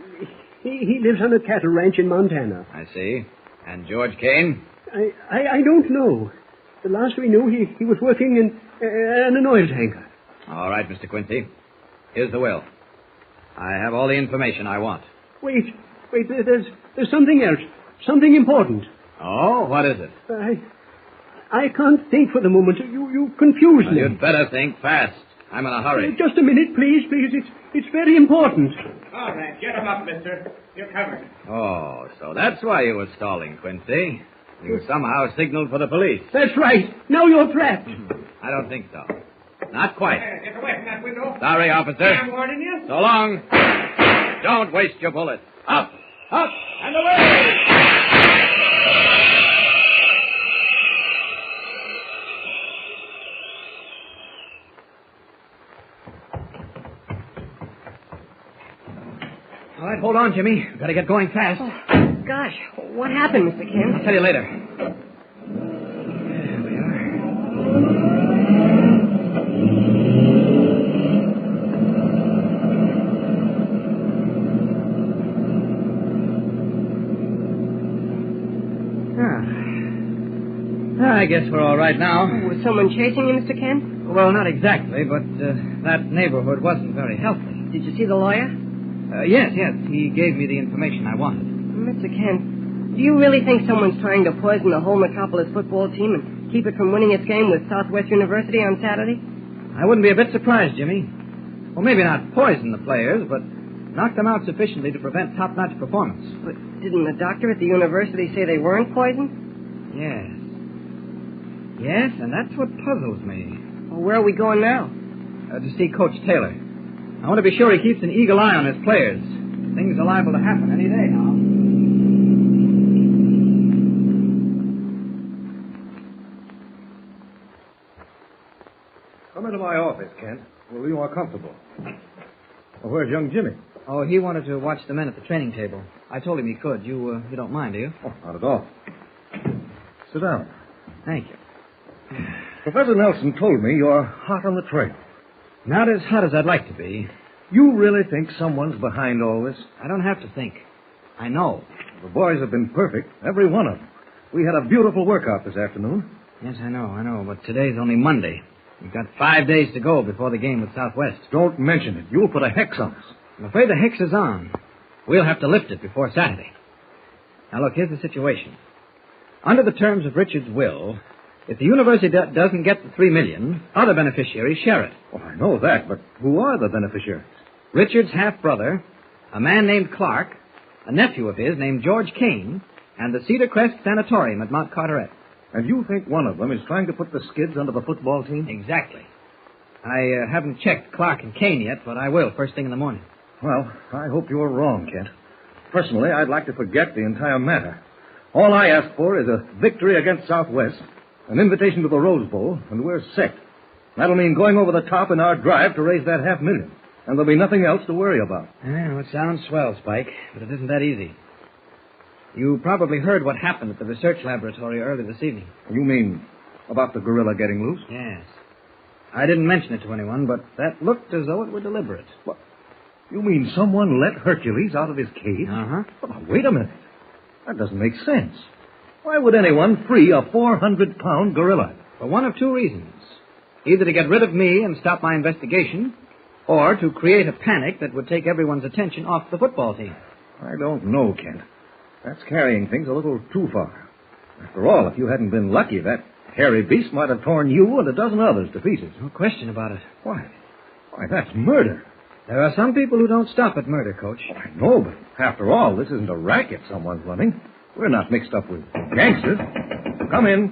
he lives on a cattle ranch in Montana. I see. And George Kane? I don't know. The last we knew, he was working in an oil tanker. All right, Mr. Quincy. Here's the will. I have all the information I want. Wait, there's something else. Something important. Oh, what is it? I can't think for the moment. You confuse me. You'd better think fast. I'm in a hurry. Just a minute, please. It's very important. All right, get him up, mister. You're covered. Oh, so that's why you were stalling, Quincy. You somehow signaled for the police. That's right. Now you're trapped. I don't think so. Not quite. Get away from that window. Sorry, officer. I'm warning you. So long. Don't waste your bullets. Up, and away! All right, hold on, Jimmy. We've got to get going fast. Oh, gosh. What happened, Mr. Kent? I'll tell you later. There we are. I guess we're all right now. Was someone chasing you, Mr. Kent? Well, not exactly, but that neighborhood wasn't very healthy. Did you see the lawyer? Yes. He gave me the information I wanted. Mr. Kent, do you really think someone's trying to poison the whole Metropolis football team and keep it from winning its game with Southwest University on Saturday? I wouldn't be a bit surprised, Jimmy. Well, maybe not poison the players, but knock them out sufficiently to prevent top-notch performance. But didn't the doctor at the university say they weren't poisoned? Yes, and that's what puzzles me. Well, where are we going now? To see Coach Taylor. I want to be sure he keeps an eagle eye on his players. Things are liable to happen any day now. Come into my office, Kent. We'll be more comfortable. Well, where's young Jimmy? Oh, he wanted to watch the men at the training table. I told him he could. You don't mind, do you? Oh, not at all. Sit down. Thank you. Professor Nelson told me you're hot on the trail. Not as hot as I'd like to be. You really think someone's behind all this? I don't have to think. I know. The boys have been perfect, every one of them. We had a beautiful workout this afternoon. Yes, I know. But today's only Monday. We've got 5 days to go before the game with Southwest. Don't mention it. You'll put a hex on us. I'm afraid the hex is on. We'll have to lift it before Saturday. Now, look, here's the situation. Under the terms of Richard's will, if the university doesn't get the $3 million, other beneficiaries share it. Well, I know that, but who are the beneficiaries? Richard's half-brother, a man named Clark, a nephew of his named George Kane, and the Cedar Crest Sanatorium at Mount Carteret. And you think one of them is trying to put the Skids under the football team? Exactly. I haven't checked Clark and Kane yet, but I will first thing in the morning. Well, I hope you're wrong, Kent. Personally, I'd like to forget the entire matter. All I ask for is a victory against Southwest, an invitation to the Rose Bowl, and we're set. That'll mean going over the top in our drive to raise that $500,000. And there'll be nothing else to worry about. Well, it sounds swell, Spike, but it isn't that easy. You probably heard what happened at the research laboratory early this evening. You mean about the gorilla getting loose? Yes. I didn't mention it to anyone, but that looked as though it were deliberate. What? You mean someone let Hercules out of his cage? Uh-huh. Well, now, wait a minute. That doesn't make sense. Why would anyone free a 400-pound gorilla? For one of two reasons. Either to get rid of me and stop my investigation, or to create a panic that would take everyone's attention off the football team. I don't know, Kent. That's carrying things a little too far. After all, if you hadn't been lucky, that hairy beast might have torn you and a dozen others to pieces. No question about it. Why, that's murder. There are some people who don't stop at murder, Coach. Oh, I know, but after all, this isn't a racket someone's running. We're not mixed up with gangsters. Come in.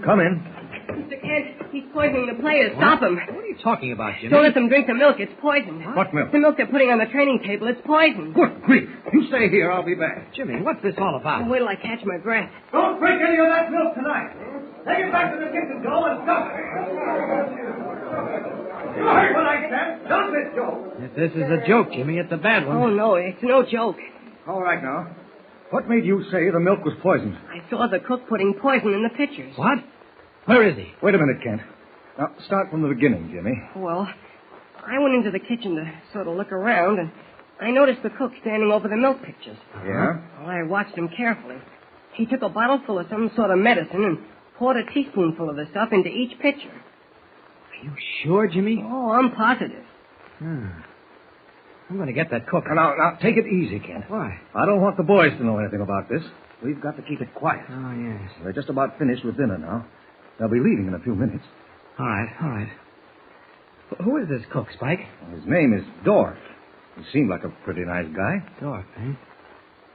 Mr. Kent, he's poisoning the players. Stop him. What are you talking about, Jimmy? Don't let them drink the milk. It's poison. What milk? The milk they're putting on the training table. It's poison. Good grief. You stay here. I'll be back. Jimmy, what's this all about? Wait till I catch my breath. Don't drink any of that milk tonight. Take it back to the kitchen, Joe, and dump it. You heard what I said. Dump it, Joe. If this is a joke, Jimmy, it's a bad one. Oh, no, it's no joke. All right, now. What made you say the milk was poisoned? I saw the cook putting poison in the pitchers. What? Where is he? Wait a minute, Kent. Now, start from the beginning, Jimmy. Well, I went into the kitchen to sort of look around, and I noticed the cook standing over the milk pitchers. Yeah? Well, I watched him carefully. He took a bottle full of some sort of medicine and poured a teaspoonful of the stuff into each pitcher. Are you sure, Jimmy? Oh, I'm positive. I'm going to get that cook. Now, take it easy, Kent. Why? I don't want the boys to know anything about this. We've got to keep it quiet. Oh, yes. They're just about finished with dinner now. They'll be leaving in a few minutes. All right. Who is this cook, Spike? His name is Dorf. He seemed like a pretty nice guy. Dorf, eh?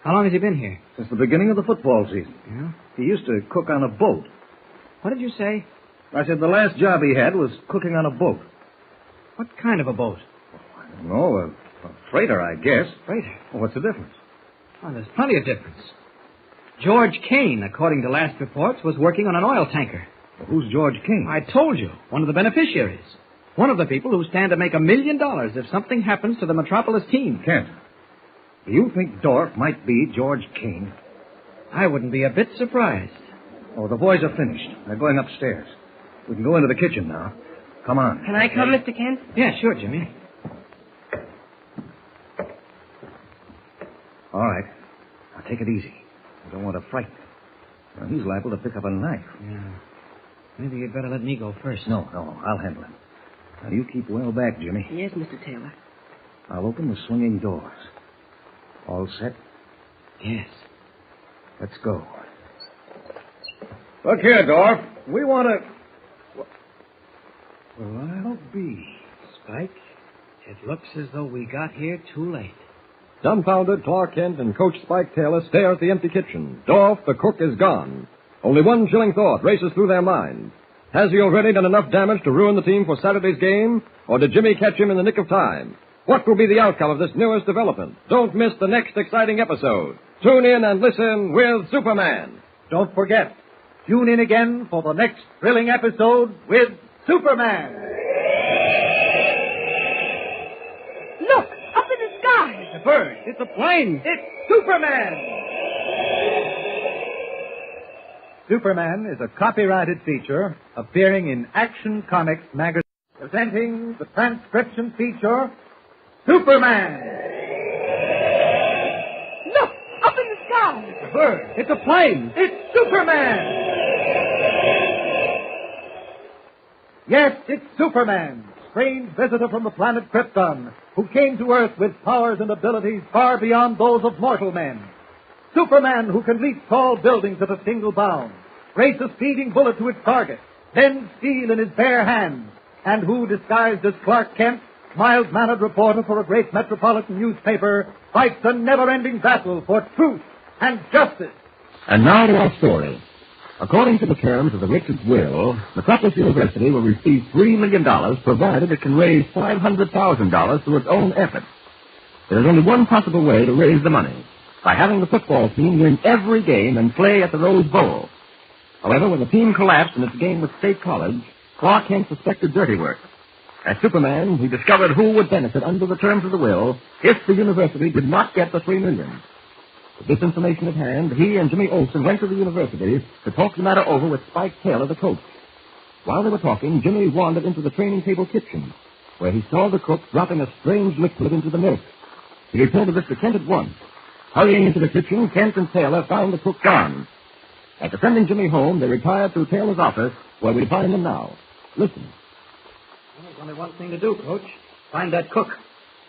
How long has he been here? Since the beginning of the football season. Yeah? He used to cook on a boat. What did you say? I said the last job he had was cooking on a boat. What kind of a boat? I don't know. A freighter, I guess. Freighter? Well, what's the difference? Well, there's plenty of difference. George Kane, according to last reports, was working on an oil tanker. Well, who's George Kane? I told you. One of the beneficiaries. One of the people who stand to make $1 million if something happens to the Metropolis team. Kent, do you think Dorf might be George Kane? I wouldn't be a bit surprised. Oh, the boys are finished. They're going upstairs. We can go into the kitchen now. Come on. Can I come, Mr. Kent? Yeah, sure, Jimmy. All right. Now, take it easy. I don't want to frighten him. Now, he's liable to pick up a knife. Yeah. Maybe you'd better let me go first. No, I'll handle him. Now, you keep well back, Jimmy. Yes, Mr. Taylor. I'll open the swinging doors. All set? Yes. Let's go. Look here, Dorf. We want to... Well, I'll be, Spike. It looks as though we got here too late. Dumbfounded, Clark Kent and Coach Spike Taylor stare at the empty kitchen. Dorf, the cook, is gone. Only one chilling thought races through their minds. Has he already done enough damage to ruin the team for Saturday's game? Or did Jimmy catch him in the nick of time? What will be the outcome of this newest development? Don't miss the next exciting episode. Tune in and listen with Superman. Don't forget, tune in again for the next thrilling episode with Superman. a bird. It's a plane. It's Superman! Superman is a copyrighted feature appearing in Action Comics magazine, presenting the transcription feature, Superman! Look, up in the sky. It's a bird. It's a plane. It's Superman! Yes, it's Superman, strange visitor from the planet Krypton, who came to Earth with powers and abilities far beyond those of mortal men. Superman who can leap tall buildings at a single bound, race a speeding bullet to its target, bend steel in his bare hands, and who, disguised as Clark Kent, mild-mannered reporter for a great metropolitan newspaper, fights a never-ending battle for truth and justice. And now to our story. According to the terms of the Richards will, Metropolis University will receive $3 million provided it can raise $500,000 through its own efforts. There is only one possible way to raise the money, by having the football team win every game and play at the Rose Bowl. However, when the team collapsed in its game with State College, Clark Kent suspected dirty work. As Superman, he discovered who would benefit under the terms of the will if the university did not get the $3 million. With this information at hand, he and Jimmy Olsen went to the university to talk the matter over with Spike Taylor, the coach. While they were talking, Jimmy wandered into the training table kitchen, where he saw the cook dropping a strange liquid into the milk. He reported this to Kent at once. Hurrying into the kitchen, Kent and Taylor found the cook gone. After sending Jimmy home, they retired to Taylor's office, where we find him now. Listen. Well, there's only one thing to do, Coach. Find that cook.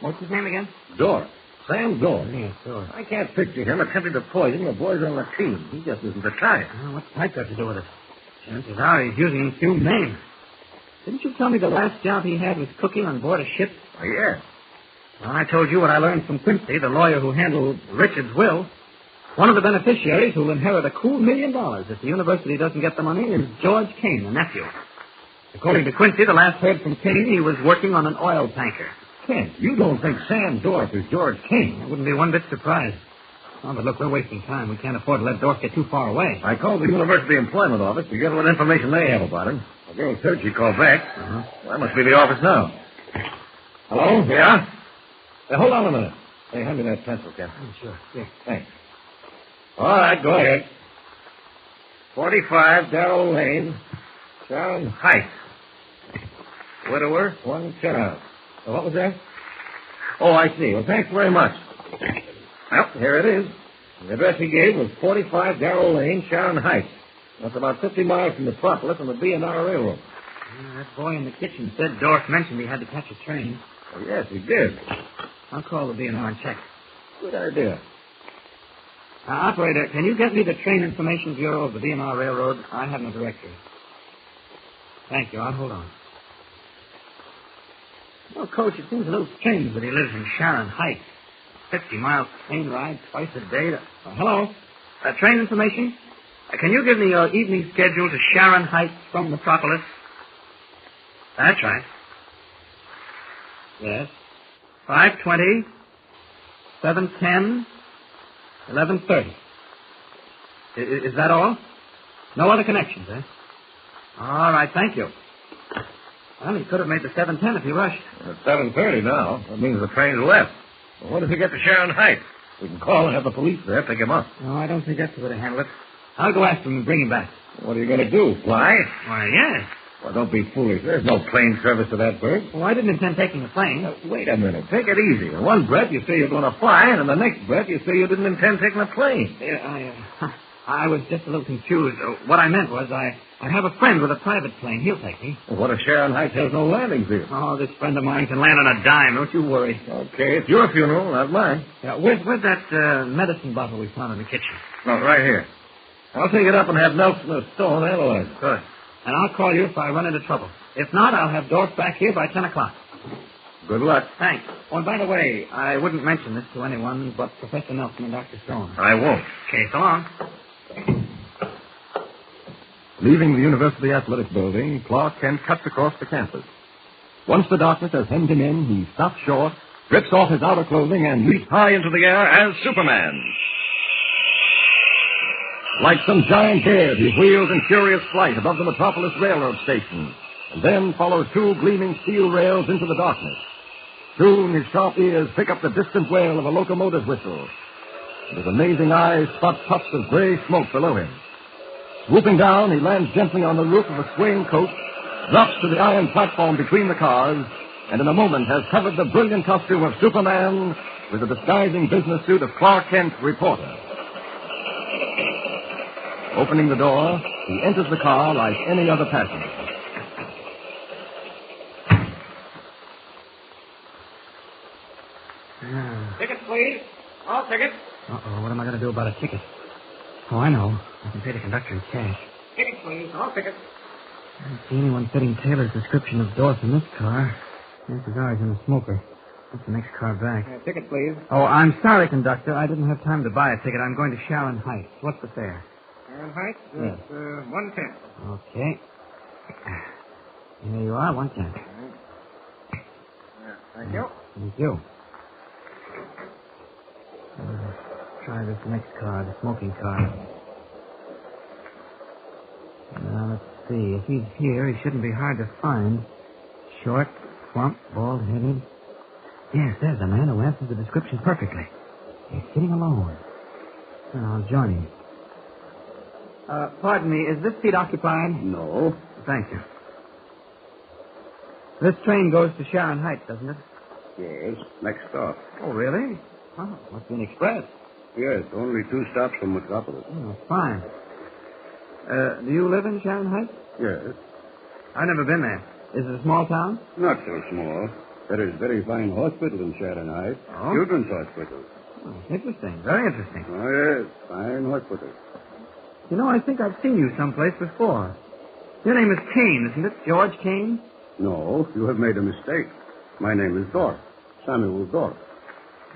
What's his name again? Dorr. Sam Dorr. Yes, Dorr. I can't picture him attempting to poison the boys on the team. He just isn't the type. Well, what's Spike got to do with it? Chances are he's using an assumed name. Didn't you tell me the last job he had was cooking on board a ship? Oh, yes. Well, I told you what I learned from Quincy, the lawyer who handled Richard's will. One of the beneficiaries who will inherit a cool $1 million if the university doesn't get the money is George Kane, the nephew. According to Quincy, the last heard from Kane, he was working on an oil tanker. Kent, you don't think Sam Dorff is George Kane? I wouldn't be one bit surprised. Oh, but look, we're wasting time. We can't afford to let Dorff get too far away. I called the university employment office to get what information they have about him. The girl said she called back. Uh-huh. Well, that must be the office now. Hello? Yeah? Hey, hold on a minute. Hey, hand me that pencil, Kent. Oh, sure. Here. Thanks. All right, go ahead. 45 Darrell Lane, Sharon Heights. Widower, one child. What was that? Oh, I see. Well, thanks very much. Well, here it is. The address he gave was 45 Darrell Lane, Sharon Heights. That's about 50 miles from Metropolis on the B&R Railroad. That boy in the kitchen said Dorff mentioned he had to catch a train. Oh, yes, he did. I'll call the B&R and check. Good idea. Operator, can you get me the train information bureau of the B&R Railroad? I have no directory. Thank you. I'll hold on. Well, Coach, it seems a little strange that he lives in Sharon Heights. 50 miles train ride twice a day. Hello? Train information? Can you give me your evening schedule to Sharon Heights from Metropolis? That's right. Yes. 5:20, 7:10, 11:30. Is that all? No other connections, eh? All right, thank you. Well, he could have made the 7:10 if he rushed. It's 7:30 now. That means the train's left. Well, what if he get to Sharon Heights? We can call and have the police there pick him up. No, I don't think that's the way to handle it. I'll go after him and bring him back. What are you going to do, fly? Why, yes. Well, don't be foolish. There's no plane service to that bird. Well, I didn't intend taking the plane. Wait a minute. Take it easy. In one breath, you say you're going to fly, and in the next breath, you say you didn't intend taking a plane. I was just a little confused. What I meant was I have a friend with a private plane. He'll take me. Well, what if Sharon Heights has no landing field? Oh, this friend of mine can land on a dime. Don't you worry. Okay, it's your funeral, not mine. Yeah, where's that medicine bottle we found in the kitchen? No, right here. I'll take it up and have Nelson or Stone analyze it. Good. And I'll call you if I run into trouble. If not, I'll have Dorff back here by 10 o'clock. Good luck. Thanks. Oh, and by the way, I wouldn't mention this to anyone but Professor Nelson and Dr. Stone. I won't. Okay, so long. Leaving the University Athletic Building, Clark Kent cuts across the campus. Once the darkness has hemmed him in, he stops short, strips off his outer clothing, and leaps high into the air as Superman. Like some giant bird, he wheels in furious flight above the Metropolis Railroad station, and then follows two gleaming steel rails into the darkness. Soon his sharp ears pick up the distant wail of a locomotive whistle. And his amazing eyes spot puffs of gray smoke below him. Swooping down, he lands gently on the roof of a swaying coach, drops to the iron platform between the cars, and in a moment has covered the brilliant costume of Superman with the disguising business suit of Clark Kent, reporter. Opening the door, he enters the car like any other passenger. Tickets, please. All tickets. Uh-oh, what am I going to do about a ticket? Oh, I know. I can pay the conductor in cash. Tickets, please. All tickets. I don't see anyone fitting Taylor's description of Dorf in this car. There's cigars in the smoker. That's the next car back. Tickets, please. Oh, I'm sorry, conductor. I didn't have time to buy a ticket. I'm going to Sharon Heights. What's the fare? Sharon Heights? Yes. 110. Okay. Here you are, 110. Thank you. Thank you. Try this next car, the smoking car. Now, let's see. If he's here, he shouldn't be hard to find. Short, plump, bald-headed. Yes, there's a man who answers the description perfectly. He's sitting alone. I'll join him. Pardon me, is this seat occupied? No. Thank you. This train goes to Sharon Heights, doesn't it? Yes, next stop. Oh, really? Oh, must be an express. Yes, only 2 stops from Metropolis. Oh, fine. Do you live in Sharon Heights? Yes. I've never been there. Is it a small town? Not so small. There is very fine hospital in Sharon Heights. Oh? Children's hospital. Oh, interesting. Very interesting. Oh, yes. Fine hospital. You know, I think I've seen you someplace before. Your name is Kane, isn't it? George Kane? No, you have made a mistake. My name is Dorf. Samuel Dorf.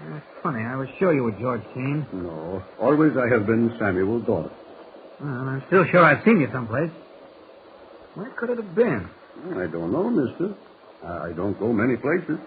That's funny. I was sure you were George Kane. No, always I have been Samuel Dorf. Well, I'm still sure I've seen you someplace. Where could it have been? I don't know, mister. I don't go many places.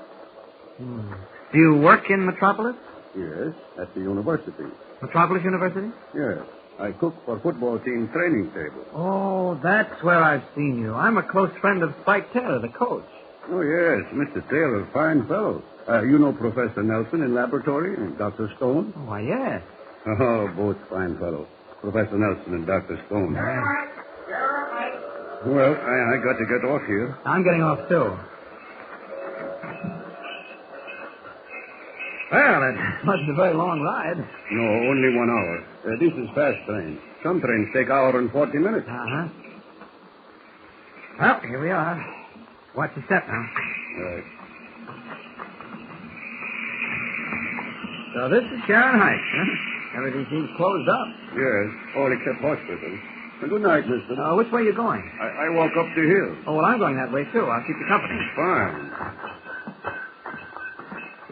Do you work in Metropolis? Yes, at the university. Metropolis University? Yes. I cook for football team training table. Oh, that's where I've seen you. I'm a close friend of Spike Taylor, the coach. Oh, yes, Mr. Taylor, fine fellow. You know Professor Nelson in laboratory and Dr. Stone? Oh, why, yes. Oh, both fine fellows. Professor Nelson and Dr. Stone. Well, I got to get off here. I'm getting off, too. Well, it wasn't a very long ride. No, only 1 hour. This is fast train. Some trains take hour and 40 minutes. Uh-huh. Well, here we are. Watch your step now. Right. So this is Sharon Heights, huh? Everything seems closed up. Yes, all except hospital. Good night, mister. Which way are you going? I walk up the hill. Oh, well, I'm going that way, too. I'll keep you company. Fine.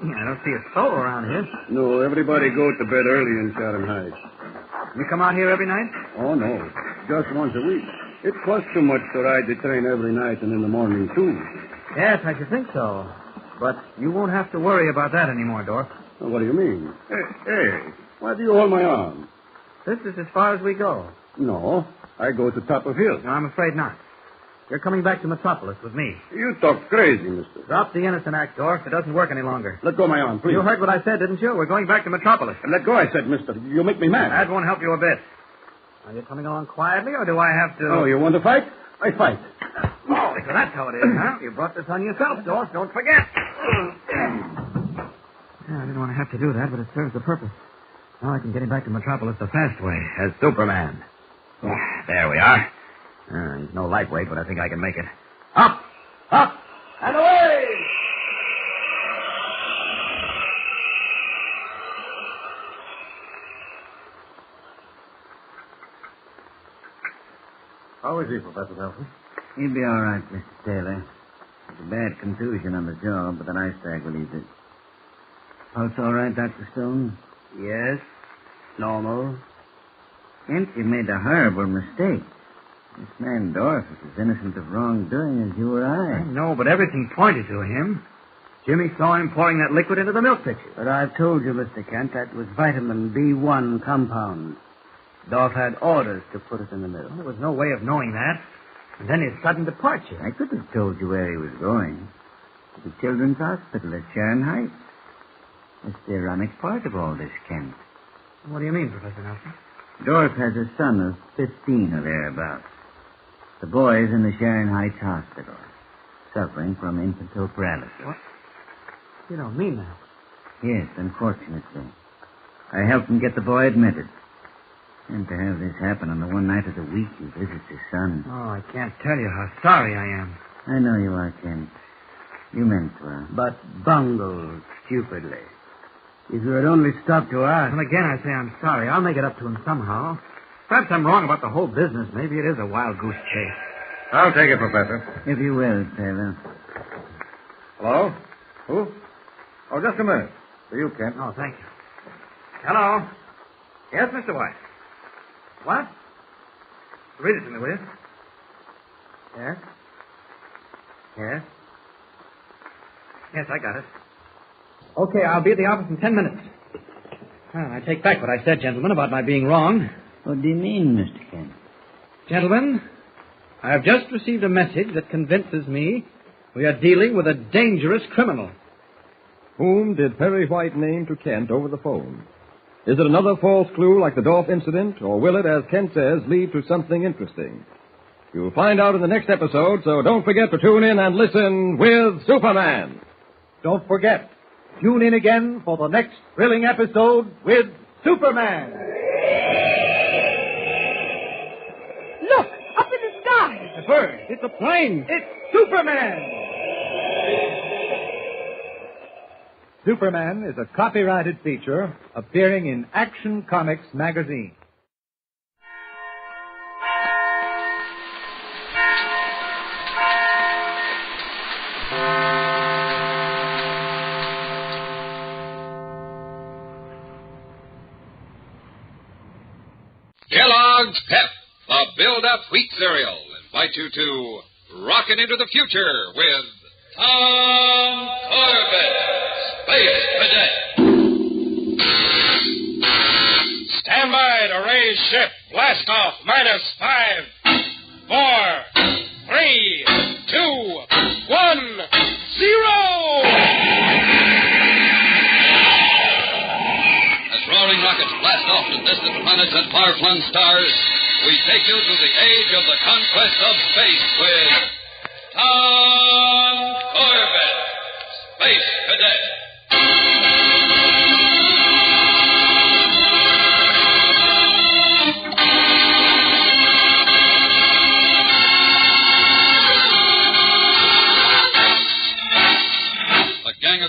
I don't see a soul around here. No, everybody go to bed early in Sharon Heights. You come out here every night? Oh, no. Just once a week. It costs too much to ride the train every night and in the morning, too. Yes, I should think so. But you won't have to worry about that anymore, Dorf. Well, what do you mean? Hey, why do you hold my arm? This is as far as we go. No, I go to top of hill. No, I'm afraid not. You're coming back to Metropolis with me. You talk crazy, mister. Drop the innocent act, Dorf. It doesn't work any longer. Let go my arm, please. You heard what I said, didn't you? We're going back to Metropolis. Let go, I said, mister. You'll make me mad. That won't help you a bit. Are you coming along quietly, or do I have to... Oh, you want to fight? I fight. Oh, so that's how it is, huh? You brought this on yourself, Dorf. Don't forget. Yeah, I didn't want to have to do that, but it serves the purpose. Now I can get him back to Metropolis the fast way, as Superman. There we are. He's no lightweight, but I think I can make it. Up! Up! And away! How is he, Professor Nelson? He'll be all right, Mr. Taylor. It's a bad contusion on the jaw, but an ice bag will ease it. Pulse all right, Dr. Stone? Yes. Normal. Kent, you made a horrible mistake. This man Dorf is as innocent of wrongdoing as you or I. No, but everything pointed to him. Jimmy saw him pouring that liquid into the milk pitcher. But I've told you, Mr. Kent, that was vitamin B1 compound. Dorf had orders to put it in the milk. Well, there was no way of knowing that. And then his sudden departure. I could have told you where he was going. The Children's Hospital at Sharon Heights. It's the ironic part of all this, Kent. What do you mean, Professor Nelson? Dorf has a son of 15 or thereabouts. The boy's in the Sharon Heights Hospital, suffering from infantile paralysis. What? You don't mean that. Yes, unfortunately. I helped him get the boy admitted. And to have this happen on the one night of the week he visits his son. Oh, I can't tell you how sorry I am. I know you are, Kent. You meant well. But bungled stupidly. If you had only stopped to ask. Well, again, I say I'm sorry. I'll make it up to him somehow. Perhaps I'm wrong about the whole business. Maybe it is a wild goose chase. I'll take it, Professor. If you will, Taylor. Hello? Who? Oh, just a minute. For you, Kent. Oh, thank you. Hello? Yes, Mr. White. What? Read it to me, will you? Yes? Yes? Yes, I got it. Okay, I'll be at the office in 10 minutes. Well, I take back what I said, gentlemen, about my being wrong. What do you mean, Mr. Kent? Gentlemen, I have just received a message that convinces me we are dealing with a dangerous criminal. Whom did Perry White name to Kent over the phone? Is it another false clue like the Dorf incident, or will it, as Kent says, lead to something interesting? You'll find out in the next episode, so don't forget to tune in and listen with Superman. Don't forget, tune in again for the next thrilling episode with Superman. Look, up in the sky. It's a bird. It's a plane. It's Superman. Superman is a copyrighted feature appearing in Action Comics magazine. Kellogg's Pep, the build-up wheat cereal, invite you to rocket into the future with Tom Corbett, Space Cadet. Stand by to raise ship. Blast off. -5, 4, 3, 2, 1, 0. As roaring rockets blast off to distant planets and far-flung stars, we take you to the age of the conquest of space with Tom Corbett, Space Cadet.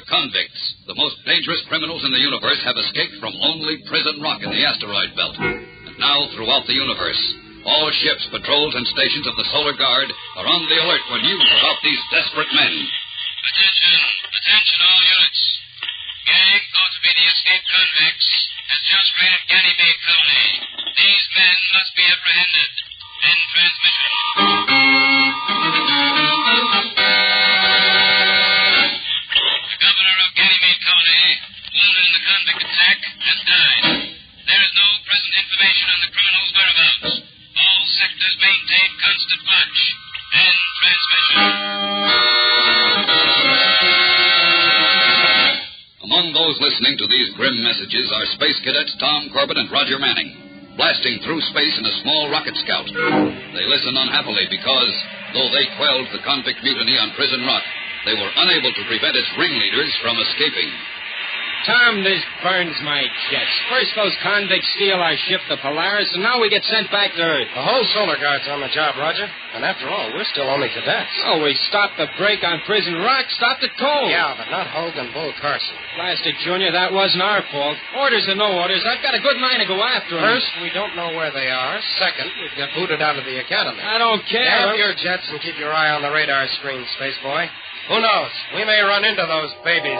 Convicts, the most dangerous criminals in the universe, have escaped from lonely prison rock in the asteroid belt. And now, throughout the universe, all ships, patrols, and stations of the Solar Guard are on the alert for news about these desperate men. Attention all units. Gang thought to be the escaped convicts has just raided Ganymede Colony. These men must be apprehended. End transmission. There is no present information on the criminal's whereabouts. All sectors maintain constant watch. End transmission. Among those listening to these grim messages are Space Cadets Tom Corbett and Roger Manning, blasting through space in a small rocket scout. They listen unhappily because, though they quelled the convict mutiny on Prison Rock, they were unable to prevent its ringleaders from escaping. Tom, this burns my jets. First those convicts steal our ship, the Polaris, and now we get sent back to Earth. The whole Solar Guard's on the job, Roger. And after all, we're still only cadets. Oh, we stopped the break on Prison Rock, stopped it cold. Yeah, but not Hogan Bull Carson. Blast it, Junior, that wasn't our fault. Orders or no orders, I've got a good mind to go after them. First, we don't know where they are. Second, we'd get booted out of the academy. I don't care. Have your jets and keep your eye on the radar screen, Space Boy. Who knows? We may run into those babies.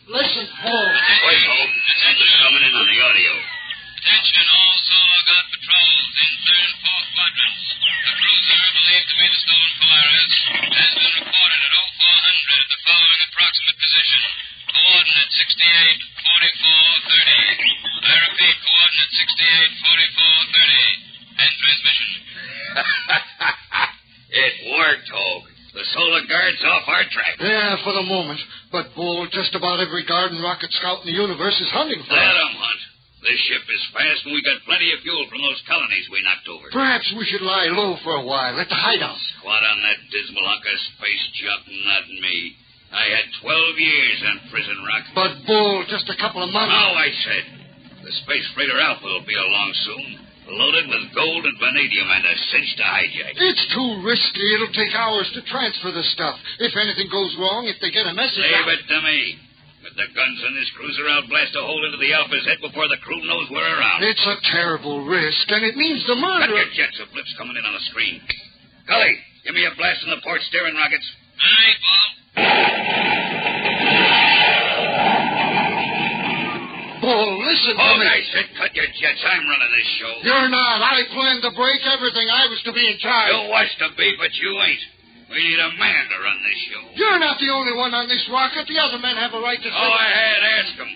Listen, Paul. Wait, Hope. Attention. Coming in on the audio. Attention, all Solar Guard patrols in third and fourth quadrants. The cruiser, believed to be the stolen Polaris, has been reported at 0400 at the following approximate position. Coordinate Solar Guard's off our track. Yeah, for the moment. But, Bull, just about every guard and rocket scout in the universe is hunting for Let us. 'em hunt. This ship is fast, and we got plenty of fuel from those colonies we knocked over. Perhaps we should lie low for a while at the hideout. Squat on that dismal hunk of space junk, not me. I had 12 years on Prison Rock. But, Bull, just a couple of months. No, I said. The space freighter Alpha will be along soon, loaded with gold and vanadium and a cinch to hijack. It's too risky. It'll take hours to transfer the stuff. If anything goes wrong, if they get a message... Leave it to me. With the guns in this cruiser, I'll blast a hole into the Alpha's head before the crew knows we're around. It's a terrible risk, and it means the murder... Cut your jets of blips coming in on the screen. Gully, give me a blast in the port steering rockets. Aye, Paul. Bull, listen to me. I said cut your jets. I'm running this show. You're not. I planned to break everything. I was to be in charge. You was to be, but you ain't. We need a man to run this show. You're not the only one on this rocket. The other men have a right to say... Go ahead, ask them.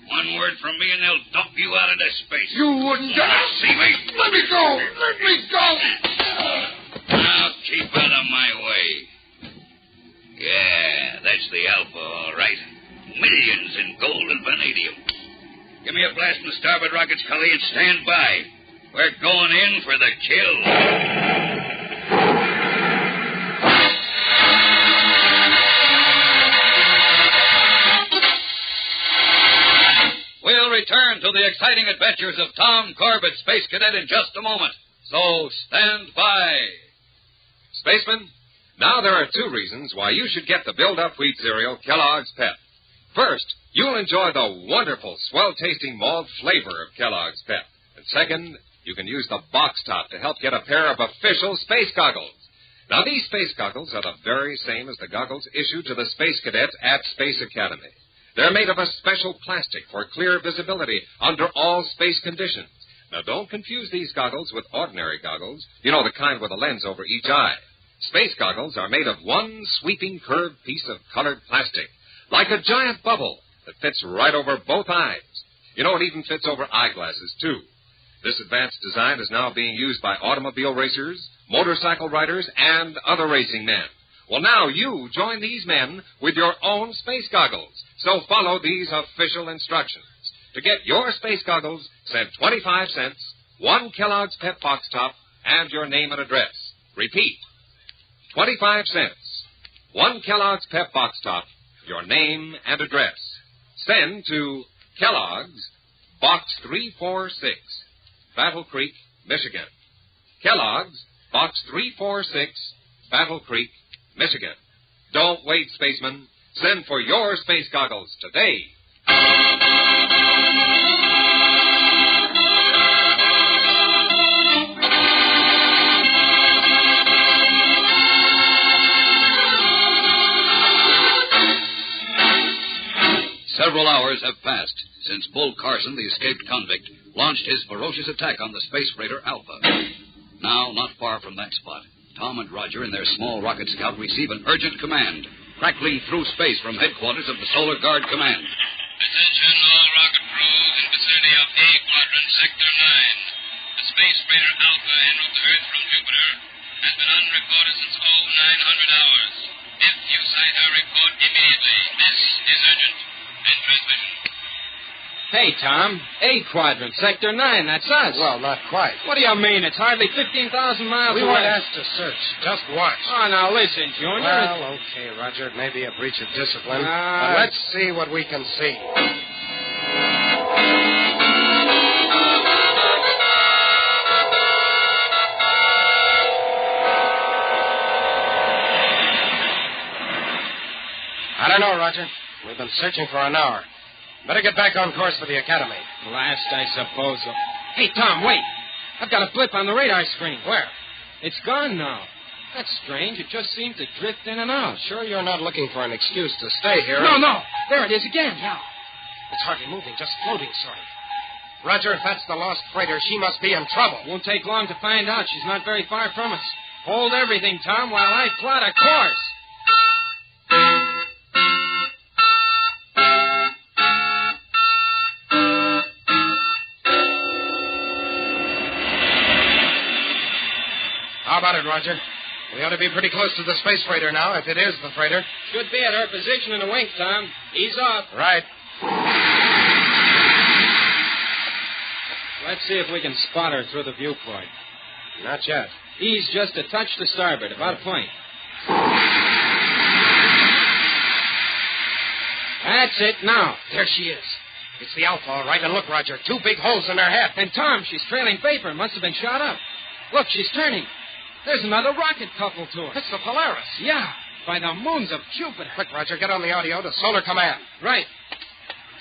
One word from me and they'll dump you out into space. You wouldn't... See me? Let me go. Let me go. Now keep out of my way. Yeah, that's the Alpha, all right. Millions in gold and vanadium. Give me a blast from the starboard rockets, Cully, and stand by. We're going in for the kill. We'll return to the exciting adventures of Tom Corbett, Space Cadet, in just a moment. So stand by. Spaceman, now there are 2 reasons why you should get the build-up wheat cereal Kellogg's Pep. First, you'll enjoy the wonderful, swell-tasting malt flavor of Kellogg's Pep. And second, you can use the box top to help get a pair of official space goggles. Now, these space goggles are the very same as the goggles issued to the space cadets at Space Academy. They're made of a special plastic for clear visibility under all space conditions. Now, don't confuse these goggles with ordinary goggles. You know, the kind with a lens over each eye. Space goggles are made of one sweeping curved piece of colored plastic, like a giant bubble that fits right over both eyes. You know, it even fits over eyeglasses, too. This advanced design is now being used by automobile racers, motorcycle riders, and other racing men. Well, now you join these men with your own space goggles. So follow these official instructions. To get your space goggles, send 25 cents, 1 Kellogg's Pep Box Top, and your name and address. Repeat, 25 cents, 1 Kellogg's Pep Box Top, your name and address. Send to Kellogg's, Box 346, Battle Creek, Michigan. Kellogg's, Box 346, Battle Creek, Michigan. Don't wait, spacemen. Send for your space goggles today. Several hours have passed since Bull Carson, the escaped convict, launched his ferocious attack on the space freighter Alpha. Now, not far from that spot, Tom and Roger and their small rocket scout receive an urgent command, crackling through space from headquarters of the Solar Guard Command. Attention, all rocket crews in vicinity of A Quadrant, Sector 9. The space freighter Alpha en route to Earth from Jupiter has been unreported since 0900 hours. If you sight her, report immediately. This is urgent. End transmission. Hey, Tom. A Quadrant, Sector 9. That's us. Well, not quite. What do you mean? It's hardly 15,000 miles We away. weren't asked to search. Just watch. Oh, now listen, Junior. Well, okay, Roger. It may be a breach of discipline. But let's see what we can see. I don't know, Roger. We've been searching for an hour. Better get back on course for the academy. Blast, I suppose. Hey, Tom, wait. I've got a blip on the radar screen. Where? It's gone now. That's strange. It just seemed to drift in and out. Sure you're not looking for an excuse to stay here? No. There it is again. Yeah. It's hardly moving, just floating, sort of. Roger, if that's the lost freighter, she must be in trouble. Won't take long to find out. She's not very far from us. Hold everything, Tom, while I plot a course. How about it, Roger? We ought to be pretty close to the space freighter now, if it is the freighter. Should be at her position in a wink, Tom. Ease off. Right. Let's see if we can spot her through the viewport. Not yet. Ease just a touch to starboard, about a point. That's it now. There she is. It's the Alpha, all right. And look, Roger, 2 big holes in her head. And Tom, she's trailing vapor. Must have been shot up. Look, she's turning. There's another rocket coupled to her. It's the Polaris. Yeah, by the moons of Jupiter. Quick, Roger, get on the audio to Solar Command. Right.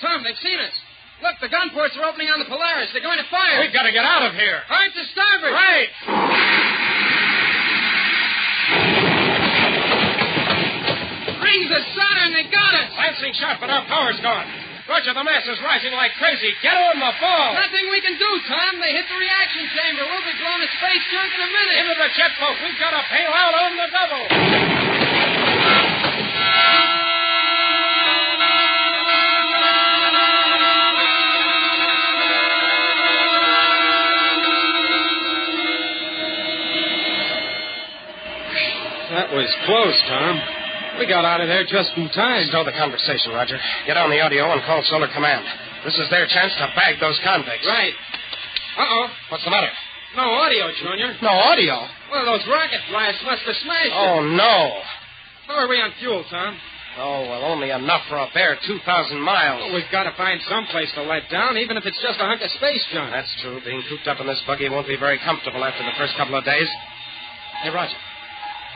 Tom, they've seen us. Look, the gun ports are opening on the Polaris. They're going to fire. We've got to get out of here. Hard to starboard. Right. Rings of Saturn, they got us. Lancing shot, but our power's gone. Roger, the mass is rising like crazy. Get on the ball. Nothing we can do, Tom. They hit the reaction chamber. We'll be blown to space junk in a minute. Into the jet boat. We've got to bail out on the double. That was close, Tom. We got out of there just in time. Stow the conversation, Roger. Get on the audio and call Solar Command. This is their chance to bag those convicts. Right. Uh-oh. What's the matter? No audio, Junior. No audio? Well, those rocket blasts must have smashed it. Oh, no. How are we on fuel, Tom? Oh, well, only enough for a bare 2,000 miles. Well, we've got to find some place to let down, even if it's just a hunk of space junk. That's true. Being cooped up in this buggy won't be very comfortable after the first couple of days. Hey, Roger.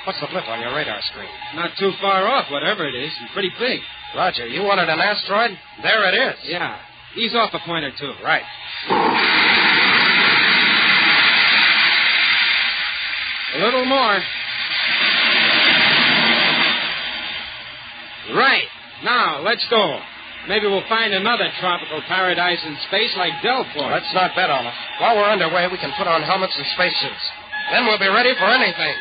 What's the blip on your radar screen? Not too far off, whatever it is, and pretty big. Roger, you wanted an asteroid? There it is. Yeah. Ease off a point or two. Right. A little more. Right. Now, let's go. Maybe we'll find another tropical paradise in space like Delport. Let's not bet on it. While we're underway, we can put on helmets and spacesuits. Then we'll be ready for anything.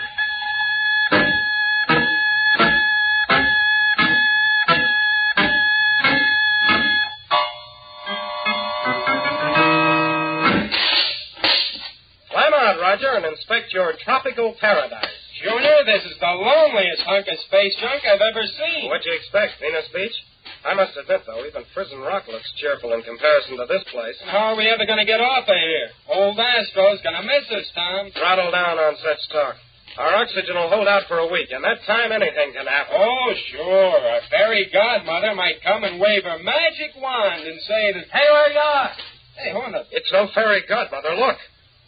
Roger, and inspect your tropical paradise. Junior, this is the loneliest hunk of space junk I've ever seen. What'd you expect, Venus Beach? I must admit, though, even Prison Rock looks cheerful in comparison to this place. How are we ever going to get off of here? Old Astro's going to miss us, Tom. Throttle down on such talk. Our oxygen will hold out for a week, and that time anything can happen. Oh, sure. A fairy godmother might come and wave her magic wand and say that... Hey, where you are? Hey, hold up. It's no fairy godmother. Look.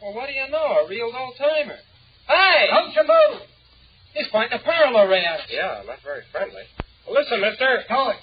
Well, what do you know? A real old-timer. Hey! Don't you move! He's pointing a parallel ray at us. Yeah, not very friendly. Well, listen, mister. Going.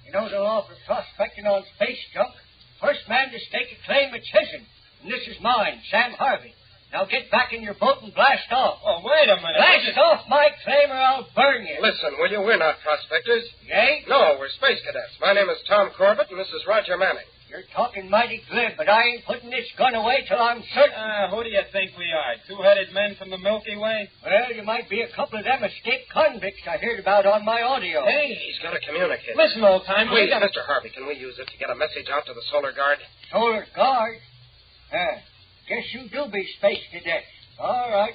You know the law for prospecting on space junk? First man to stake a claim, it's his. And this is mine, Sam Harvey. Now get back in your boat and blast off. Oh, wait a minute. Blast off my claim or I'll burn you. Listen, will you? We're not prospectors. Yay? No, we're space cadets. My name is Tom Corbett, and this is Roger Manning. You're talking mighty glib, but I ain't putting this gun away till I'm certain. Who do you think we are? Two-headed men from the Milky Way? Well, you might be a couple of them escaped convicts I heard about on my audio. Hey, he's got a communicator. Listen, old timer. Wait, Mr. Harvey, can we use it to get a message out to the Solar Guard? Solar Guard? Guess you do be space cadets. All right.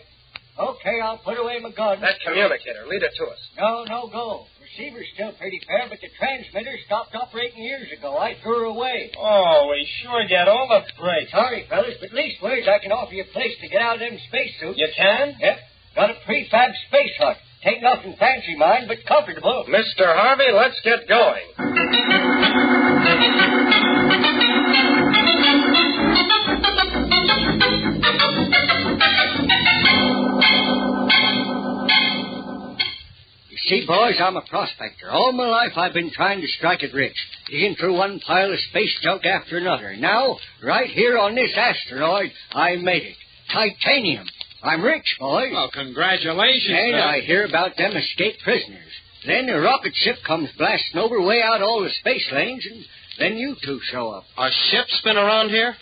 Okay, I'll put away my gun. That communicator, lead it to us. No, go. Receiver's still pretty fair, but the transmitter stopped operating years ago. I threw her away. Oh, we sure get all the breaks. Sorry, fellas, but leastways I can offer you a place to get out of them spacesuits. You can? Yep. Got a prefab space hut. Take nothing fancy, mind, but comfortable. Mr. Harvey, let's get going. See, boys, I'm a prospector. All my life I've been trying to strike it rich, digging through one pile of space junk after another. Now, right here on this asteroid, I made it. Titanium. I'm rich, boys. Well, congratulations. And I hear about them escaped prisoners. Then a rocket ship comes blasting over, way out all the space lanes, and then you two show up. A ship's been around here?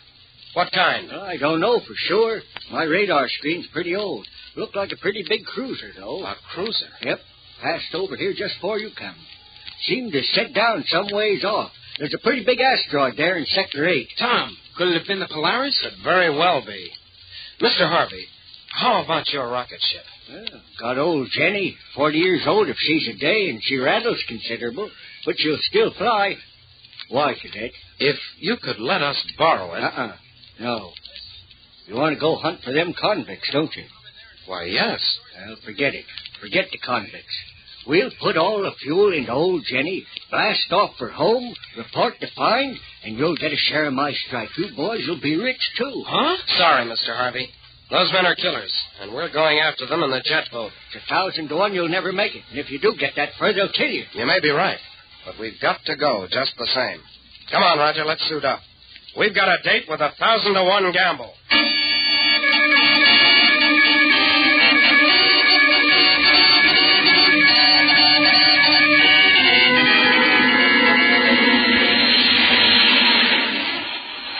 What kind? I don't know for sure. My radar screen's pretty old. Looked like a pretty big cruiser, though. A cruiser? Yep. Passed over here just before you come. Seemed to set down some ways off. There's a pretty big asteroid there in Sector 8. Tom, could it have been the Polaris? Could very well be. Mr. Harvey, How about your rocket ship? Well, got old Jenny, 40 years old if she's a day, and she rattles considerable, but she'll still fly. Why, Cadet? If you could let us borrow it. No. You want to go hunt for them convicts, don't you? Why, yes. Well, forget it. Forget the convicts. We'll put all the fuel into old Jenny, blast off for home, report the find, and you'll get a share of my strike. You boys will be rich, too. Huh? Sorry, Mr. Harvey. Those men are killers, and we're going after them in the jet boat. It's 1,000 to 1 you'll never make it. And if you do get that fur, they'll kill you. You may be right, but we've got to go just the same. Come on, Roger, let's suit up. We've got a date with 1,000 to 1 gamble.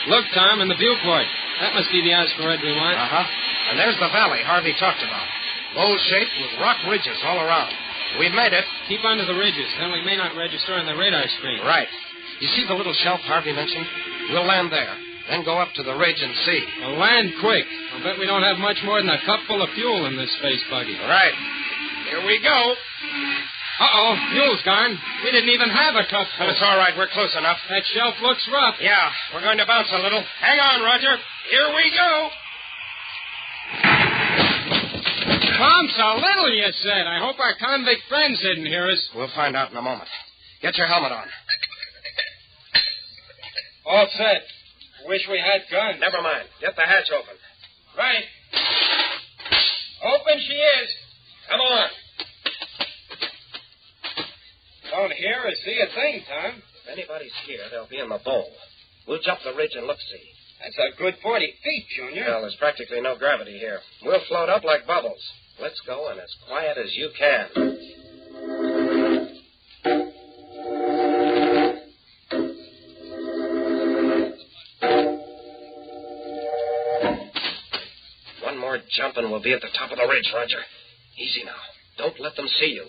Look, Tom, in the viewport. That must be the asteroid we want. And there's the valley Harvey talked about. Bowl-shaped with rock ridges all around. We've made it. Keep onto the ridges, then we may not register on the radar screen. Right. You see the little shelf Harvey mentioned? We'll land there, then go up to the ridge and see. Well, land quick. I'll bet we don't have much more than a cup full of fuel in this space buggy. Right. Here we go. Uh-oh, fuel's gone. We didn't even have a cup full. It's all right. We're close enough. That shelf looks rough. Yeah, we're going to bounce a little. Hang on, Roger. Here we go. Bounce a little, you said. I hope our convict friends didn't hear us. We'll find out in a moment. Get your helmet on. All set. Wish we had guns. Never mind. Get the hatch open. Right. Open she is. Come on. Don't hear or see a thing, Tom. If anybody's here, they'll be in the bowl. We'll jump the ridge and look-see. That's a good 40 feet, Junior. Well, there's practically no gravity here. We'll float up like bubbles. Let's go and as quiet as you can. One more jump and we'll be at the top of the ridge, Roger. Easy now. Don't let them see you.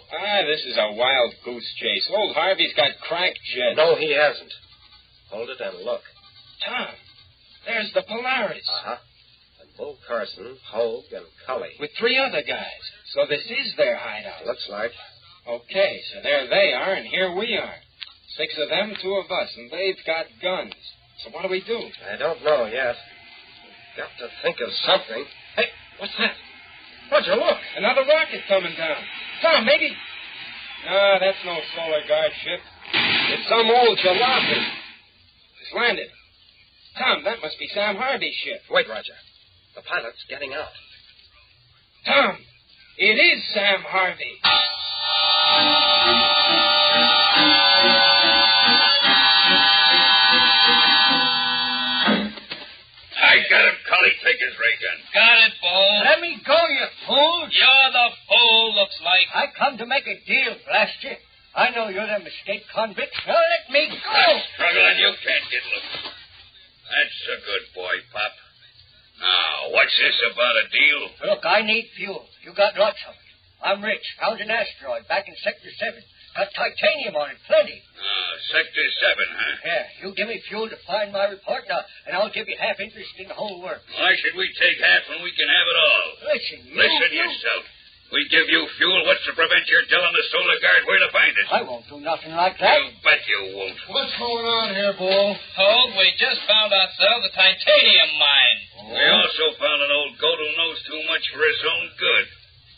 This is a wild goose chase. Old Harvey's got cracked jets. No, he hasn't. Hold it and look. Tom, there's the Polaris. And Bull Carson, Hogue, and Cully. With 3 other guys. So this is their hideout. Looks like. Okay, so there they are, and here we are. 6 of them, 2 of us, and they've got guns. So what do we do? I don't know yet. We've got to think of something. Hey, what's that? Roger, look. Another rocket coming down. Tom, maybe... No, that's no solar guard ship. It's some old jalopy. It's landed. Tom, that must be Sam Harvey's ship. Wait, Roger. The pilot's getting out. Tom, it is Sam Harvey. I got him, Cully. Take his ray gun. Got it, Bull. Let me go, you fool. You're the fool, looks like. I come to make a deal, blast you. I know you're them escaped convicts. Now let me go. Struggling, you can't get loose. That's a good boy, Pop. Now, what's this about a deal? Look, I need fuel. You got lots of it. I'm rich. Found an asteroid back in Sector 7. Got titanium on it, plenty. Sector 7, huh? Yeah, you give me fuel to find my report now, and I'll give you half interest in the whole work. Why should we take half when we can have it all? Listen, Listen yourself. We give you fuel, what's to prevent your telling the solar guard where to find it? I won't do nothing like that. You bet you won't. What's going on here, Bull? Hogue, we just found ourselves a titanium mine. We also found an old goat who knows too much for his own good.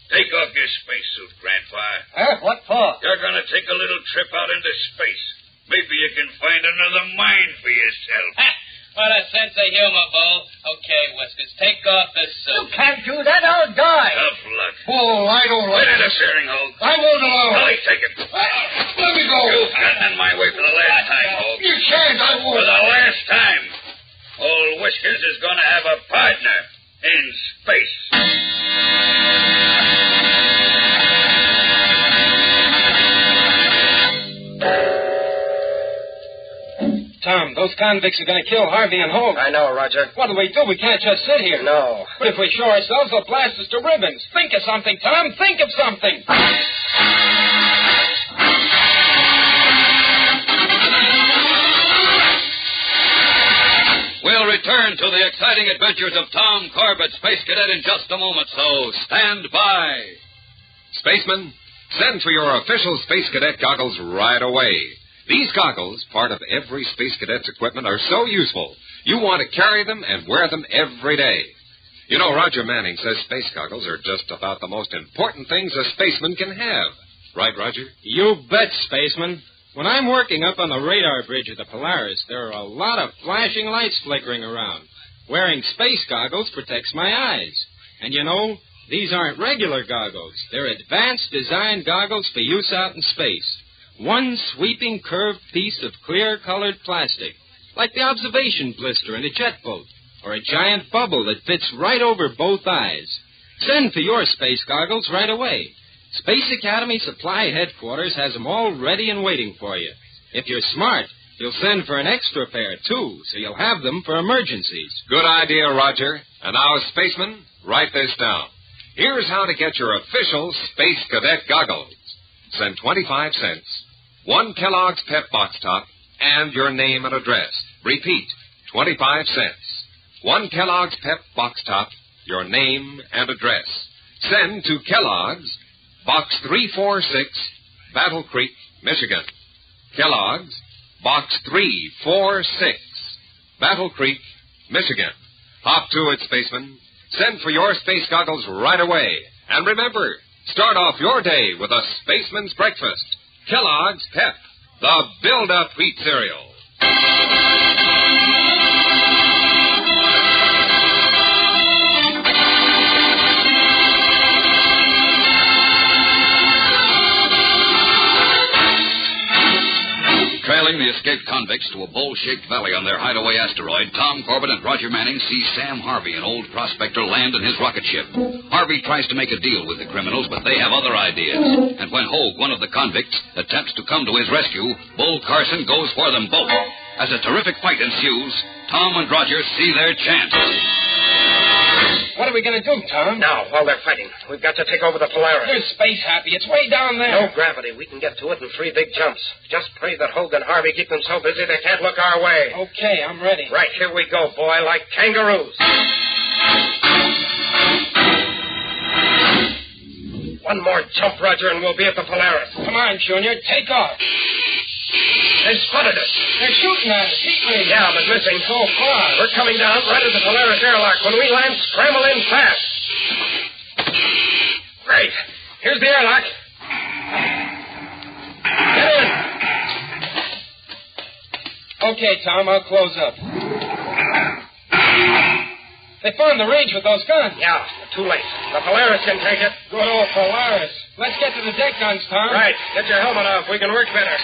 Take off your spacesuit, Grandpa. What for? You're going to take a little trip out into space. Maybe you can find another mine for yourself. What a sense of humor, Bull. Okay, Whiskers, take off this suit. You can't do that. I'll die. Tough luck. Bull, I don't like it. Get in the steering, Hogue. I won't allow it. Cully, take it. Let me go. You've gotten in my way for the last time, Hogue. You can't. I won't. For the last time. Old Whiskers is going to have a partner in space. Tom, those convicts are going to kill Harvey and Hogue. I know, Roger. What do? We can't just sit here. No. But if we show ourselves, they'll blast us to ribbons. Think of something, Tom. Think of something. We'll return return to the exciting adventures of Tom Corbett, Space Cadet, in just a moment, so stand by. Spacemen, send for your official Space Cadet goggles right away. These goggles, part of every Space Cadet's equipment, are so useful. You want to carry them and wear them every day. You know, Roger Manning says space goggles are just about the most important things a spaceman can have. Right, Roger? You bet, spaceman. When I'm working up on the radar bridge of the Polaris, there are a lot of flashing lights flickering around. Wearing space goggles protects my eyes. And you know, these aren't regular goggles. They're advanced design goggles for use out in space. One sweeping curved piece of clear-colored plastic, like the observation blister in a jet boat, or a giant bubble that fits right over both eyes. Send for your space goggles right away. Space Academy Supply Headquarters has them all ready and waiting for you. If you're smart, you'll send for an extra pair, too, so you'll have them for emergencies. Good idea, Roger. And now, spacemen, write this down. Here's how to get your official Space Cadet goggles. Send 25 cents, 1 Kellogg's Pep Box Top, and your name and address. Repeat, 25 cents, 1 Kellogg's Pep Box Top, your name and address. Send to Kellogg's, Box 346, Battle Creek, Michigan. Kellogg's, Box 346, Battle Creek, Michigan. Hop to it, spacemen. Send for your space goggles right away. And remember, start off your day with a spaceman's breakfast. Kellogg's Pep, the build-up wheat cereal. Trailing the escaped convicts to a bowl-shaped valley on their hideaway asteroid, Tom Corbett and Roger Manning see Sam Harvey, an old prospector, land in his rocket ship. Harvey tries to make a deal with the criminals, but they have other ideas. And when Hogue, one of the convicts, attempts to come to his rescue, Bull Carson goes for them both. As a terrific fight ensues, Tom and Roger see their chance. What are we going to do, Tom? Now, while they're fighting, we've got to take over the Polaris. You're space happy. It's way down there. No gravity. We can get to it in 3 big jumps. Just pray that Hogue and Harvey keep them so busy they can't look our way. Okay, I'm ready. Right, here we go, boy, like kangaroos. One more jump, Roger, and we'll be at the Polaris. Come on, Junior, take off. They spotted us. They're shooting at us. Heat ray. Yeah, but missing. So far. We're coming down right at the Polaris airlock. When we land, scramble in fast. Great. Here's the airlock. Get in. Okay, Tom, I'll close up. They found the range with those guns. Yeah, too late. The Polaris can take it. Good old Polaris. Let's get to the deck guns, Tom. Right. Get your helmet off. We can work better.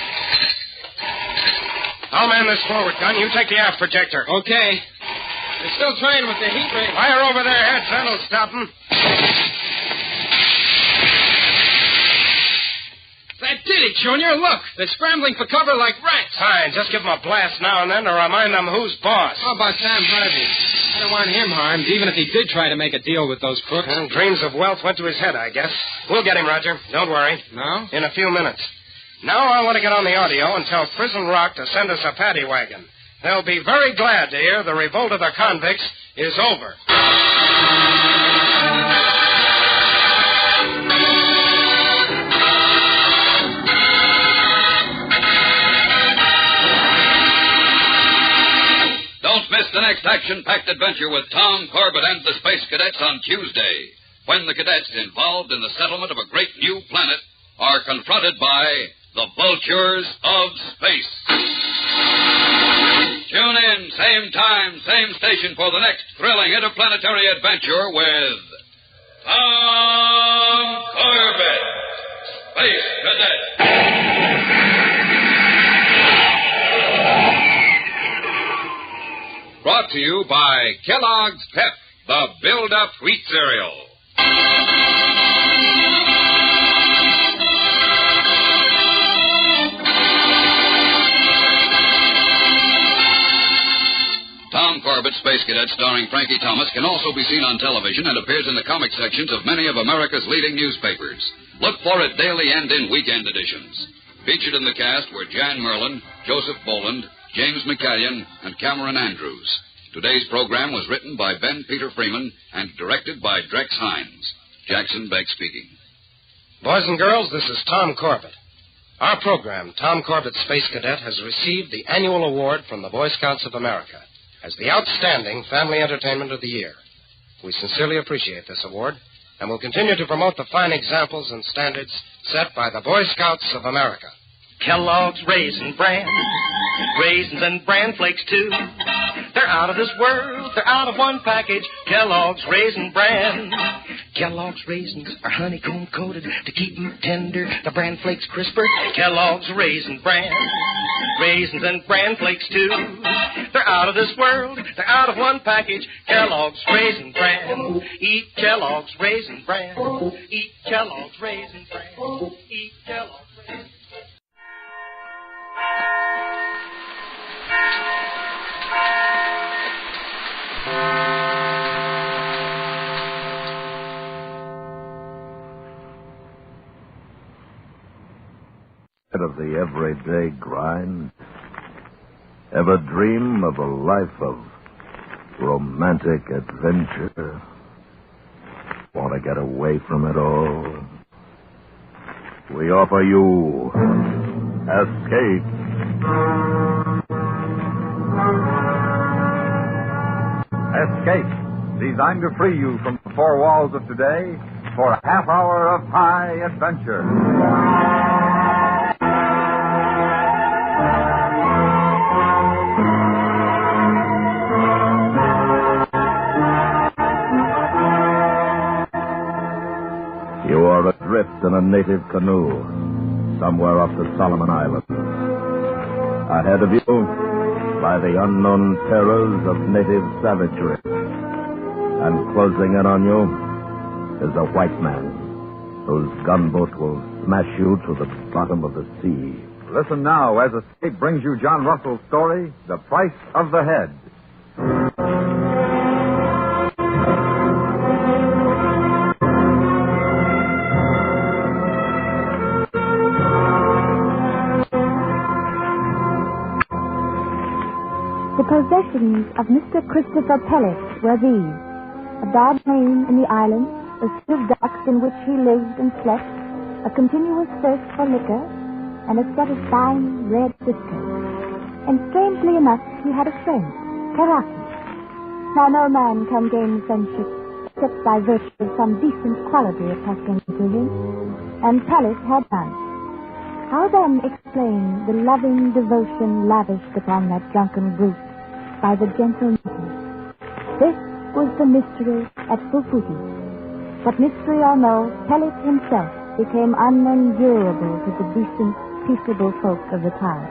I'll man this forward gun. You take the aft projector. Okay. They're still trying with the heat ray. Fire over their heads. That'll stop them. That did it, Junior. Look, they're scrambling for cover like rats. Fine. Just give them a blast now and then to remind them who's boss. How about Sam Harvey? I don't want him harmed, even if he did try to make a deal with those crooks. Well, dreams of wealth went to his head, I guess. We'll get him, Roger. Don't worry. No? In a few minutes. Now I want to get on the audio and tell Prison Rock to send us a paddy wagon. They'll be very glad to hear the revolt of the convicts is over. Don't miss the next action-packed adventure with Tom Corbett and the Space Cadets on Tuesday, when the cadets involved in the settlement of a great new planet are confronted by the vultures of space. Tune in, same time, same station for the next thrilling interplanetary adventure with Tom Corbett, Space Cadet. Brought to you by Kellogg's Pep, the build-up wheat cereal. Tom Corbett, Space Cadet, starring Frankie Thomas, can also be seen on television and appears in the comic sections of many of America's leading newspapers. Look for it daily and in weekend editions. Featured in the cast were Jan Merlin, Joseph Boland, James McCallion, and Cameron Andrews. Today's program was written by Ben Peter Freeman and directed by Drex Hines. Jackson Begg speaking. Boys and girls, this is Tom Corbett. Our program, Tom Corbett's Space Cadet, has received the annual award from the Boy Scouts of America as the Outstanding Family Entertainment of the Year. We sincerely appreciate this award and will continue to promote the fine examples and standards set by the Boy Scouts of America. Kellogg's Raisin Bran, raisins and bran flakes too. They're out of this world, they're out of one package. Kellogg's Raisin Bran. Kellogg's raisins are honeycomb coated to keep them tender, the bran flakes crisper. Kellogg's Raisin Bran, raisins and bran flakes too. They're out of this world, they're out of one package. Kellogg's Raisin Bran. Eat Kellogg's Raisin Bran. Eat Kellogg's Raisin Bran. Eat Kellogg's Raisin Bran. Of the everyday grind? Ever dream of a life of romantic adventure? Want to get away from it all? We offer you Escape. Escape, designed to free you from the four walls of today for a half hour of high adventure. You are adrift in a native canoe somewhere off the Solomon Islands. Ahead of you lie the unknown terrors of native savagery. And closing in on you is a white man whose gunboat will smash you to the bottom of the sea. Listen now as Escape brings you John Russell's story, The Price of the Head. The possessions of Mr. Christopher Pellet were these: a bad name in the island, a suit of ducks in which he lived and slept, a continuous thirst for liquor, and a set of fine red whiskers. And strangely enough, he had a friend, Baccarati. Now, no man can gain friendship except by virtue of some decent quality attaching to him, and Pellet had none. How then explain the loving devotion lavished upon that drunken brute by the gentle native? This was the mystery at Fufuti. But mystery or no, Pellet himself became unendurable to the decent, peaceable folk of the town.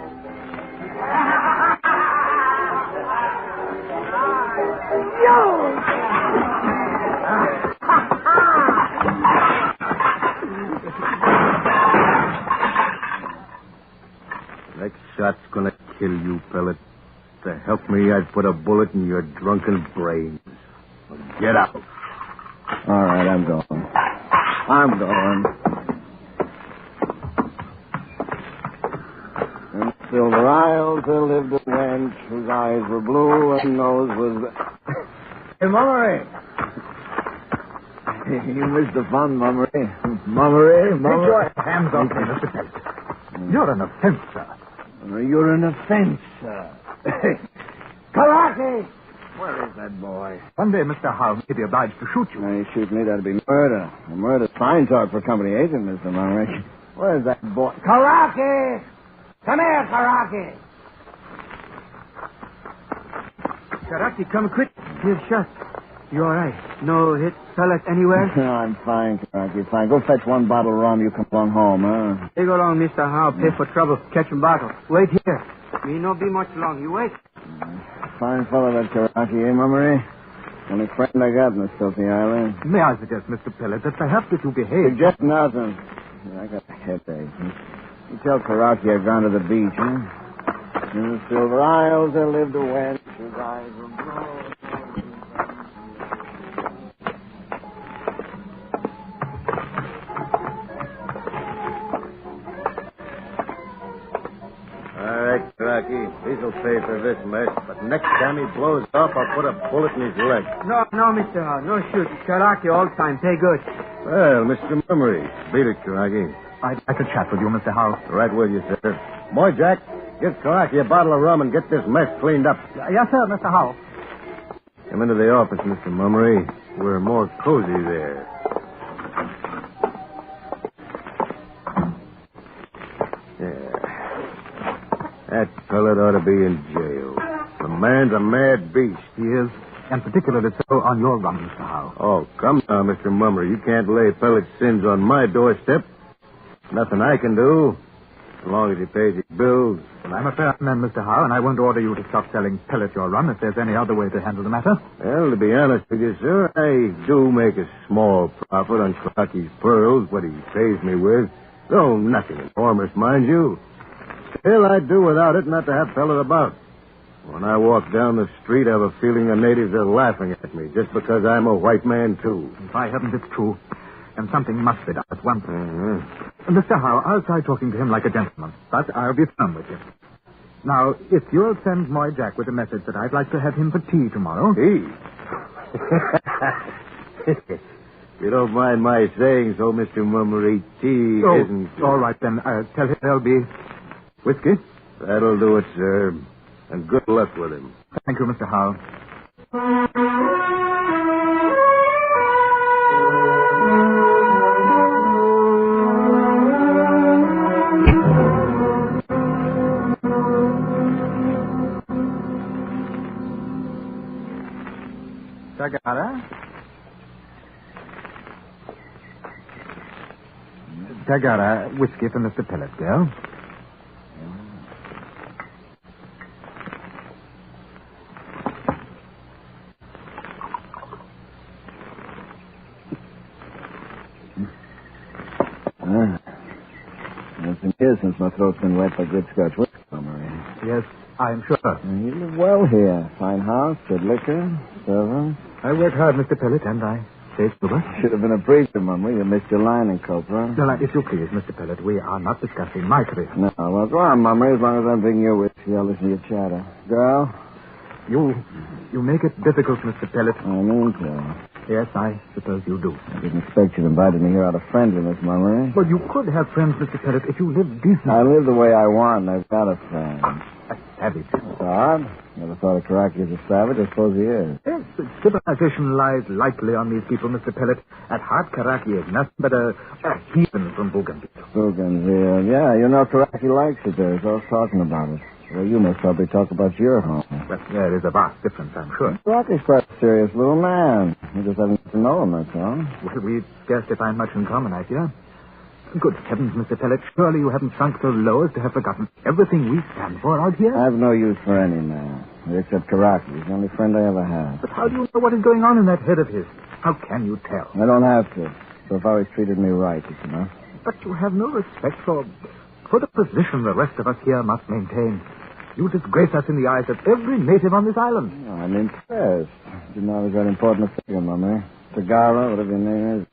Next shot's gonna kill you, Pellet. To help me, I'd put a bullet in your drunken brains. Now get out. All right, I'm going. In Silver Isles, there lived a wench whose eyes were blue and nose was... Hey, Mummery. You missed the fun, Mummery. Mummery. Take your hands off me, Mr. Pellet. You're an offense, sir. You're an offense, sir. Karate! Where is that boy? Someday Mr. Howe may be obliged to shoot you. Now, you shoot me, that'd be murder. Murder's fine talk for company agent, Mr. Mummery. Where's that boy? Karate! Come here, Karate! Karate, come quick. Here's shot. You all right? No hit pellet anywhere? No, I'm fine, Karate, fine. Go fetch one bottle of rum. You come along home, huh? They go along, Mr. Howe. Pay for trouble. Catch a bottle. Wait here. Me no be much long. You wait. Fine fellow, that Karate, eh, Mummery? Only friend I got in this filthy island. May I suggest, Mr. Pellet, that perhaps if you behave... Suggest nothing. I got a headache. You tell Karate I've gone to the beach, huh? In the Silver Isles, there lived a wench whose eyes were blue. Karaki. He'll pay for this mess. But next time he blows up, I'll put a bullet in his leg. No, Mr. Howe. No shoot. Karaki all time. Pay good. Well, Mr. Mummery, beat it, Karaki. I'd like to chat with you, Mr. Howe. Right with you, sir. Boy, Jack, give Karaki a bottle of rum and get this mess cleaned up. Yes, sir, Mr. Howe. Come into the office, Mr. Mummery. We're more cozy there. That fellow ought to be in jail. The man's a mad beast. He is, and particularly so on your run, Mr. Howe. Oh, come now, Mr. Mummery. You can't lay Pellet's sins on my doorstep. Nothing I can do, as long as he pays his bills. Well, I'm a fair man, Mr. Howe, and I won't order you to stop selling Pellet your run if there's any other way to handle the matter. Well, to be honest with you, sir, I do make a small profit on Crocky's pearls, what he pays me with. Though nothing enormous, mind you. Still, I'd do without it not to have Pellet about. When I walk down the street, I have a feeling the natives are laughing at me just because I'm a white man, too. By heavens, it's true. And something must be done at once. Mr. Howe, I'll try talking to him like a gentleman, but I'll be firm with you. Now, if you'll send Moy Jack with a message that I'd like to have him for tea tomorrow. Tea? You don't mind my saying so, Mr. Mummery. Tea isn't... All right, then. Tell him there'll be whiskey. That'll do it, sir. And good luck with him. Thank you, Mr. Howe. Tagara, whiskey for Mr. Pellet, girl. It's been years since my throat's been wet by good Scotch whiskey, Mummery. Yes, I'm sure. You live well here. Fine house, good liquor, servants. I work hard, Mr. Pellet, and I stay sober. Should have been a preacher, Mummery. You missed your line in Copra. No, if you please, Mr. Pellet, we are not discussing my career. No, well, go on, Mummery. As long as I'm drinking your whiskey, I'll listen to your chatter. Girl? You make it difficult, Mr. Pellet. I mean to. Yes, I suppose you do. I didn't expect you invited me here out of friendliness, Mummery. Well, you could have friends, Mr. Pellet, if you lived decently. I live the way I want, and I've got a friend. A savage. That's odd. Never thought of Karaki as a savage. I suppose he is. Yes, civilization lies lightly on these people, Mr. Pellet. At heart, Karaki is nothing but a heathen from Bougainville. Bougainville. Yeah, you know Karaki likes it there. He's always talking about it. Well, you must probably talk about your home. But there is a vast difference, I'm sure. Karaki's quite a serious little man. You just haven't to know him, that's all. Well, we scarcely find much in common, I fear. Good heavens, Mr. Pellet, surely you haven't sunk so low as to have forgotten everything we stand for out here? I have no use for any man, except Karaki. He's the only friend I ever had. But how do you know what is going on in that head of his? How can you tell? I don't have to. So far, he's treated me right, you know. But you have no respect for the position the rest of us here must maintain. You disgrace us in the eyes of every native on this island. Oh, I'm impressed. Didn't know I was that important a figure, Mummy. Tagara, whatever your name is.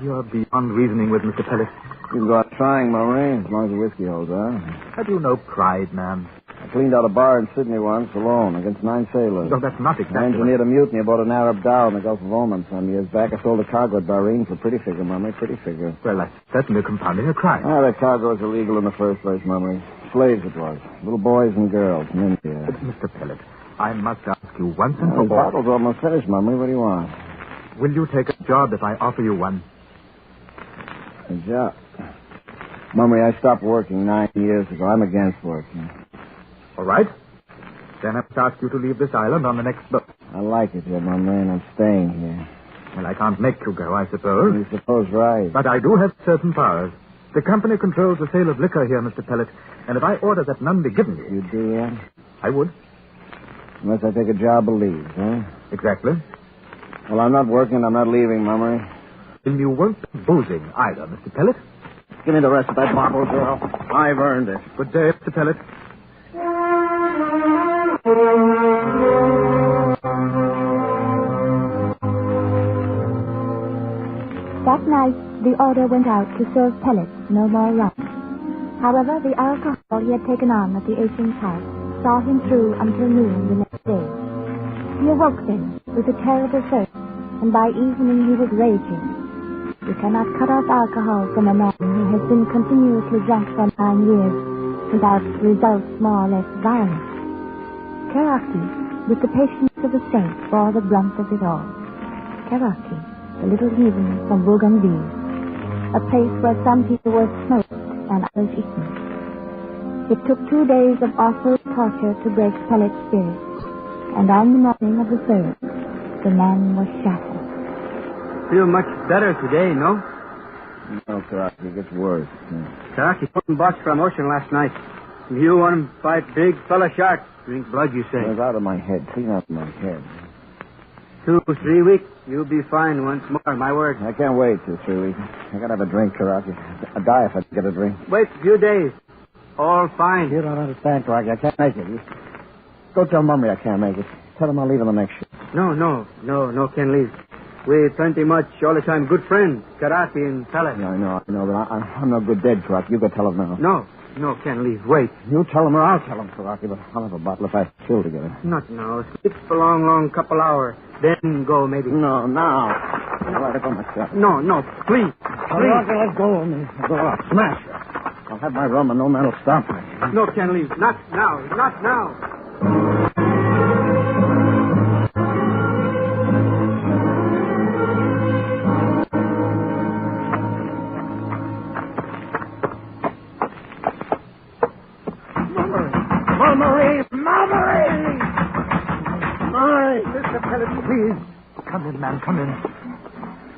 You're beyond reasoning with Mr. Pellet. You can go out trying, Mummy, as long as the whiskey holds out. Have you no pride, man? I cleaned out a bar in Sydney once, alone, against 9 sailors. No, that's not exactly. I engineered a mutiny aboard an Arab dhow in the Gulf of Oman some years back. I sold a cargo at Bahrain for pretty figure, Mummy, pretty figure. Well, that's certainly compounding a crime. That cargo was illegal in the first place, Mummy. Slaves it was. Little boys and girls from India. But, Mr. Pellet, I must ask you once and for all. The bottle's almost finished, Mummy. What do you want? Will you take a job if I offer you one? A job? Mummy, I stopped working 9 years ago. I'm against working. All right. Then I must ask you to leave this island on the next boat. I like it here, Mummy, and I'm staying here. Well, I can't make you go, I suppose. You suppose right. But I do have certain powers. The company controls the sale of liquor here, Mr. Pellet. And if I order that none be given you... You'd do that? I would. Unless I take a job of leave, huh? Exactly. Well, I'm not working. I'm not leaving, Mummy. Then you won't be boozing either, Mr. Pellet. Give me the rest of that bottle, girl. I've earned it. Good day, Mr. Pellet. That night, the order went out to serve Pellets no more rum. However, the alcohol he had taken on at the agent's house saw him through until noon the next day. He awoke then with a terrible thirst, and by evening he was raging. You cannot cut off alcohol from a man who has been continuously drunk for 9 years without results more or less violent. Carrie, with the patience of a saint, bore the brunt of it all. Carrie, the little heathen from Bougainville, a place where some people were smoked and others eaten. It took 2 days of awful torture to break Pellet's spirit, and on the morning of the 3rd, the man was shattered. Feel much better today, no? No, Karaki, it gets worse. Karaki couldn't box for emotion last night. You want him fight big fella shark. Drink blood, you say. It was out of my head. Clean out of my head. 2 or 3 weeks, you'll be fine once more, my word. I can't wait 2 or 3 weeks. I gotta have a drink, Karaki. I'd die if I get a drink. Wait a few days. All fine. You don't understand, Karaki. I can't make it. Go tell Mummy I can't make it. Tell him I'll leave on the next shift. No, can't leave. We're plenty much all the time good friends, Karate and Pellet. Yeah, I know, but I'm no good dead, Karaki. You go tell him now. No, can't leave. Wait. You tell him or I'll tell him, Karaki, but I'll have a bottle if I chill together. Not now. Sleep for a long couple hours. Then go, maybe. No, now. I'll let go myself. No, please. Karaki, let go of me. I'll smash you. I'll have my rum and no man will stop me. No, can't leave. Not now. Mr. Pellet, please. Come in, man, come in.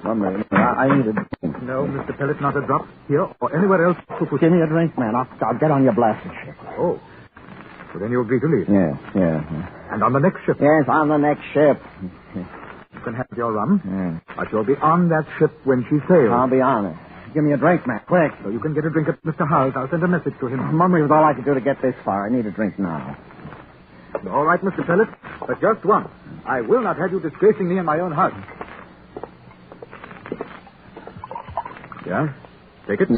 Mummy, I need a drink. No, Mr. Pellet, not a drop here or anywhere else. Give me a drink, man. I'll get on your blasted ship. Oh. So then you agree to leave? Yeah. And on the next ship? Yes, on the next ship. You can have your rum. But you'll be on that ship when she sails. I'll be on it. Give me a drink, man, quick. So you can get a drink at Mr. Howell's. I'll send a message to him. Mummy was all I could do to get this far. I need a drink now. All right, Mr. Pellet, but just one. I will not have you disgracing me in my own house. Yeah? Take it.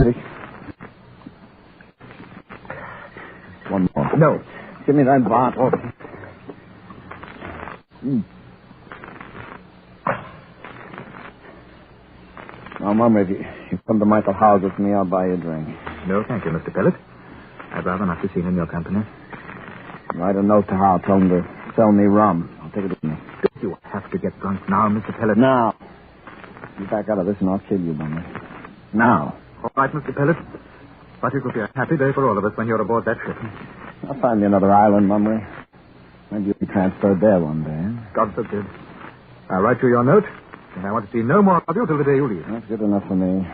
One more. No. Give me that bottle. Now, Mummy, if you come to Michael Howell's with me, I'll buy you a drink. No, thank you, Mr. Pellet. I'd rather not be seen in your company. Write a note to Howell. Tell him to sell me rum. I'll take it with me. You have to get drunk now, Mr. Pellet. Now. You back out of this and I'll kill you, Mummy. Now. All right, Mr. Pellet. But it will be a happy day for all of us when you're aboard that ship. I'll find you another island, Mummy. Maybe you'll be transferred there one day. God forbid. I'll write you your note, and I want to see no more of you till the day you leave. That's good enough for me.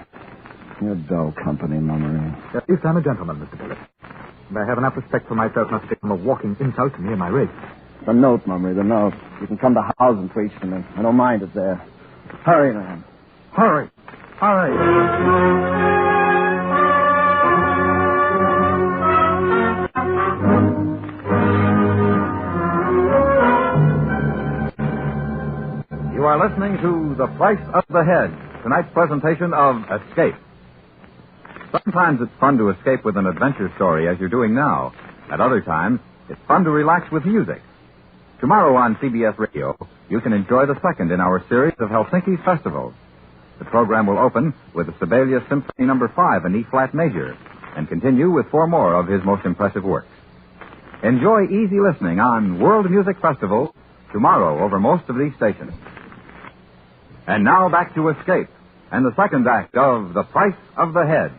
You're dull company, Mummy. At least I'm a gentleman, Mr. Pellet. And I have enough respect for myself not to become a walking insult to me and my race. The note, Mummy, the note. You can come to Howell's and preach to me. I don't mind it there. Hurry, man. Hurry. You are listening to The Price of the Head, tonight's presentation of Escape. Sometimes it's fun to escape with an adventure story, as you're doing now. At other times, it's fun to relax with music. Tomorrow on CBS Radio, you can enjoy the second in our series of Helsinki's festivals. The program will open with the Sibelius Symphony No. 5 in E-flat major and continue with 4 more of his most impressive works. Enjoy easy listening on World Music Festival tomorrow over most of these stations. And now back to Escape and the second act of The Price of the Head.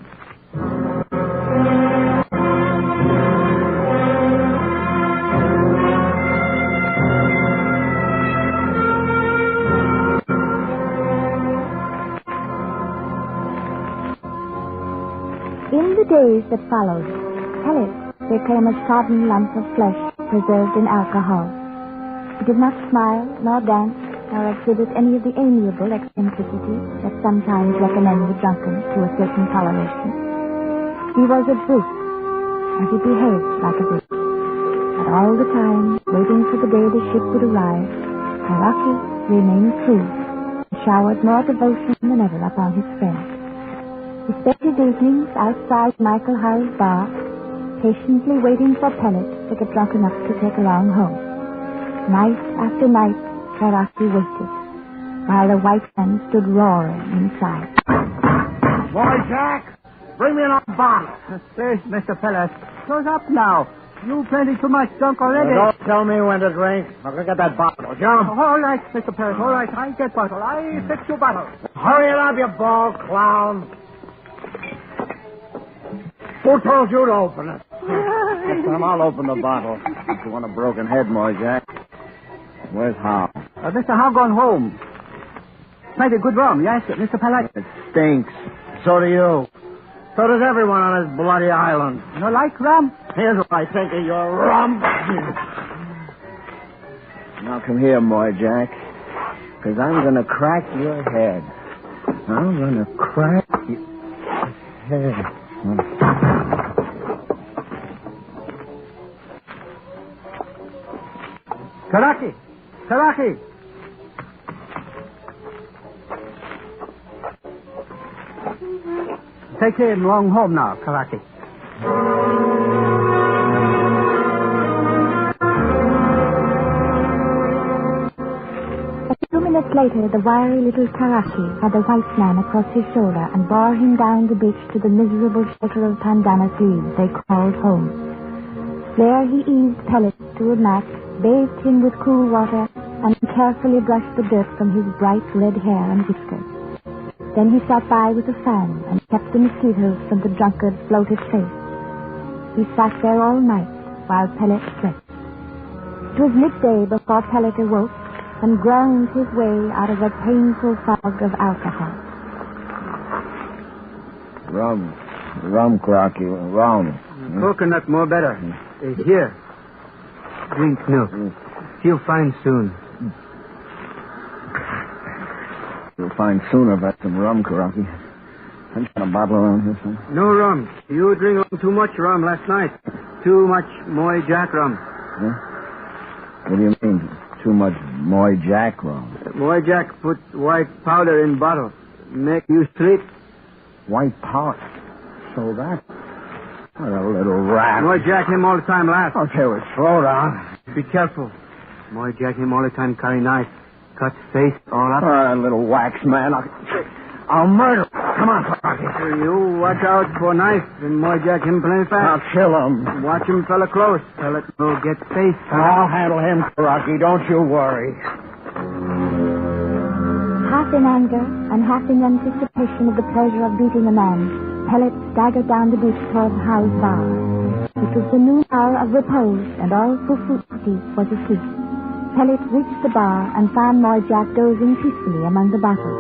In the days that followed, Pellet became a sodden lump of flesh preserved in alcohol. He did not smile, nor dance, nor exhibit any of the amiable eccentricities that sometimes recommend the drunken to a certain toleration. He was a brute, and he behaved like a brute. But all the time, waiting for the day the ship would arrive, Baccarati remained true and showered more devotion than ever upon his friend. He spent his evenings outside Michael Howe's bar, patiently waiting for Pellet to get drunk enough to take along home. Night after night, Baccarati waited, while the white men stood roaring inside. Boy, Jack, bring me another bottle. Please, Mr. Pellet. Close up now. You plenty too much junk already. Don't tell me when to drink. I'll get that bottle, John. All right, Mr. Pellet. All right, I get bottle. I fix you bottle. Hurry it up, you bald clown. Who told you to open it? Next time I'll open the bottle. If you want a broken head, more, Jack. Where's Howe? Mr. Howe gone home. Plenty good rum, yes, Mr. Pellet. It stinks. So do you. So does everyone on this bloody island. You like rum? Here's what I think of your rum. Now come here, boy, Jack. Because I'm going to crack your head. I'm going to crack your head. Karaki! Take him along home now, Karaki. A few minutes later, the wiry little Karaki had the white man across his shoulder and bore him down the beach to the miserable shelter of pandanus leaves they called home. There he eased Pellet to a mat, bathed him with cool water, and carefully brushed the dirt from his bright red hair and whiskers. Then he sat by with a fan and kept the mosquitoes from the drunkard's bloated face. He sat there all night while Pellet slept. It was midday before Pellet awoke and ground his way out of a painful fog of alcohol. Rum, Crocky, rum. Coconut more better. Here. Drink milk. Feel fine soon. You'll find soon if that's some rum, Karaki. I've got a bottle around here, son. No rum. You drink too much rum last night. Too much Moy Jack rum. Huh? What do you mean, too much Moy Jack rum? Moy Jack put white powder in bottle. Make you sleep. White powder? So that? What a little rat. Moy Jack him all the time last. Okay, well, slow down. Be careful. Moy Jack him all the time carry knife. Cut face all up. Little wax man. I'll murder him. Come on, Karaki. You watch out for knife and Moy Jack him plenty fast. I'll kill him. Watch him fella close. Pellet will get face. I'll handle him, Karaki. Don't you worry. Half in anger and half in anticipation of the pleasure of beating a man, Pellet staggered down the beach toward Howe's bar. It was the noon hour of repose, and all Fufuti was asleep. Pellet reached the bar and found Moy Jack dozing peacefully among the bottles.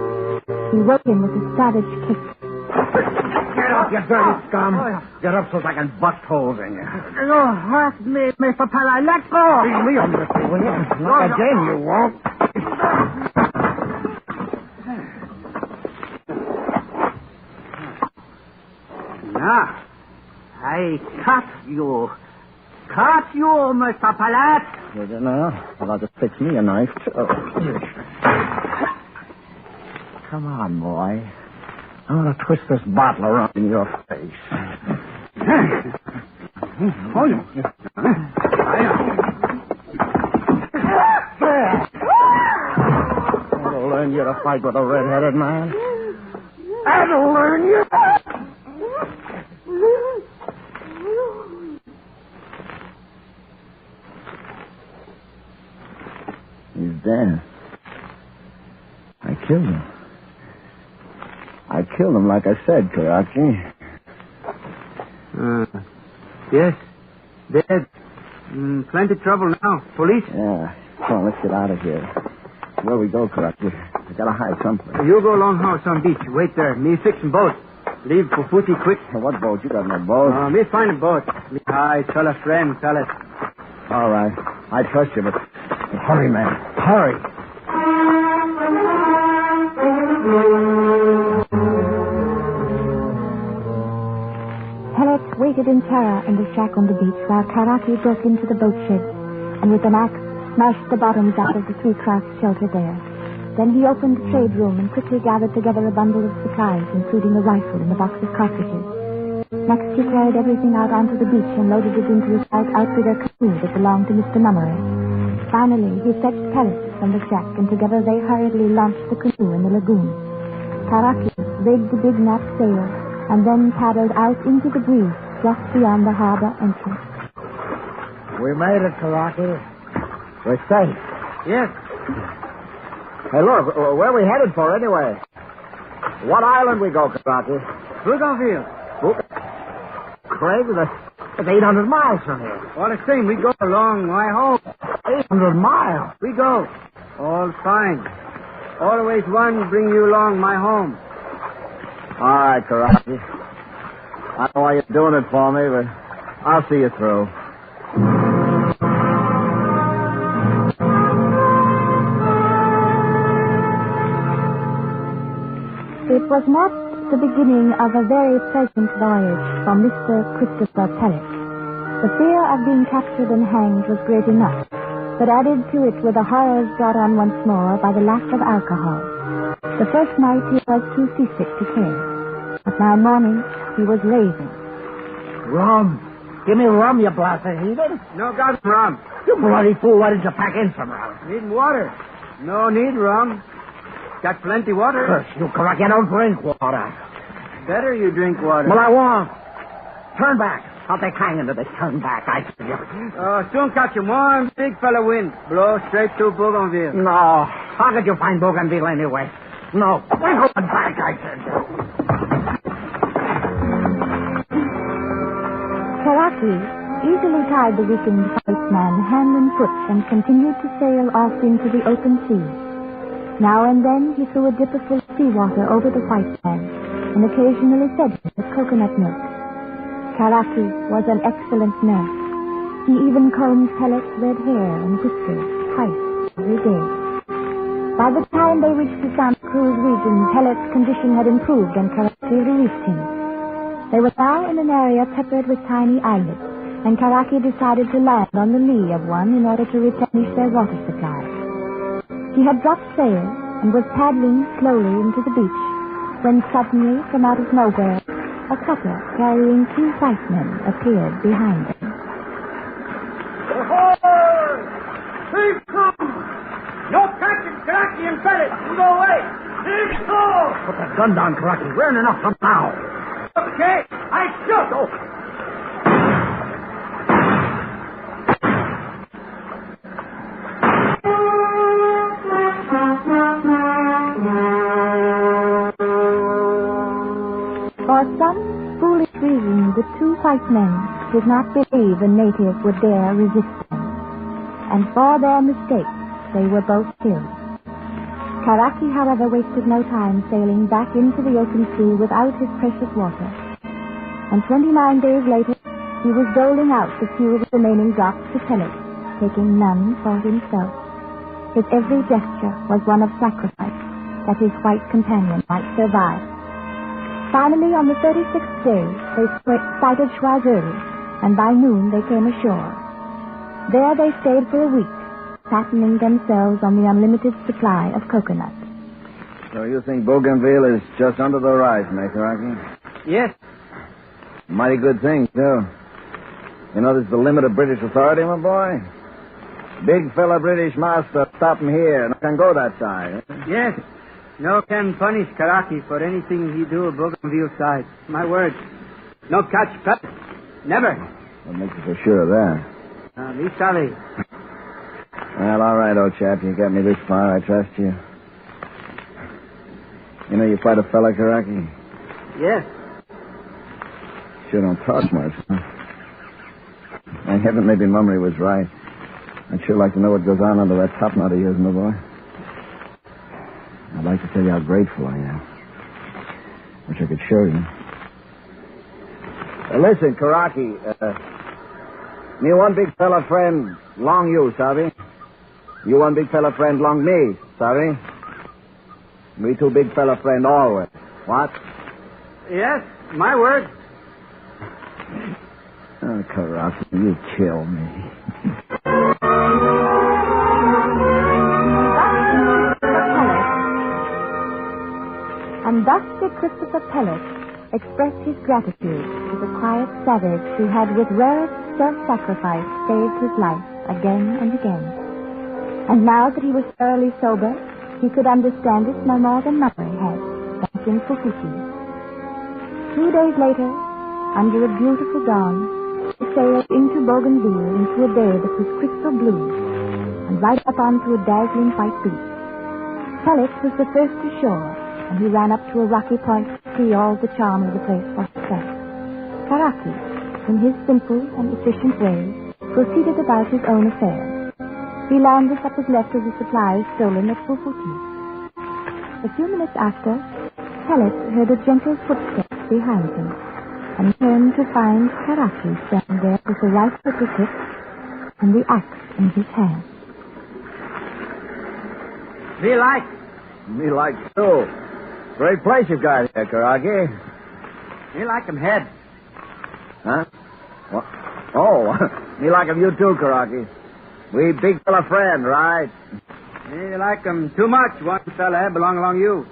He woke him with a savage kick. Get up, you dirty scum. Get up so I can bust holes in you. You hurt me, Mr. Pellet. Let go. Leave me a mercy, will you? Not again, you won't. Now, I cut you. Cut you, Mr. Pellet. You don't know? Well, I'll just fix me a knife. Oh. Come on, boy. I'm going to twist this bottle around in your face. Hold it. That'll learn you to fight with a red-headed man. That'll learn you. He's dead. I killed him. I killed him, like I said, Karaki. Yes. Dead. Plenty trouble now. Police? Yeah. Come on, let's get out of here. Where we go, Karaki? We gotta hide someplace. You go along house on beach. Wait there. Me fixin' boat. Leave for footy quick. What boat? You got no boat. Me find a boat. I tell a friend, tell it. All right. I trust you, but hurry, man. Hurry. Pellet waited in terror in the shack on the beach while Karaki broke into the boat shed and with an axe smashed the bottoms out of the 3 crafts sheltered there. Then he opened the trade room and quickly gathered together a bundle of supplies, including a rifle and a box of cartridges. Next, he carried everything out onto the beach and loaded it into his light outrigger canoe that belonged to Mr. Mummery. Finally, he fetched pellets from the shack, and together they hurriedly launched the canoe in the lagoon. Carrie rigged the big knot sail and then paddled out into the breeze just beyond the harbor entrance. We made it, Carrie. We're safe. Yes. Hey, look, where are we headed for anyway? What island we go, Carrie? Bougainville. Craig, that's 800 miles from here. All the same, we go along my home. 800 miles? We go. All fine. Always one bring you along my home. All right, Carrie. I don't know why you're doing it for me, but I'll see you through. It was not the beginning of a very pleasant voyage for Mr. Christopher Pellet. The fear of being captured and hanged was great enough, but added to it were the horrors brought on once more by the lack of alcohol. The first night he was too seasick to care, but by morning he was raving. Rum. Give me rum, you blasted heathen. No got rum. You bloody fool, why didn't you pack in some rum? Need water. No need rum. Got plenty water. Curse you, Carrie, I don't drink water. Better you drink water. Well, I won't. Turn back. I'll take hanging to this. Turn back, I tell you. Soon catch him. One big fella wind. Blow straight to Bougainville. No. How could you find Bougainville anyway? No. We're going back, I tell you. Carrie easily tied the weakened white man hand and foot and continued to sail off into the open sea. Now and then he threw a dipper full of seawater over the white man and occasionally fed him with coconut milk. Carrie was an excellent nurse. He even combed Pellet's red hair and whiskers twice every day. By the time they reached the Santa Cruz region, Pellet's condition had improved and Carrie released him. They were now in an area peppered with tiny islets, and Carrie decided to land on the lee of one in order to replenish their water supply. He had dropped sail and was paddling slowly into the beach when suddenly, from out of nowhere, a cutter carrying 2 white men appeared behind them. Ahoy! Please come! No catching Carrie and Pellet. You go away. Please go! Put that gun down, Carrie. We're in enough from now. Okay, I shoot. Oh. For some foolish reason, the 2 white men did not believe a native would dare resist them. And for their mistake, they were both killed. Carrie, however, wasted no time sailing back into the open sea without his precious water. And 29 days later, he was doling out the few remaining drops to Pellet, taking none for himself. His every gesture was one of sacrifice, that his white companion might survive. Finally, on the 36th day, they sighted Choiseul, and by noon they came ashore. There they stayed for a week, fattening themselves on the unlimited supply of coconut. So you think Bougainville is just under the horizon, eh, Carrie? Yes. Mighty good thing, too. You know, this is the limit of British authority, my boy. Big fella British master stop him here, and I can go that side. Eh? Yes. No can punish Carrie for anything he do Bougainville side. My word. No catch Pellet. Never. What makes you so sure of that? Me sorry. Well, all right, old chap. You got me this far. I trust you. You know, you're quite a fella, Carrie. Yes. Sure don't talk much, huh? Thank heaven, maybe Mummery was right. I'd sure like to know what goes on under that top knot of yours, my boy. I'd like to tell you how grateful I am. Wish I could show you. Listen, Carrie, me one big fella friend, long you, sabe? You one big fella friend, long me, sabe? Me 2 big fella friend always. What? Yes, my word. Oh, Carrie, you kill me. thus did Christopher Pellet express his gratitude to the quiet savage who had with rarest self-sacrifice saved his life again and again. And now that he was thoroughly sober, he could understand it no more than Mother had, back in Fufuki. 2 days later, under a beautiful dawn, they sailed into Bougainville into a bay that was crystal blue, and right up onto a dazzling white beach. Pellet was the first ashore, and he ran up to a rocky point to see all the charm of the place for himself. Karaki, in his simple and efficient way, proceeded about his own affairs. He landed what was left of the supplies stolen at Fufuki. A few minutes after, Pellet heard a gentle footstep behind him, and turned to find Karaki standing there with a white pistol tip and the axe in his hand. Me like too. Great place you got here, Karaki. Me like him head. Huh? What? Oh, me like him you too, Karaki. We big fella friend, right? Me like him too much. One fella belong along you.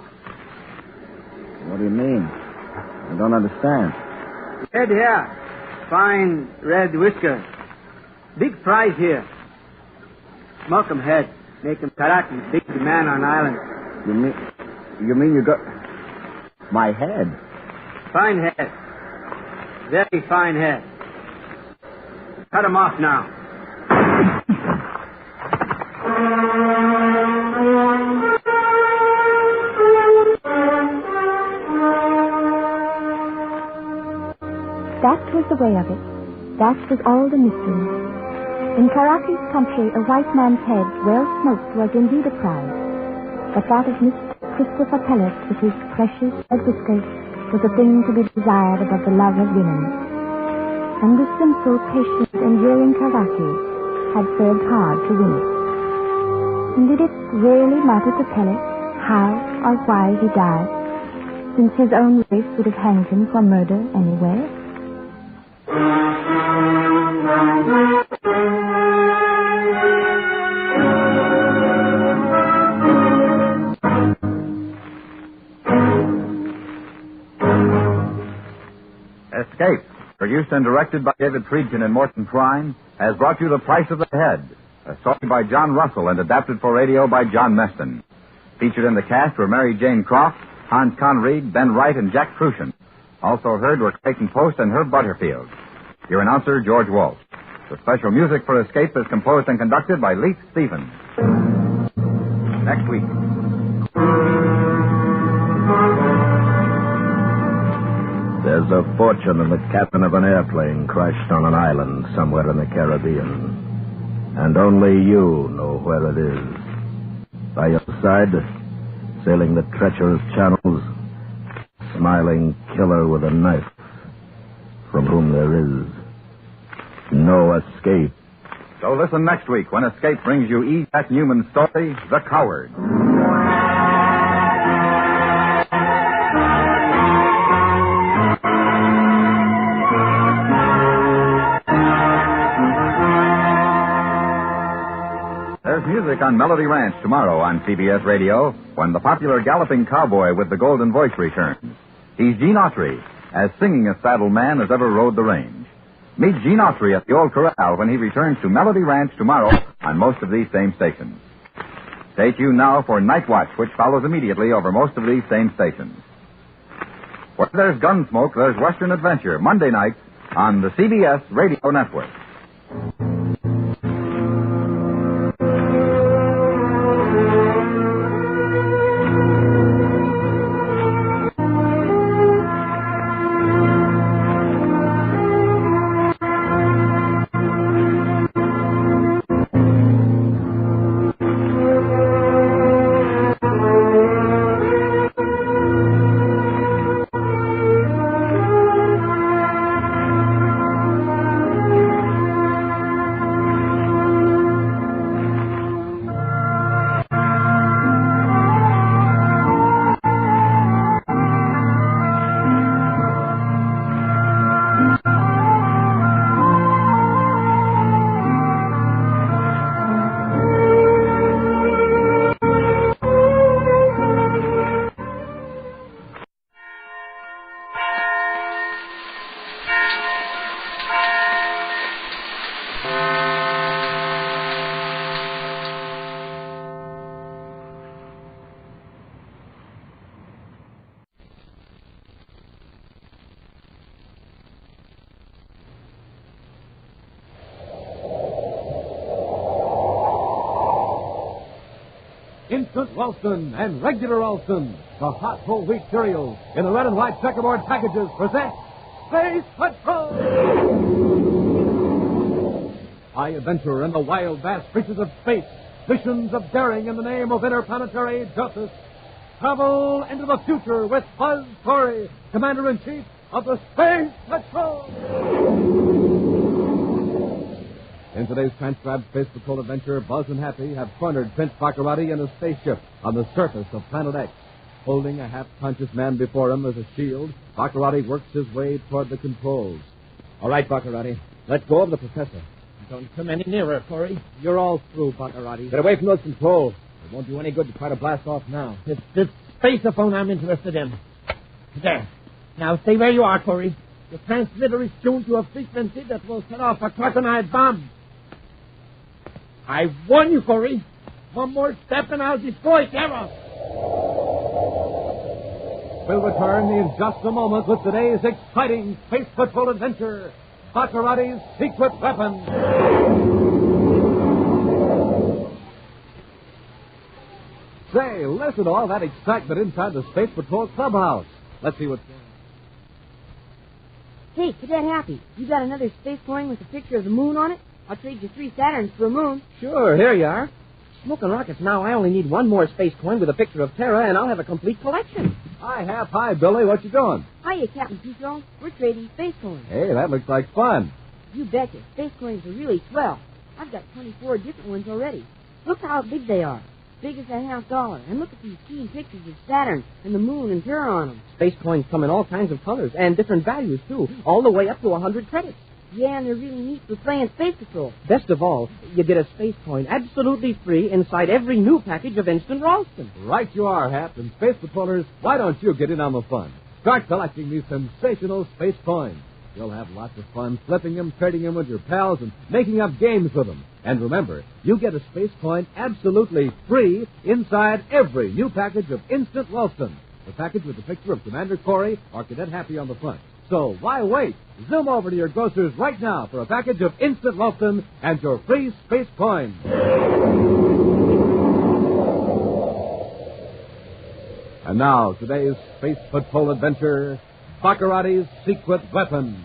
What do you mean? I don't understand. Head here. Fine red whisker. Big prize here. Smoke him head. Make him Karaki, big man on island. You mean you got my head? Fine head. Very fine head. Cut him off now. That was the way of it. That was all the mystery. In Karaki's country, a white man's head, well smoked, was indeed a prize. But that of Mr. Christopher Pellet, with his precious red whiskers, was a thing to be desired above the love of women. And the simple, patient, enduring Karaki had served hard to win it. And did it really matter to Pellet how or why he died, since his own race would have hanged him for murder anyway? Escape, produced and directed by David Friedkin and Morton Prine, has brought you The Price of the Head, a story by John Russell and adapted for radio by John Meston. Featured in the cast were Mary Jane Croft, Hans Conried, Ben Wright, and Jack Crucian. Also heard were Clayton Post and Herb Butterfield. Your announcer, George Walsh. The special music for Escape is composed and conducted by Leith Stevens. Next week. There's a fortune in the captain of an airplane crashed on an island somewhere in the Caribbean. And only you know where it is. By your side, sailing the treacherous channels, smiling killer with a knife, from whom there is no escape. So listen next week when Escape brings you E. Jack Newman's story, The Coward. There's music on Melody Ranch tomorrow on CBS Radio when the popular galloping cowboy with the golden voice returns. He's Gene Autry, as singing a saddle man as ever rode the range. Meet Gene Autry at the Old Corral when he returns to Melody Ranch tomorrow on most of these same stations. Stay tuned now for Night Watch, which follows immediately over most of these same stations. Where there's Gunsmoke, there's Western Adventure, Monday nights on the CBS Radio Network. Instant Ralston and Regular Ralston, the hot whole wheat cereals in the red and white checkerboard packages, present Space Patrol! High adventure in the wild, vast reaches of space. Missions of daring in the name of interplanetary justice. Travel into the future with Buzz Corey, Commander-in-Chief of the Space Patrol. In today's transcribed Space Patrol adventure, Buzz and Happy have cornered Prince Baccarati in a spaceship on the surface of Planet X. Holding a half-conscious man before him as a shield, Baccarati works his way toward the controls. All right, Baccarati. Let go of the professor. Don't come any nearer, Corey. You're all through, Baccarati. Get away from those controls. It won't do any good to try to blast off now. It's this spaceophone I'm interested in. There. Now stay where you are, Corey. The transmitter is tuned to a frequency that will set off a crocodile bomb. I warn you, Corey. One more step and I'll destroy Terra. We'll return in just a moment with today's exciting Space Patrol adventure, Baccarati's Secret Weapon. Say, listen to all that excitement inside the Space Patrol clubhouse. Let's see what's going on. Hey, Cadet Happy, you got another space coin with a picture of the moon on it? I'll trade you 3 Saturns for a moon. Sure, here you are. Smoking rockets now, I only need one more space coin with a picture of Terra, and I'll have a complete collection. Hi, Billy. What you doing? Hiya, Captain Petro. We're trading space coins. Hey, that looks like fun. You betcha. Space coins are really swell. I've got 24 different ones already. Look how big they are. Big as a $50. And look at these keen pictures of Saturn and the moon and Terra on them. Space coins come in all kinds of colors and different values, too, all the way up to 100 credits. Yeah, and they're really neat for playing Space Patrol. Best of all, you get a space coin absolutely free inside every new package of Instant Ralston. Right you are, Hap. And Space Patrollers, why don't you get in on the fun? Start collecting these sensational space coins. You'll have lots of fun flipping them, trading them with your pals, and making up games with them. And remember, you get a space coin absolutely free inside every new package of Instant Ralston. The package with the picture of Commander Corey or Cadet Happy on the front. So why wait? Zoom over to your grocer's right now for a package of Instant Ralston and your free space coin. And now, today's Space Patrol adventure, Baccarati's Secret Weapon.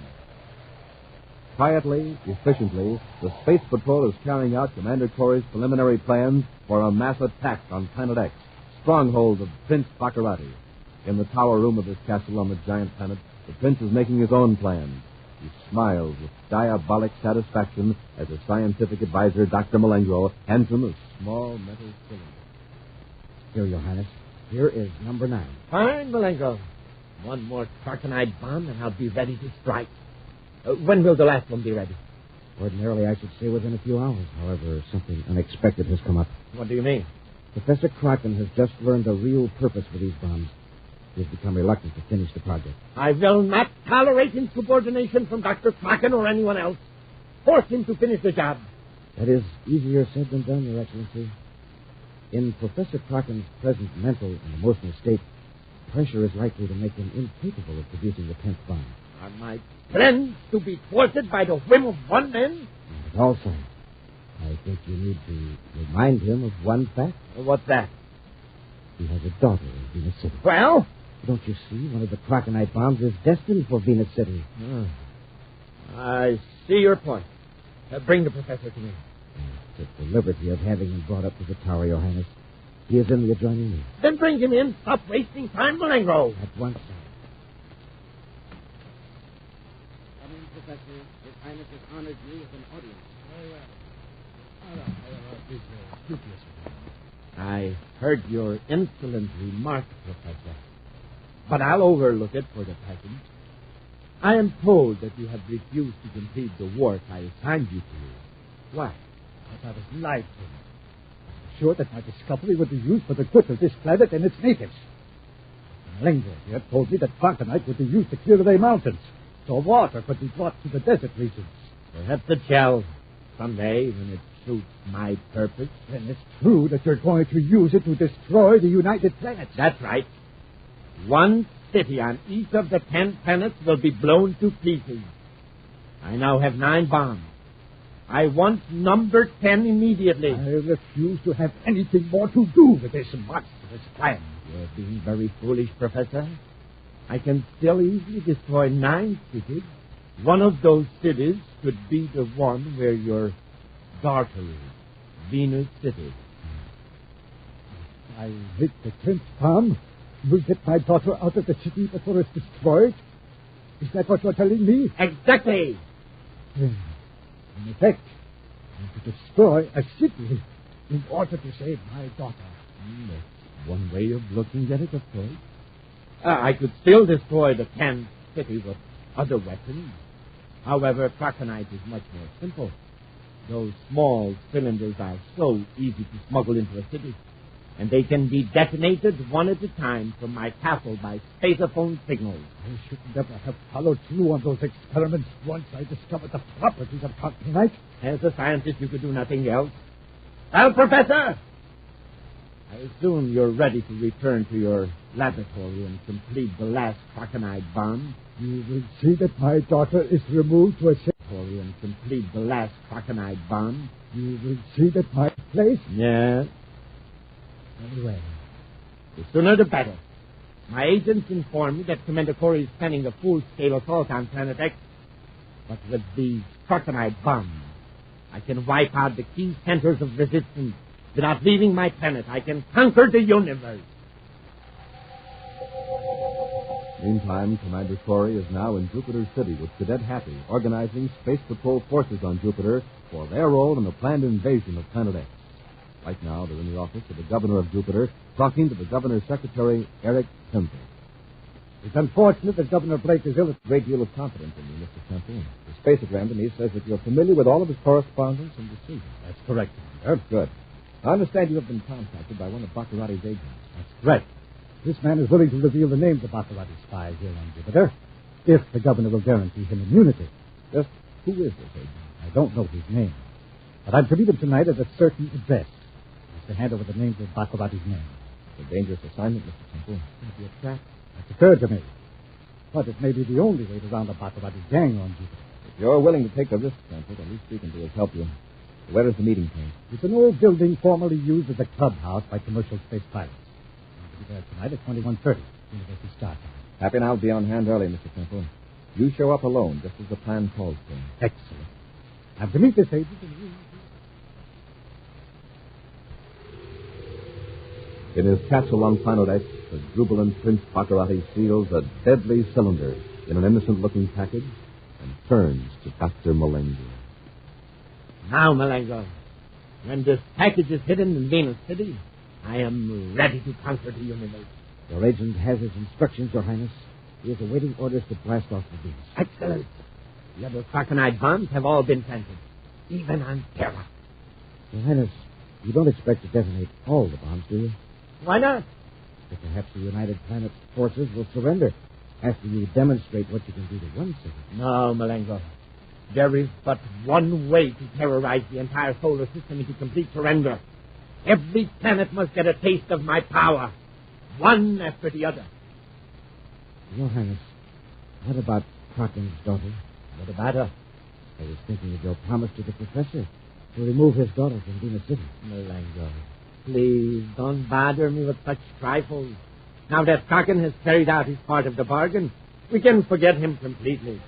Quietly, efficiently, the Space Patrol is carrying out Commander Corey's preliminary plans for a mass attack on Planet X, stronghold of Prince Baccarati. In the tower room of his castle on the giant planet, the prince is making his own plans. He smiles with diabolic satisfaction as his scientific advisor, Dr. Malengro, hands him a small metal cylinder. Here, Your Highness. Here is number 9. Fine, Malengro. One more Tartanite bomb and I'll be ready to strike. When will the last one be ready? Ordinarily, I should say within a few hours. However, something unexpected has come up. What do you mean? Professor Kraken has just learned the real purpose for these bombs. He has become reluctant to finish the project. I will not tolerate insubordination from Dr. Kraken or anyone else. Force him to finish the job. That is easier said than done, Your Excellency. In Professor Kraken's present mental and emotional state, pressure is likely to make him incapable of producing the 10th bomb. Are my plans to be thwarted by the whim of one man? Not at all, sir. I think you need to remind him of one fact. What's that? He has a daughter in Venus City. Well? Don't you see? One of the Krakenite bombs is destined for Venus City. I see your point. Bring the professor to me. Took the liberty of having him brought up to the tower, Your Highness. He is in the adjoining room. Then bring him in. Stop wasting time, Malengro. At once, sir. Come in, Professor. His Highness has honored you with an audience. I heard your insolent remark, Professor. But I'll overlook it for the present. I am told that you have refused to complete the work I assigned you to. Why? Because I was lied to. I'm sure that my discovery would be used for the good of this planet and its natives. Malengro here told me that Krakenite would be used to clear away mountains, so water could be brought to the desert regions. Perhaps it shall someday when it suits my purpose. Then it's true that you're going to use it to destroy the United Planets. That's right. One city on each of the 10 planets will be blown to pieces. I now have 9 bombs. I want number 10 immediately. I refuse to have anything more to do with this monstrous plan. You're being very foolish, Professor. I can still easily destroy 9 cities. One of those cities could be the one where your daughter is, Venus City. I hit the 10th bomb. You'll get my daughter out of the city before it's destroyed? Is that what you're telling me? Exactly. In effect, I'm to destroy a city in order to save my daughter. That's one way of looking at it, of course. I could still destroy the 10th city with other weapons. However, Krakenite is much more simple. Those small cylinders are so easy to smuggle into a city, and they can be detonated one at a time from my castle by spaceophone signals. I should never have followed through on those experiments once I discovered the properties of Krakenite. As a scientist, you could do nothing else. Well, Professor, I assume you're ready to return to your laboratory and complete the last Krakenite bomb. You will see that my daughter is removed to a laboratory and complete the last Krakenite bomb. You will see that my place... Yes. Very well. The sooner the better. My agents inform me that Commander Corey is planning a full-scale assault on Planet X. But with these Krakenite bombs, I can wipe out the key centers of resistance. Without leaving my planet, I can conquer the universe. Meantime, Commander Corey is now in Jupiter City with Cadet Happy, organizing Space Patrol forces on Jupiter for their role in the planned invasion of Planet X. Right now, they're in the office of the governor of Jupiter, talking to the governor's secretary, Eric Temple. It's unfortunate that Governor Blake is ill. A great deal of confidence in you, Mr. Temple. The spaceogram to me says that you're familiar with all of his correspondence and decisions. That's correct, Commander. Good. I understand you have been contacted by one of Baccarati's agents. That's correct. This man is willing to reveal the names of Baccarati spies here on Jupiter, if the governor will guarantee him immunity. Just who is this agent? I don't know his name, but I'm to meet him tonight at a certain address. He's to hand over the names of Baccarati's men. It's a dangerous assignment, Mr. Temple. It'll be a trap. That's occurred to me. But it may be the only way to round up Baccarati's gang on Jupiter. If you're willing to take the risk, Temple, the least we can do is help you. Where is the meeting place? It's an old building formerly used as a clubhouse by commercial space pilots. I'll be there tonight at 21:30, University start time. Happy and I'll be on hand early, Mr. Temple. You show up alone, just as the plan calls for. Excellent. I'm to meet this agent in his castle on Planet X, the jubilant Prince Baccarati seals a deadly cylinder in an innocent-looking package and turns to Dr. Malengo. Now, Malengo, when this package is hidden in Venus City, I am ready to conquer the universe. Your agent has his instructions, Your Highness. He is awaiting orders to blast off the Venus. Excellent. The other Krakenite bombs have all been planted, even on Terra. Your Highness, you don't expect to detonate all the bombs, do you? Why not? But perhaps the United Planet forces will surrender after you demonstrate what you can do to one city. No, Malengo. There is but one way to terrorize the entire solar system into complete surrender. Every planet must get a taste of my power, one after the other. Your Highness, what about Kraken's daughter? What about her? I was thinking of your promise to the professor to remove his daughter from Venus City. Malengo, please don't bother me with such trifles. Now that Kraken has carried out his part of the bargain, we can forget him completely.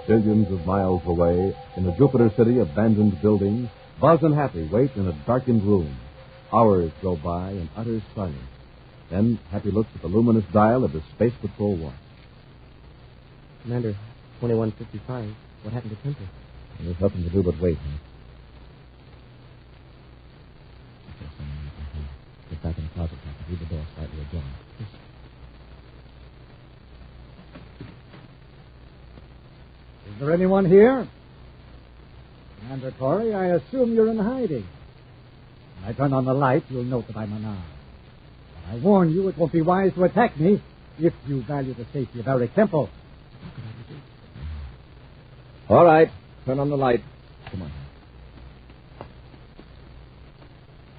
Billions of miles away, in a Jupiter City abandoned building, Buzz and Happy wait in a darkened room. Hours go by in utter silence. Then Happy looks at the luminous dial of the Space Patrol watch. Commander, 21:55. What happened to Temple? There's nothing to do but wait. Get back in the closet, Happy. Leave the door slightly ajar. Is there anyone here? Commander Corey, I assume you're in hiding. When I turn on the light, you'll note that I'm unarmed. But I warn you, it won't be wise to attack me if you value the safety of Eric Temple. All right. Turn on the light. Come on.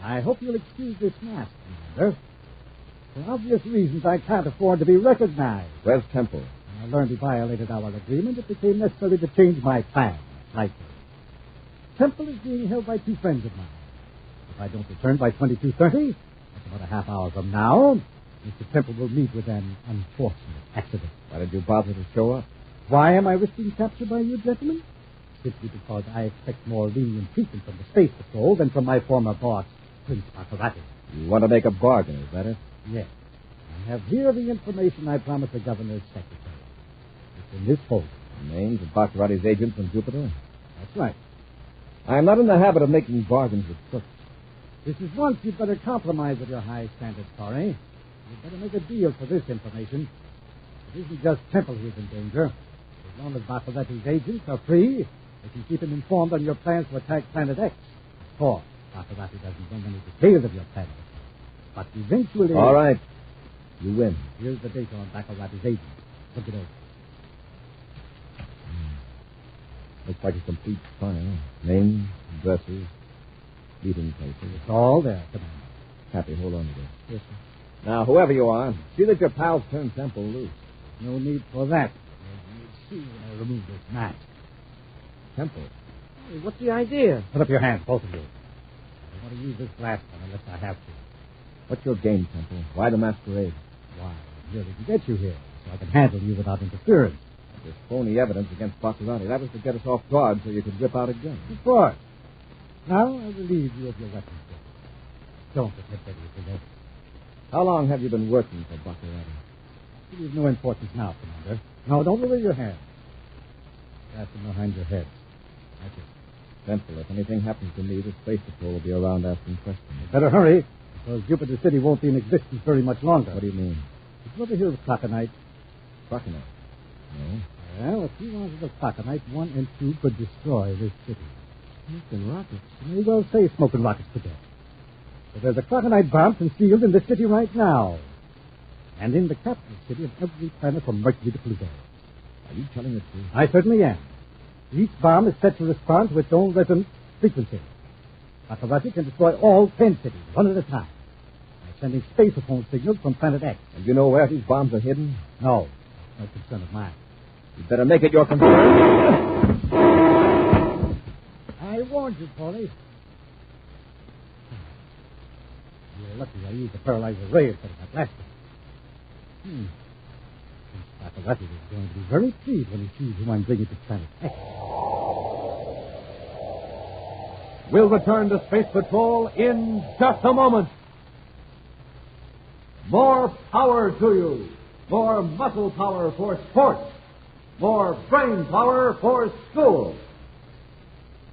I hope you'll excuse this mask, Commander. For obvious reasons, I can't afford to be recognized. Where's Temple? I learned he violated our agreement, it became necessary to change my plan slightly. Temple is being held by two friends of mine. If I don't return by 22:30, that's about a half hour from now, Mr. Temple will meet with an unfortunate accident. Why did you bother to show up? Why am I risking capture by you, gentlemen? Simply because I expect more lenient treatment from the Space Patrol than from my former boss, Prince Baccarati. You want to make a bargain, is that it? Yes. I have here the information I promised the governor's secretary. It's in this folder. The names of Baccarati's agents on Jupiter? That's right. I am not in the habit of making bargains with crooks. This is once you'd better compromise with your high standards, Corey. You'd better make a deal for this information. It isn't just Temple who's in danger. As long as Baccarati's agents are free, they can keep him informed on your plans to attack Planet X. Of course, Baccarati doesn't know many details of your plans. But eventually... All right. You win. Here's the data on Baccarati's agents. Look it over. Looks like a complete file. Names, addresses, meeting places. It's all there, Commander. Happy, hold on to this. Yes, sir. Now, whoever you are, see that your pals turn Temple loose. No need for that. You'll see when I remove this mask. Temple? Hey, what's the idea? Put up your hands, both of you. I want to use this last one unless I have to. What's your game, Temple? Why the masquerade? Why, I'm here to get you here, so I can handle you without interference. There's phony evidence against Baccarati. That was to get us off guard so you could whip out a gun. Of course. Now I'll relieve you of your weapons. Don't attempt anything else. How long have you been working for Baccarati? It is no importance now, Commander. No, don't lower your hand. Grasp them behind your head. That's it. Temple, if anything happens to me, the Space Patrol will be around asking questions. Better hurry, because Jupiter City won't be in existence very much longer. What do you mean? Did you ever hear of Crocodite? Crocodite? No. Well, a few ounces of Crocodite, 1 and 2, could destroy this city. Smoking rockets? You don't say smoking rockets today. But there's a Crocodite bomb concealed in this city right now. And in the capital city of every planet from Mercury to Pluto. Are you telling the truth? I certainly am. Each bomb is set to respond to its own resonant frequency. Baccarati can destroy all 10 cities, one at a time, by sending spaceophone signals from Planet X. And you know where these bombs are hidden? No. No concern of mine. You'd better make it your concern. I warned you, Paulie. You're lucky I used the paralyzer ray instead of my blaster. Baccarati is going to be very pleased when he sees who I'm bringing to Planet X. We'll return to Space Patrol in just a moment. More power to you. More muscle power for sports. More brain power for school.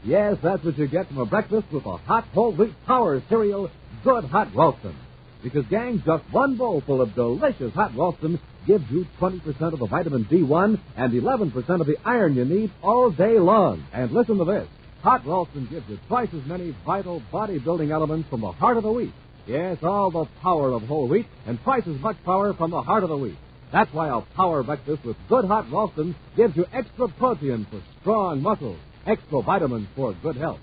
Yes, that's what you get from a breakfast with a hot whole wheat power cereal, Good Hot Ralston. Because, gang, just one bowl full of delicious hot Ralston gives you 20% of the vitamin B1 and 11% of the iron you need all day long. And listen to this. Hot Ralston gives you twice as many vital bodybuilding elements from the heart of the wheat. Yes, all the power of whole wheat and twice as much power from the heart of the wheat. That's why a power breakfast with Good Hot Ralston gives you extra protein for strong muscles, extra vitamins for good health.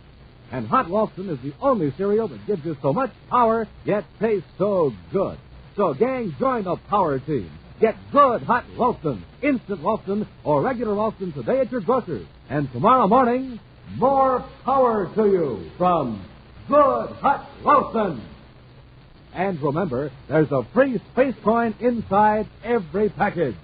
And Hot Ralston is the only cereal that gives you so much power, yet tastes so good. So, gang, join the power team. Get Good Hot Ralston, Instant Ralston, or regular Ralston today at your grocer's. And tomorrow morning, more power to you from Good Hot Ralston. And remember, there's a free space coin inside every package.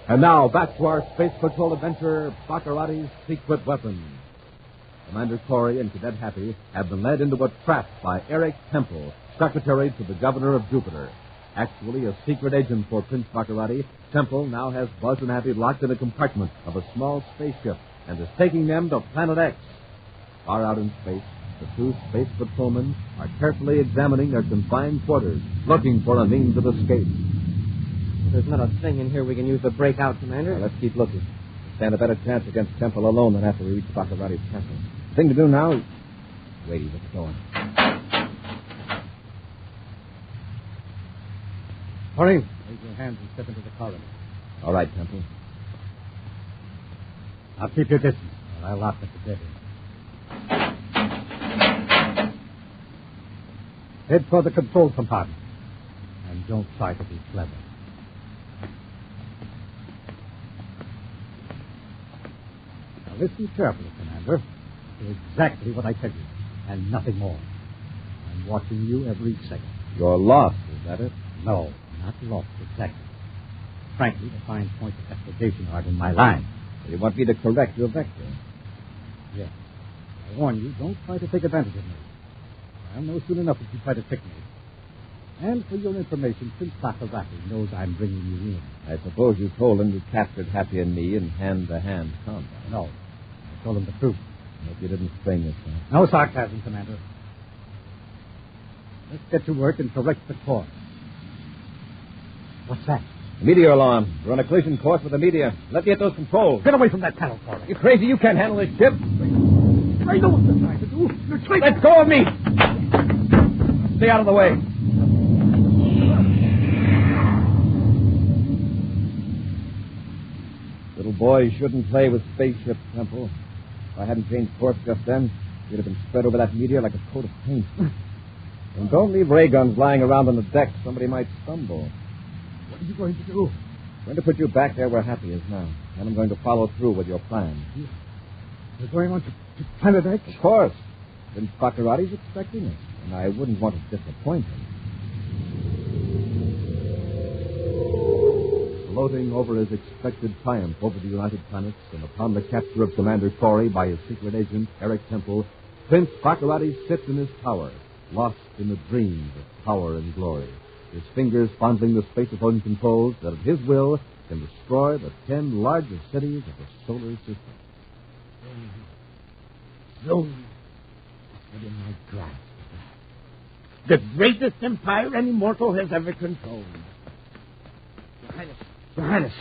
And now, back to our Space Patrol adventure, Baccarati's secret weapons. Commander Corey and Cadet Happy have been led into a trap by Eric Temple, secretary to the governor of Jupiter. Actually a secret agent for Prince Baccarati, Temple now has Buzz and Happy locked in a compartment of a small spaceship and is taking them to Planet X. Far out in space, the two space patrolmen are carefully examining their confined quarters, looking for a means of escape. There's not a thing in here we can use to break out, Commander. Now, let's keep looking. Stand a better chance against Temple alone than after we reach Baccarati's castle. The thing to do now is... Wait, he's at the door. Hurry. Raise your hands and step into the corridor. All right, Temple. Now keep your distance, or I'll lock at the dead end. Head for the control compartment. don't try to be clever. Now listen carefully, Commander. Do exactly what I tell you, and nothing more. I'm watching you every second. You're lost, is that it? No, not lost exactly. Frankly, the fine points of exploitation aren't in my line. You want me to correct your vector? Yes. I warn you, don't try to take advantage of me. I'll know soon enough if you try to trick me. And for your information, Prince Baccarati knows I'm bringing you in. I suppose you told him you captured Happy and me in hand-to-hand combat. No. I told him the truth. Hope you didn't spring this time. No sarcasm, Commander. Let's get to work and correct the course. What's that? The meteor alarm. We're on a collision course with the meteor. Let me at those controls. Get away from that panel, Corbett. You crazy? You can't handle this ship. I know what you're trying to do. You're trying Let go of me! Stay out of the way. Little boys shouldn't play with spaceships, Temple. If I hadn't changed course just then, you'd have been spread over that meteor like a coat of paint. And don't leave ray guns lying around on the deck. Somebody might stumble. What are you going to do? I'm going to put you back there where Happy is now. And I'm going to follow through with your plan. You're going on to Planet X? Of course. Prince Baccarati's expecting us, and I wouldn't want to disappoint him. Floating over his expected triumph over the United Planets and upon the capture of Commander Corey by his secret agent, Eric Temple, Prince Baccarati sits in his tower, lost in the dreams of power and glory, his fingers fondling the spacephone controls that at his will can destroy the 10 largest cities of the solar system. Rome within my grasp. The greatest empire any mortal has ever controlled. Your Highness.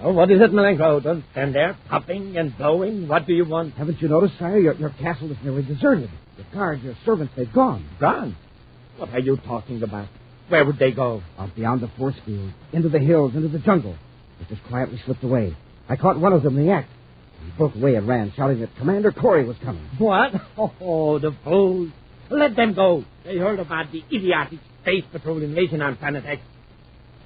Oh, what is it, Malenko? Don't stand there, puffing and blowing. What do you want? Haven't you noticed, sire? Your castle is nearly deserted. Your guards, your servants, they've gone. Gone? What are you talking about? Where would they go? Out beyond the force field, into the hills, into the jungle. They just quietly slipped away. I caught one of them in the act. He broke away and ran, shouting that Commander Corey was coming. What? Oh, the fools. Let them go. They heard about the idiotic space patrol invasion on Planet X.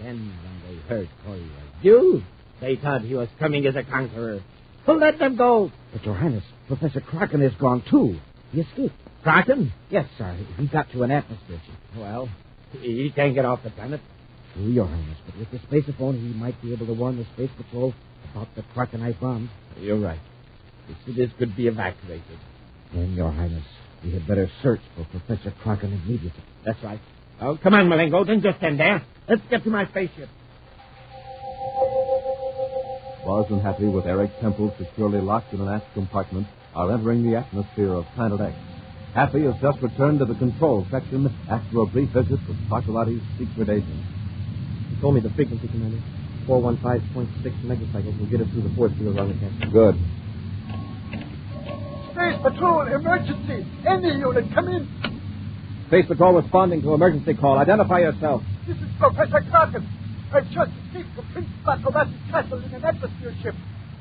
Then, when they heard Corey was due, they thought he was coming as a conqueror. So let them go. But, Your Highness, Professor Kraken is gone, too. He escaped. Kraken? Yes, sir. He got to an atmosphere ship. Well, he can't get off the planet. True, Your Highness, but with the spaceophone, he might be able to warn the space patrol about the Krakenite bomb. You're right. The cities could be evacuated. Then, Your Highness, we had better search for Professor Kraken immediately. That's right. Oh, come on, Malenko. Don't just stand there. Let's get to my spaceship. Buzz and Happy, with Eric Temple securely locked in an aft compartment, are entering the atmosphere of Planet X. Happy has just returned to the control section after a brief visit with Baccarati's secret agent. He told me the frequency, Commander. 415.6 megacycles will get us through the force field around the castle. Good. Space Patrol, emergency! Any unit, come in! Space Patrol responding to emergency call. Identify yourself. This is Professor Kraken. I've just escaped from Prince Baccarati's castle in an atmosphere ship.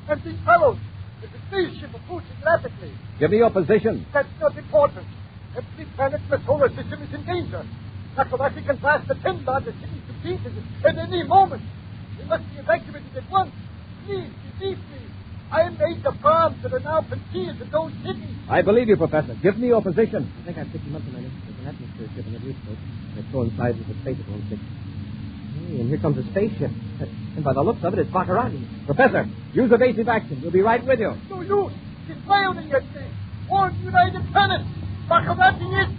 And these fellows, there's a spaceship approaching rapidly. Give me your position. That's not important. Every planet in the solar system is in danger. Baccarati can blast the 10 largest cities to pieces at any moment. They must be evacuated at once. Please, believe me. I made the bombs that are now concealed in those cities. I believe you, Professor. Give me your position. I think I've picked him up, Commander. There's an atmosphere ship in the viewscope. It coincides with the spaceophone signal. Hey, and here comes a spaceship. And by the looks of it, it's Baccarati. Professor, use evasive action. We'll be right with you. No use. He's firing at me. Warn United Planets. Baccarati is...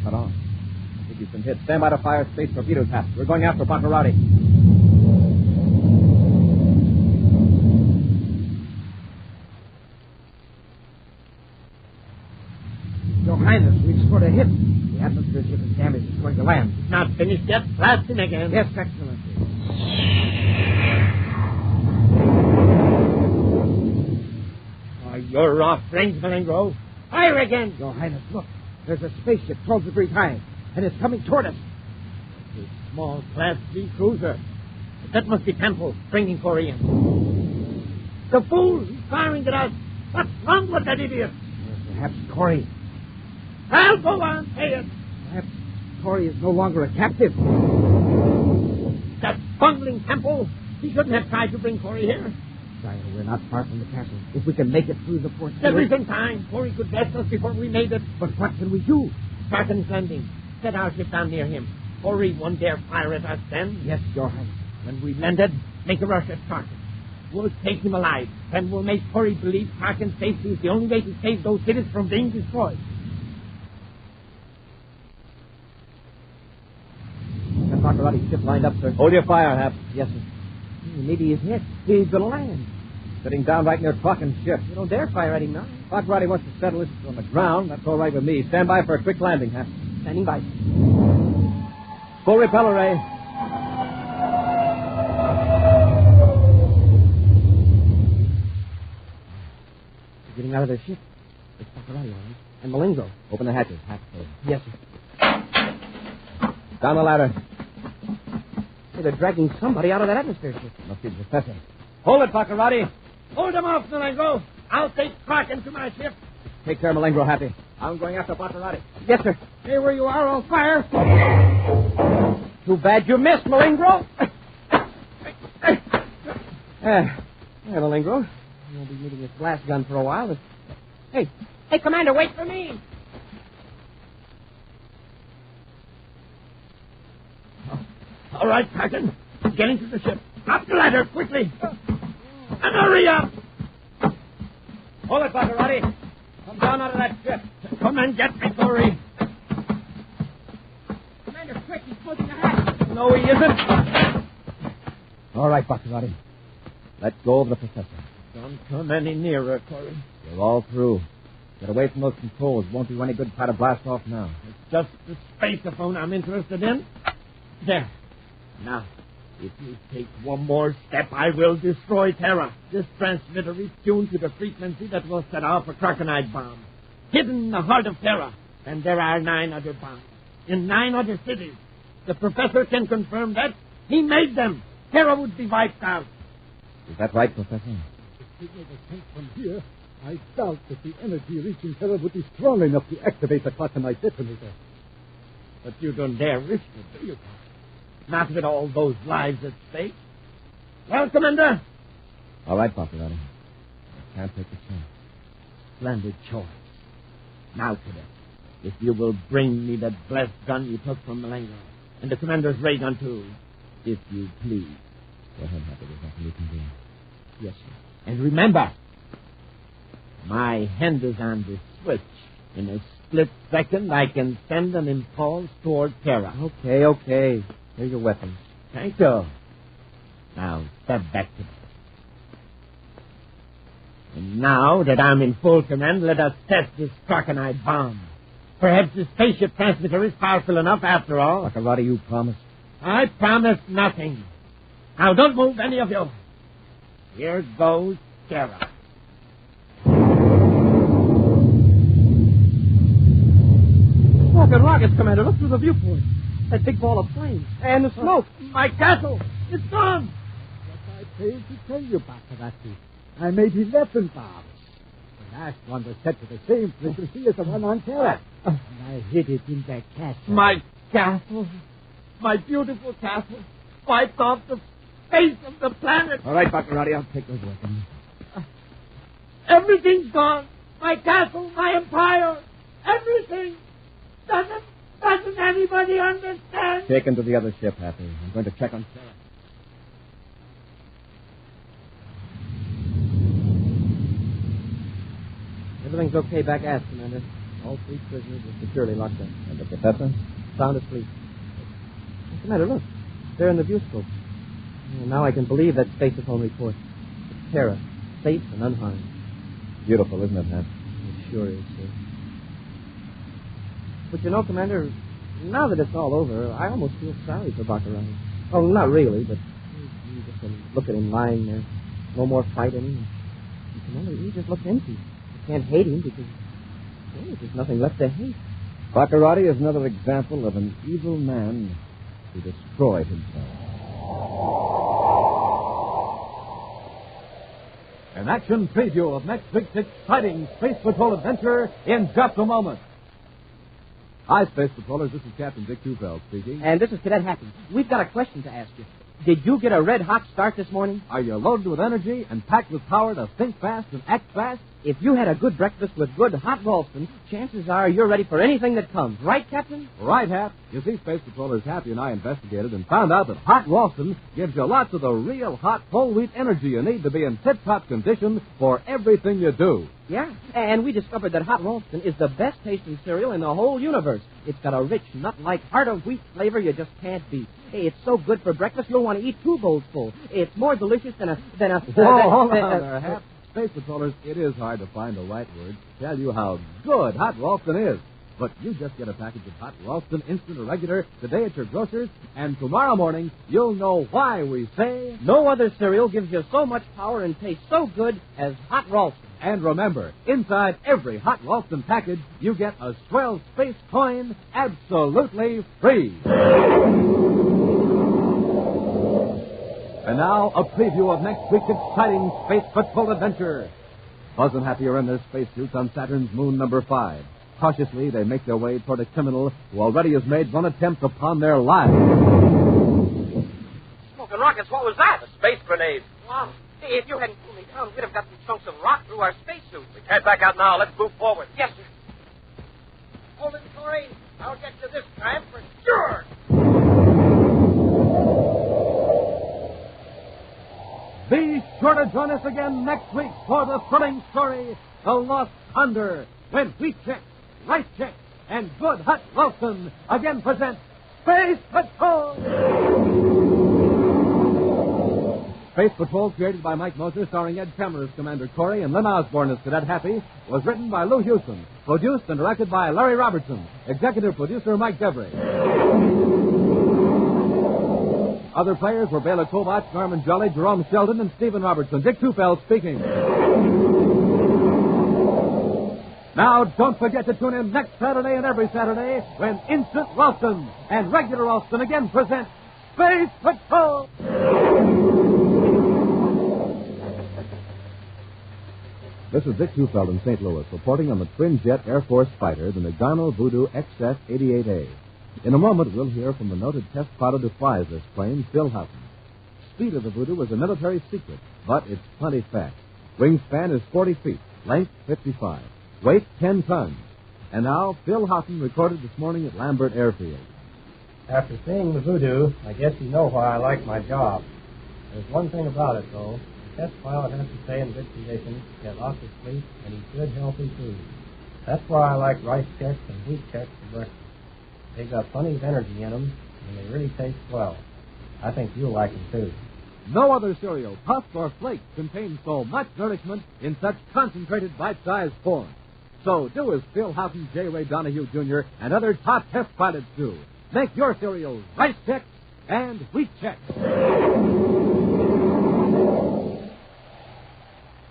Cut off. I think he's been hit. Stand by to fire space torpedo taps. We're going after Baccarati. Your Highness, we've scored a hit. The atmosphere ship is damaged. It's going to land. It's not finished yet. Blasting again. Yes, Excellency. Oh, you're off range, Malenko. Fire again. Your Highness, look. There's a spaceship 12 degrees high, and it's coming toward us. A small Class C cruiser. That must be Temple, bringing Corey in. The fool! He's firing at us. What's wrong with that idiot? Perhaps Corey. I'll go on, say it. Perhaps Corey is no longer a captive. That bungling Temple! He shouldn't have tried to bring Corey here. Sire, we're not far from the castle. If we can make it through the port... There isn't time. Corey could blast us before we made it. But what can we do? Spartan's Landing. Set our ship down near him. Corey won't dare fire at us then. Yes, Your Highness. When we've landed, make a rush at Spartan. We'll take him alive. Then we'll make Corey believe Spartan's safety is the only way to save those cities from being destroyed. That Baccarati ship lined up, sir. Hold your fire, Hap. Yes, sir. Maybe he's hit. He's going to land. Sitting down right near Crocken's ship. You don't dare fire at him now. Baccarati wants to settle this on the ground. That's all right with me. Stand by for a quick landing, Hap. Standing by. Full repeller ray. Getting out of their ship. It's Baccarati, all right. And Malingo. Open the hatches, Hap. Yes, sir. Down the ladder. Hey, they're dragging somebody out of that atmosphere ship. Must be the professor. Hold it, Baccarati. Hold him off, Malingo. I'll take Kraken to my ship. Take care, Malingo, Happy. I'm going after Baccarati. Yes, sir. Stay where you are, I'll fire. Too bad you missed, Malingo. Malingo. You'll be needing this blast gun for a while. Hey, Commander, wait for me. All right, Kraken. Get into the ship. Up the ladder, quickly. And hurry up. Hold it, Baccarati. Come down out of that ship. Come and get me, Corey. Commander, quick, he's closing the hatch. No, he isn't. All right, Baccarati. Let go of the professor. Don't come any nearer, Corey. We're all through. Get away from those controls. Won't do any good to try to blast off now. It's just the spaceophone I'm interested in. There. Now, if you take one more step, I will destroy Terra. This transmitter is tuned to the frequency that will set off a crocodile bomb. Hidden in the heart of Terra. And there are 9 other bombs. In 9 other cities. The professor can confirm that. He made them. Terra would be wiped out. Is that right, Professor? If signal was sent from here, I doubt that the energy reaching Terra would be strong enough to activate the Krakenite detonator. But you don't dare risk it, do you? Not with all those lives at stake. Well, Commander? All right, Baccarati. I can't take the chance. Splendid choice. Now, Cadet, if you will bring me that blessed gun you took from Malengo, and the Commander's ray gun, too, if you please. Go ahead, Happy. There's nothing you can do. Yes, sir. And remember, my hand is on this switch. In a split second, I can send an impulse toward Terra. Okay. Here's your weapons. Thank you. Now, step back to me. And now that I'm in full command, let us test this crocodile bomb. Perhaps the spaceship transmitter is powerful enough after all. Baccarati, you promised. I promised nothing. Now, don't move, any of you. Here goes Terra. Smoke and rockets, Commander. Look through the viewport. That big ball of flame. And the smoke. My castle. It's gone. What I failed to tell you, Baccarati. I made 11 bombs. The last one was set to the same frequency as the one on Terra. And I hid it in that castle. My castle. My beautiful castle. Wiped off the face of the planet. All right, Baccarati, I'll take those weapons. Everything's gone. My castle, my empire, everything. Doesn't anybody understand? Take him to the other ship, Happy. I'm going to check on Sarah. Everything's okay back aft, Commander. All 3 prisoners are securely locked up. And the professor? Sound asleep. Commander, look. They're in the viewscope. Now I can believe that spaceophone report. It's Terra, safe and unharmed. Beautiful, isn't it, Hap? It sure is, sir. But you know, Commander, now that it's all over, I almost feel sorry for Baccarati. Well, not really, but you just look at him lying there. No more fight in him. And Commander, he just looks empty. You can't hate him because there's nothing left to hate. Baccarati is another example of an evil man who destroyed himself. An action preview of next week's exciting Space Patrol adventure in just a moment. Hi, Space Patrollers. This is Captain Dick Tufeld speaking. And this is Cadet Happy. We've got a question to ask you. Did you get a red-hot start this morning? Are you loaded with energy and packed with power to think fast and act fast? If you had a good breakfast with good hot Ralston, chances are you're ready for anything that comes. Right, Captain? Right, Hap. You see, Space Patrollers Happy and I investigated and found out that hot Ralston gives you lots of the real hot whole wheat energy you need to be in tip-top condition for everything you do. Yeah, and we discovered that hot Ralston is the best tasting cereal in the whole universe. It's got a rich, nut-like heart of wheat flavor you just can't beat. Hey, it's so good for breakfast you'll want to eat 2 bowls full. It's more delicious than a... Whoa, hold on there, Hap. Space Patrollers, it is hard to find the right word to tell you how good hot Ralston is. But you just get a package of hot Ralston, instant or regular, today at your grocer's, and tomorrow morning you'll know why we say... No other cereal gives you so much power and tastes so good as hot Ralston. And remember, inside every hot Ralston package, you get a swell space coin absolutely free. And now, a preview of next week's exciting Space Patrol adventure. Buzz and Happy are in their spacesuits on Saturn's moon number 5. Cautiously, they make their way toward a criminal who already has made one attempt upon their lives. Smoking rockets, what was that? A space grenade. Wow. Hey, if you hadn't pulled me down, we'd have got some chunks of rock through our spacesuits. We can't back out now. Let's move forward. Yes, sir. Hold it, Corey. I'll get you this time for sure. Be sure to join us again next week for the thrilling story, The Lost Thunder, when Wheat Check, Rice Check, and Good Hot Ralston again present Space Patrol! Space Patrol, created by Mike Moser, starring Ed Kemmer as Commander Corey and Lynn Osborne as Cadet Happy, was written by Lou Houston, produced and directed by Larry Robertson, executive producer Mike Devery. Other players were Bela Kovach, Norman Jolly, Jerome Sheldon, and Stephen Robertson. Dick Tufeld speaking. Now, don't forget to tune in next Saturday and every Saturday when Instant Ralston and Regular Ralston again present Space Patrol! This is Dick Tufeld in St. Louis, reporting on the twin-jet Air Force fighter, the McDonnell Voodoo XF-88A. In a moment, we'll hear from the noted test pilot who flies this plane, Phil Houghton. Speed of the Voodoo is a military secret, but it's plenty fast. Wingspan is 40 feet, length 55, weight 10 tons. And now, Phil Houghton recorded this morning at Lambert Airfield. After seeing the Voodoo, I guess you know why I like my job. There's one thing about it, though. The test pilot has to stay in good condition, get lots of sleep, and eat good, healthy food. That's why I like rice checks and wheat checks for breakfast. They've got plenty of energy in them, and they really taste well. I think you'll like them, too. No other cereal, puff or flake, contains so much nourishment in such concentrated bite-sized form. So do as Phil Houghton, J. Ray Donahue Jr., and other top test pilots do. Make your cereals rice checks and wheat checks.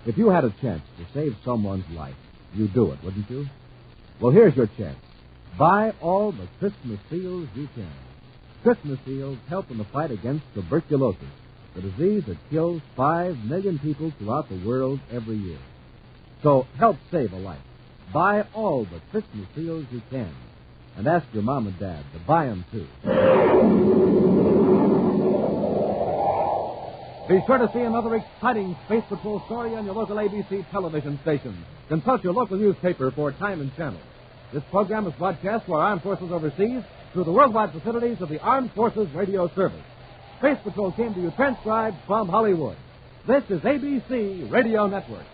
If you had a chance to save someone's life, you'd do it, wouldn't you? Well, here's your chance. Buy all the Christmas seals you can. Christmas seals help in the fight against tuberculosis, the disease that kills 5 million people throughout the world every year. So help save a life. Buy all the Christmas seals you can. And ask your mom and dad to buy them, too. Be sure to see another exciting Space Patrol story on your local ABC television station. Consult your local newspaper for time and channel. This program is broadcast to our armed forces overseas through the worldwide facilities of the Armed Forces Radio Service. Space Patrol came to you transcribed from Hollywood. This is ABC Radio Network.